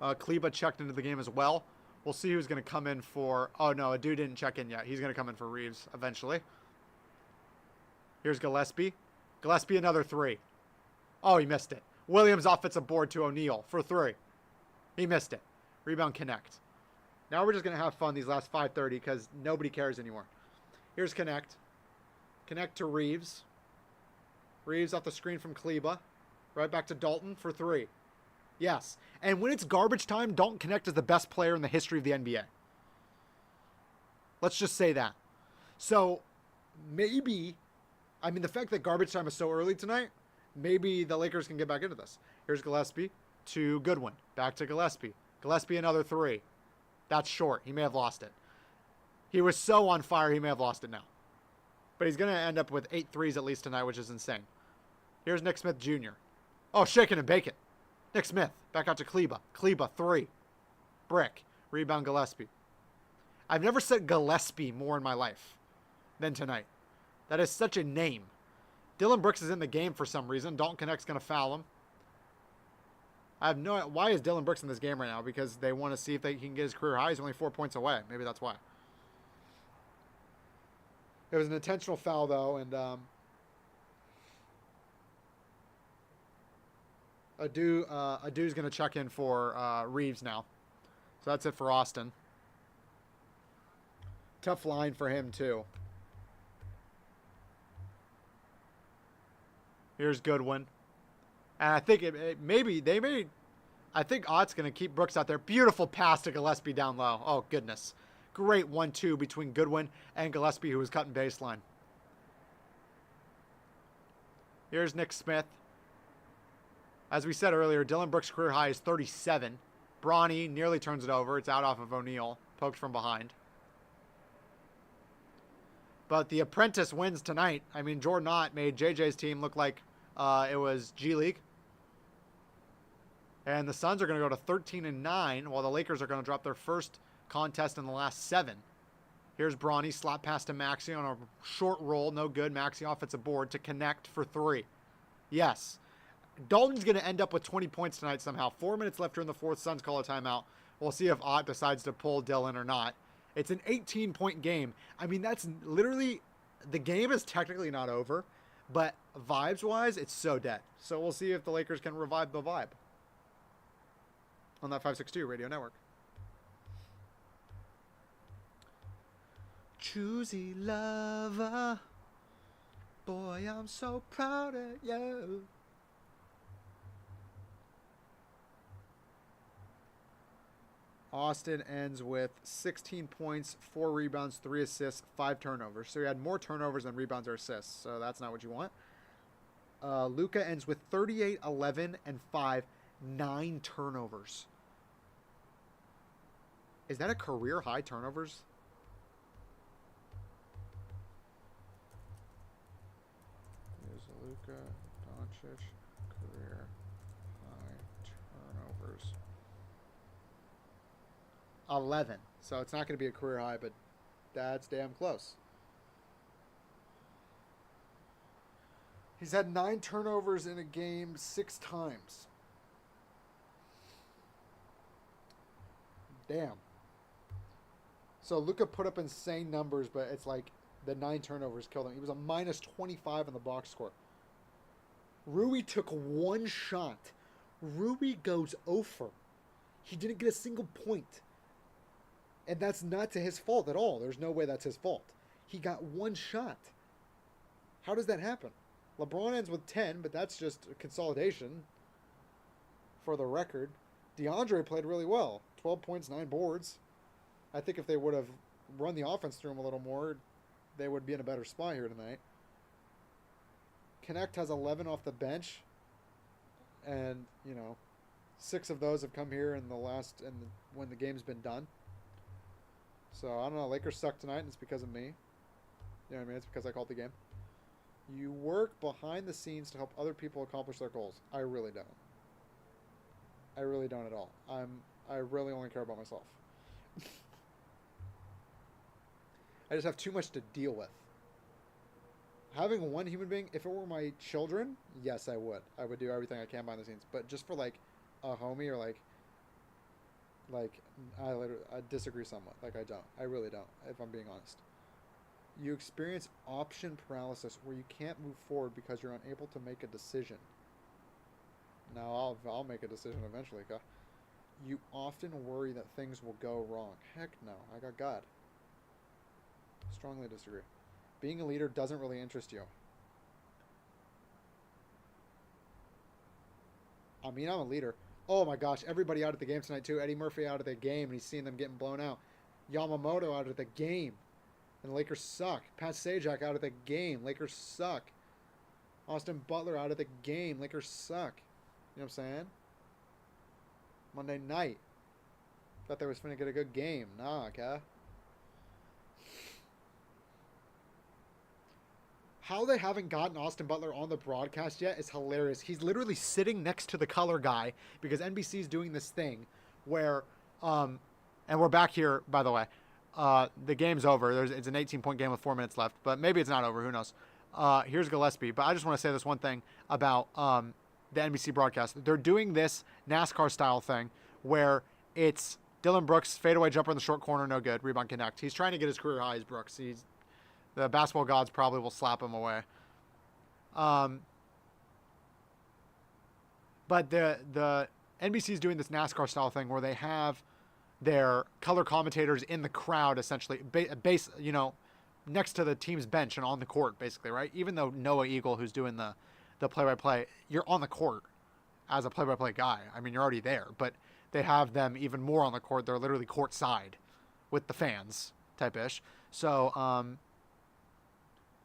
Kleba checked into the game as well. We'll see who's going to come in for... Oh, no, a dude didn't check in yet. He's going to come in for Reeves eventually. Here's Gillespie. Gillespie, another 3. Oh, he missed it. Williams offensive board to O'Neal for 3. He missed it. Rebound Connect. Now we're just going to have fun these last 5:30 because nobody cares anymore. Here's Connect. Connect to Reeves. Reeves off the screen from Kleba. Right back to Dalton for 3. Yes. And when it's garbage time, Dalton Connect is the best player in the history of the NBA. Let's just say that. So maybe, I mean, the fact that garbage time is so early tonight, maybe the Lakers can get back into this. Here's Gillespie to Goodwin. Back to Gillespie. Gillespie another 3. That's short. He may have lost it. He was so on fire, he may have lost it now. But he's going to end up with 8 threes at least tonight, which is insane. Here's Nick Smith Jr. Oh, shaking and bake it. Nick Smith, back out to Kleba. Kleba, 3. Brick. Rebound Gillespie. I've never said Gillespie more in my life than tonight. That is such a name. Dylan Brooks is in the game for some reason. Dalton Connect's going to foul him. I have no idea. Why is Dylan Brooks in this game right now? Because they want to see if he can get his career high. He's only 4 points away. Maybe that's why. It was an intentional foul, though, and Adu's going to check in for Reeves now. So that's it for Austin. Tough line for him, too. Here's Goodwin. And I think I think Ott's going to keep Brooks out there. Beautiful pass to Gillespie down low. Oh, goodness. Great 1-2 between Goodwin and Gillespie, who was cutting baseline. Here's Nick Smith. As we said earlier, Dylan Brooks' career high is 37. Bronny nearly turns it over. It's out off of O'Neal. Poked from behind. But the apprentice wins tonight. I mean, Jordan Ott made JJ's team look like it was G League. And the Suns are going to go to 13-9, while the Lakers are going to drop their first contest in the last 7. Here's Bronny, slap pass to Maxey on a short roll, no good. Maxey offensive board to Connect for 3. Yes. Dalton's going to end up with 20 points tonight somehow. 4 minutes left here in the fourth. Suns call a timeout. We'll see if Ott decides to pull Dylan or not. It's an 18-point game. I mean, that's literally, the game is technically not over, but vibes-wise, it's so dead. So we'll see if the Lakers can revive the vibe on that 562 radio network. Choosy lover, boy, I'm so proud of you. Austin ends with 16 points, 4 rebounds, 3 assists, 5 turnovers. So he had more turnovers than rebounds or assists. So that's not what you want. Luka ends with 38, 11, and 5, 9 turnovers. Is that a career high turnovers? Here's Luka Doncic, career high turnovers. 11. So it's not going to be a career high, but that's damn close. He's had 9 turnovers in a game 6 times. Damn. So Luka put up insane numbers, but it's like the 9 turnovers killed him. He was a minus 25 in the box score. Rui took 1 shot. Rui goes 0 for. He didn't get a single point. And that's not to his fault at all. There's no way that's his fault. He got 1 shot. How does that happen? LeBron ends with 10, but that's just a consolidation for the record. DeAndre played really well. 12 points, 9 boards. I think if they would have run the offense through him a little more, they would be in a better spot here tonight. Connect has 11 off the bench. And, 6 of those have come here in the last, when the game's been done. So, I don't know. Lakers suck tonight, and it's because of me. You know what I mean? It's because I called the game. You work behind the scenes to help other people accomplish their goals. I really don't. I really don't at all. I really only care about myself. I just have too much to deal with. Having one human being, if it were my children, yes, I would. I would do everything I can behind the scenes. But just for, like, a homie or, like, Like, I disagree somewhat. Like, I don't. I really don't, if I'm being honest. You experience option paralysis where you can't move forward because you're unable to make a decision. Now, I'll make a decision eventually, okay? You often worry that things will go wrong. Heck no. I got God. Strongly disagree. Being a leader doesn't really interest you. I mean, I'm a leader. Oh my gosh, everybody out at the game tonight too. Eddie Murphy out of the game, and he's seeing them getting blown out. Yamamoto out of the game, and the Lakers suck. Pat Sajak out of the game. Lakers suck. Austin Butler out of the game. Lakers suck. You know what I'm saying? Monday night. Thought they was finna get a good game. Nah, okay. How they haven't gotten Austin Butler on the broadcast yet is hilarious. He's literally sitting next to the color guy because NBC's doing this thing where, and we're back here, by the way. The game's over. It's an 18-point game with 4 minutes left, but maybe it's not over. Who knows? Here's Gillespie. But I just want to say this one thing about the NBC broadcast. They're doing this NASCAR-style thing where it's Dylan Brooks, fadeaway jumper in the short corner, no good. Rebound connect. He's trying to get his career high as Brooks. The basketball gods probably will slap him away. But the NBC's doing this NASCAR style thing where they have their color commentators in the crowd, essentially, next to the team's bench and on the court, basically, right? Even though Noah Eagle, who's doing the play-by-play, you're on the court as a play-by-play guy. I mean, you're already there, but they have them even more on the court. They're literally courtside with the fans type-ish. So,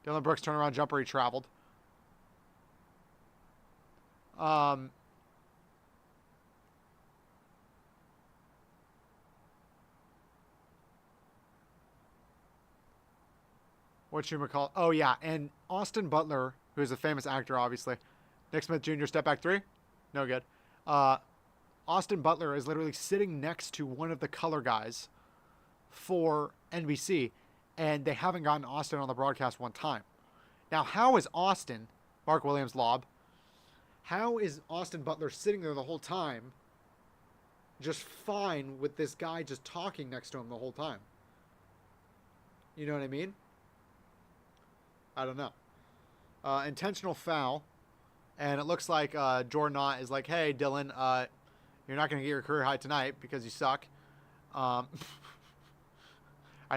Dylan Brooks turnaround jumper, he traveled. Whatchamacallit? Oh, yeah. And Austin Butler, who's a famous actor, obviously. Nick Smith Jr., step back three. No good. Austin Butler is literally sitting next to one of the color guys for NBC, and they haven't gotten Austin on the broadcast one time. Now, how is Austin, Mark Williams lob, how is Austin Butler sitting there the whole time just fine with this guy just talking next to him the whole time? You know what I mean? I don't know. Intentional foul. And it looks like Jordan Ott is like, hey, Dylan, you're not going to get your career high tonight because you suck. I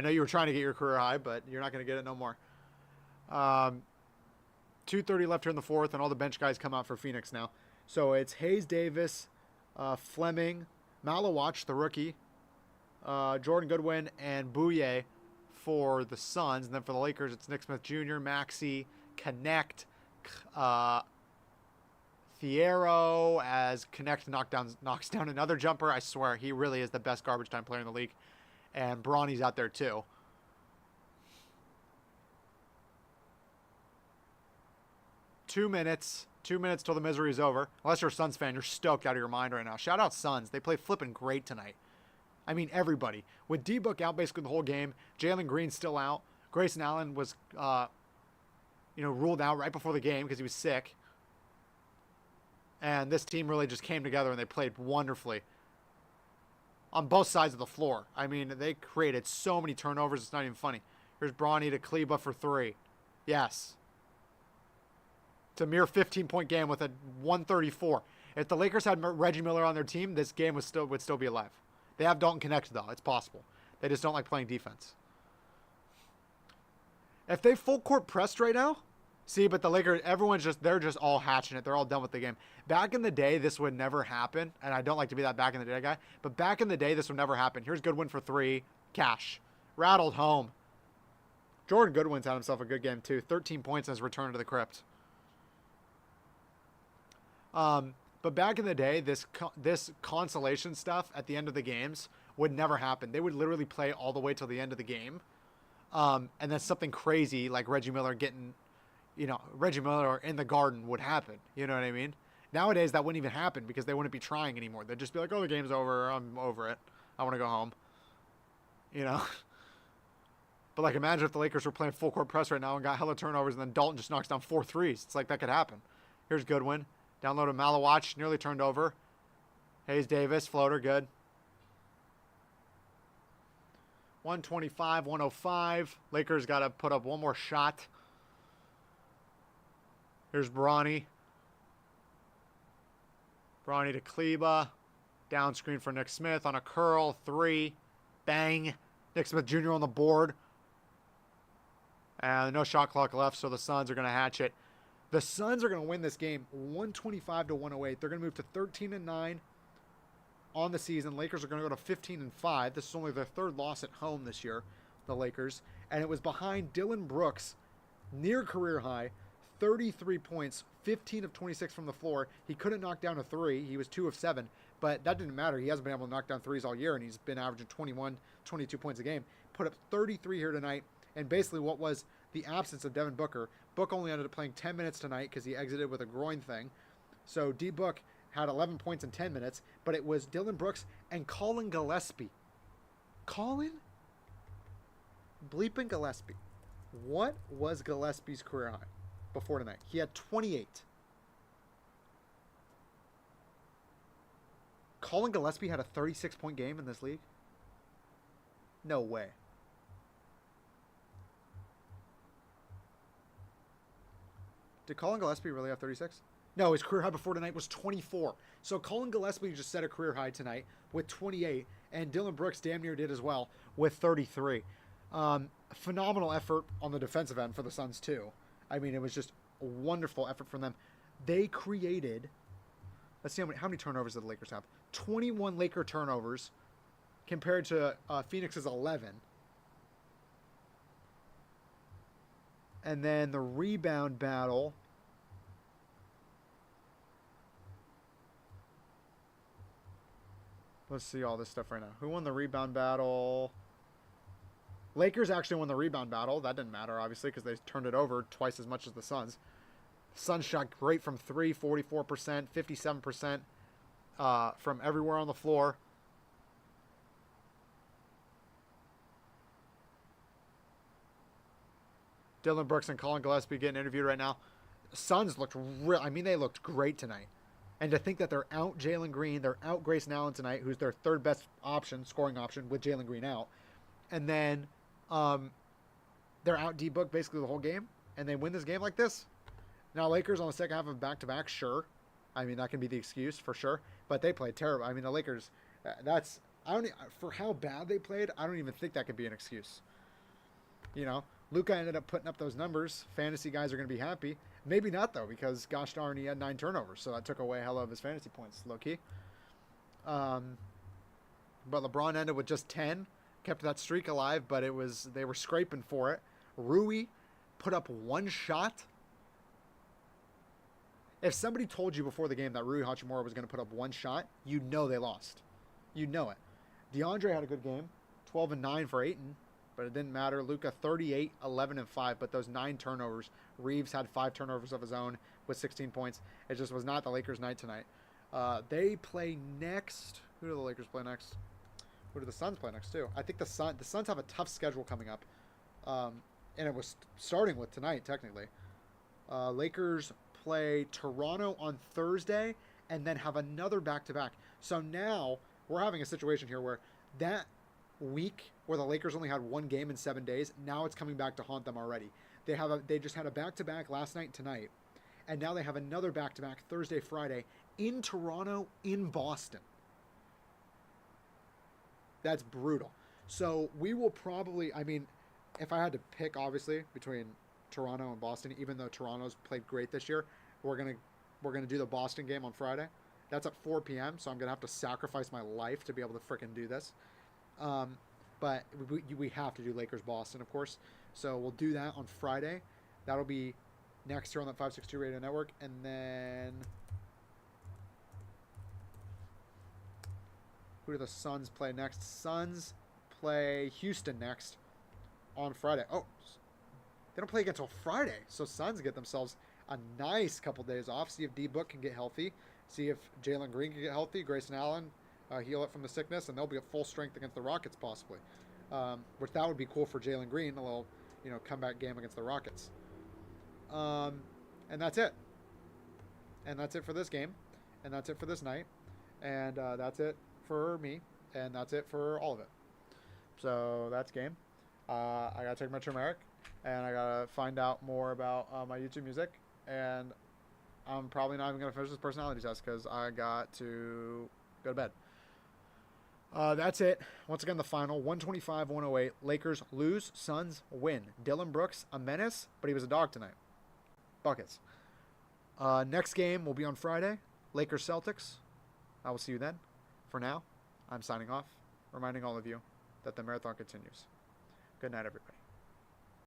know you were trying to get your career high, but you're not going to get it no more. 2:30 left here in the fourth, and all the bench guys come out for Phoenix now. So it's Hayes Davis, Fleming, Malawach, the rookie, Jordan Goodwin, and Bouye for the Suns. And then for the Lakers, it's Nick Smith Jr., Maxey, Connect, Thiero, as Connect knocks down another jumper. I swear, he really is the best garbage time player in the league. And Bronny's out there too. Two minutes till the misery is over. Unless you're a Suns fan, you're stoked out of your mind right now. Shout out Suns. They play flipping great tonight. I mean, everybody. With D-Book out basically the whole game, Jalen Green's still out. Grayson Allen was, ruled out right before the game because he was sick. And this team really just came together and they played wonderfully on both sides of the floor. I mean, they created so many turnovers, it's not even funny. Here's Bronny to Kleba for three. Yes. It's a mere 15-point game with a 134. If the Lakers had Reggie Miller on their team, this game would still be alive. They have Dalton Connect, though. It's possible. They just don't like playing defense. If they full court pressed right now, see, but the Lakers, they're just all hatching it. They're all done with the game. Back in the day, this would never happen, and I don't like to be that back in the day guy, but back in the day, this would never happen. Here's Goodwin for three. Cash. Rattled home. Jordan Goodwin's had himself a good game, too. 13 points in his return to the crypt. But back in the day, this consolation stuff at the end of the games would never happen. They would literally play all the way till the end of the game. And then something crazy like Reggie Miller in the Garden would happen. You know what I mean? Nowadays, that wouldn't even happen because they wouldn't be trying anymore. They'd just be like, oh, the game's over. I'm over it. I want to go home. You know? But, like, imagine if the Lakers were playing full court press right now and got hella turnovers and then Dalton just knocks down 4 threes. It's like that could happen. Here's Goodwin. Down low to Malawach. Nearly turned over. Hayes Davis. Floater. Good. 125, 105. Lakers got to put up one more shot. Here's Bronny. Bronny to Kleba. Down screen for Nick Smith on a curl. 3. Bang. Nick Smith Jr. on the board. And no shot clock left, so the Suns are going to hatch it. The Suns are going to win this game 125 to 108. They're going to move to 13-9 on the season. Lakers are going to go to 15-5. This is only their third loss at home this year, the Lakers. And it was behind Dillon Brooks, near career high, 33 points, 15 of 26 from the floor. He couldn't knock down a 3. He was 2 of 7. But that didn't matter. He hasn't been able to knock down 3s all year, and he's been averaging 21, 22 points a game. Put up 33 here tonight. And basically what was the absence of Devin Booker. Book only ended up playing 10 minutes tonight because he exited with a groin thing. So D. Book had 11 points in 10 minutes, but it was Dillon Brooks and Colin Gillespie. Colin bleeping Gillespie. What was Gillespie's career high before tonight? He had 28. Colin Gillespie had a 36-point game in this league? No way. Did Colin Gillespie really have 36? No, his career high before tonight was 24. So Colin Gillespie just set a career high tonight with 28, and Dillon Brooks damn near did as well with 33. Phenomenal effort on the defensive end for the Suns too. I mean, it was just a wonderful effort from them. They created, let's see how many turnovers did the Lakers have? 21 Laker turnovers compared to Phoenix's 11. And then the rebound battle. Let's see all this stuff right now. Who won the rebound battle? Lakers actually won the rebound battle. That didn't matter, obviously, because they turned it over twice as much as the Suns. Suns shot great from 3, 44%, 57% from everywhere on the floor. Dillon Brooks and Colin Gillespie getting interviewed right now. Suns looked they looked great tonight. And to think that they're out Jalen Green, they're out Grayson Allen tonight, who's their third best option, scoring option, with Jalen Green out. And then they're out D-Book basically the whole game, and they win this game like this. Now, Lakers on the second half of back-to-back, sure. I mean, that can be the excuse for sure. But they played terrible. I mean, the Lakers, for how bad they played, I don't even think that could be an excuse. You know, Luka ended up putting up those numbers. Fantasy guys are going to be happy. Maybe not, though, because gosh darn, he had 9 turnovers, so that took away a hell of his fantasy points, low-key. But LeBron ended with just 10, kept that streak alive, but they were scraping for it. Rui put up 1 shot. If somebody told you before the game that Rui Hachimura was going to put up 1 shot, you know they lost. You know it. DeAndre had a good game, 12 and 9 for Ayton, but it didn't matter. Luka 38, 11 and 5, but those 9 turnovers. Reeves had 5 turnovers of his own with 16 points. It just was not the Lakers' night tonight. They play next. Who do the Lakers play next? Who do the Suns play next too? I think the Suns have a tough schedule coming up, and it was starting with tonight technically. Lakers play Toronto on Thursday and then have another back-to-back. So now we're having a situation here where that week where the Lakers only had 1 game in 7 days, now it's coming back to haunt them already. They just had a back-to-back last night and tonight, and now they have another back-to-back Thursday, Friday in Toronto, in Boston. That's brutal. So we will probably, I mean, if I had to pick, obviously, between Toronto and Boston, even though Toronto's played great this year, we're gonna do the Boston game on Friday. That's at 4 p.m., so I'm gonna have to sacrifice my life to be able to frickin' do this. But we have to do Lakers-Boston, of course. So we'll do that on Friday. That'll be next here on that 562 Radio Network. And then who do the Suns play next? Suns play Houston next on Friday. Oh, they don't play again until Friday. So Suns get themselves a nice couple days off. See if D-Book can get healthy. See if Jalen Green can get healthy. Grayson Allen heal up from the sickness, and they'll be at full strength against the Rockets possibly. Which that would be cool for Jalen Green, a little, comeback game against the Rockets. And that's it. And that's it for this game. And that's it for this night. And that's it for me. And that's it for all of it. So that's game. I gotta take my turmeric, and I gotta find out more about my YouTube music, and I'm probably not even gonna finish this personality test because I got to go to bed. That's it. Once again, the final 125-108. Lakers lose, Suns win. Dylan Brooks, a menace, but he was a dog tonight. Buckets. Next game will be on Friday. Lakers Celtics. I will see you then. For now, I'm signing off, reminding all of you that the marathon continues. Good night, everybody.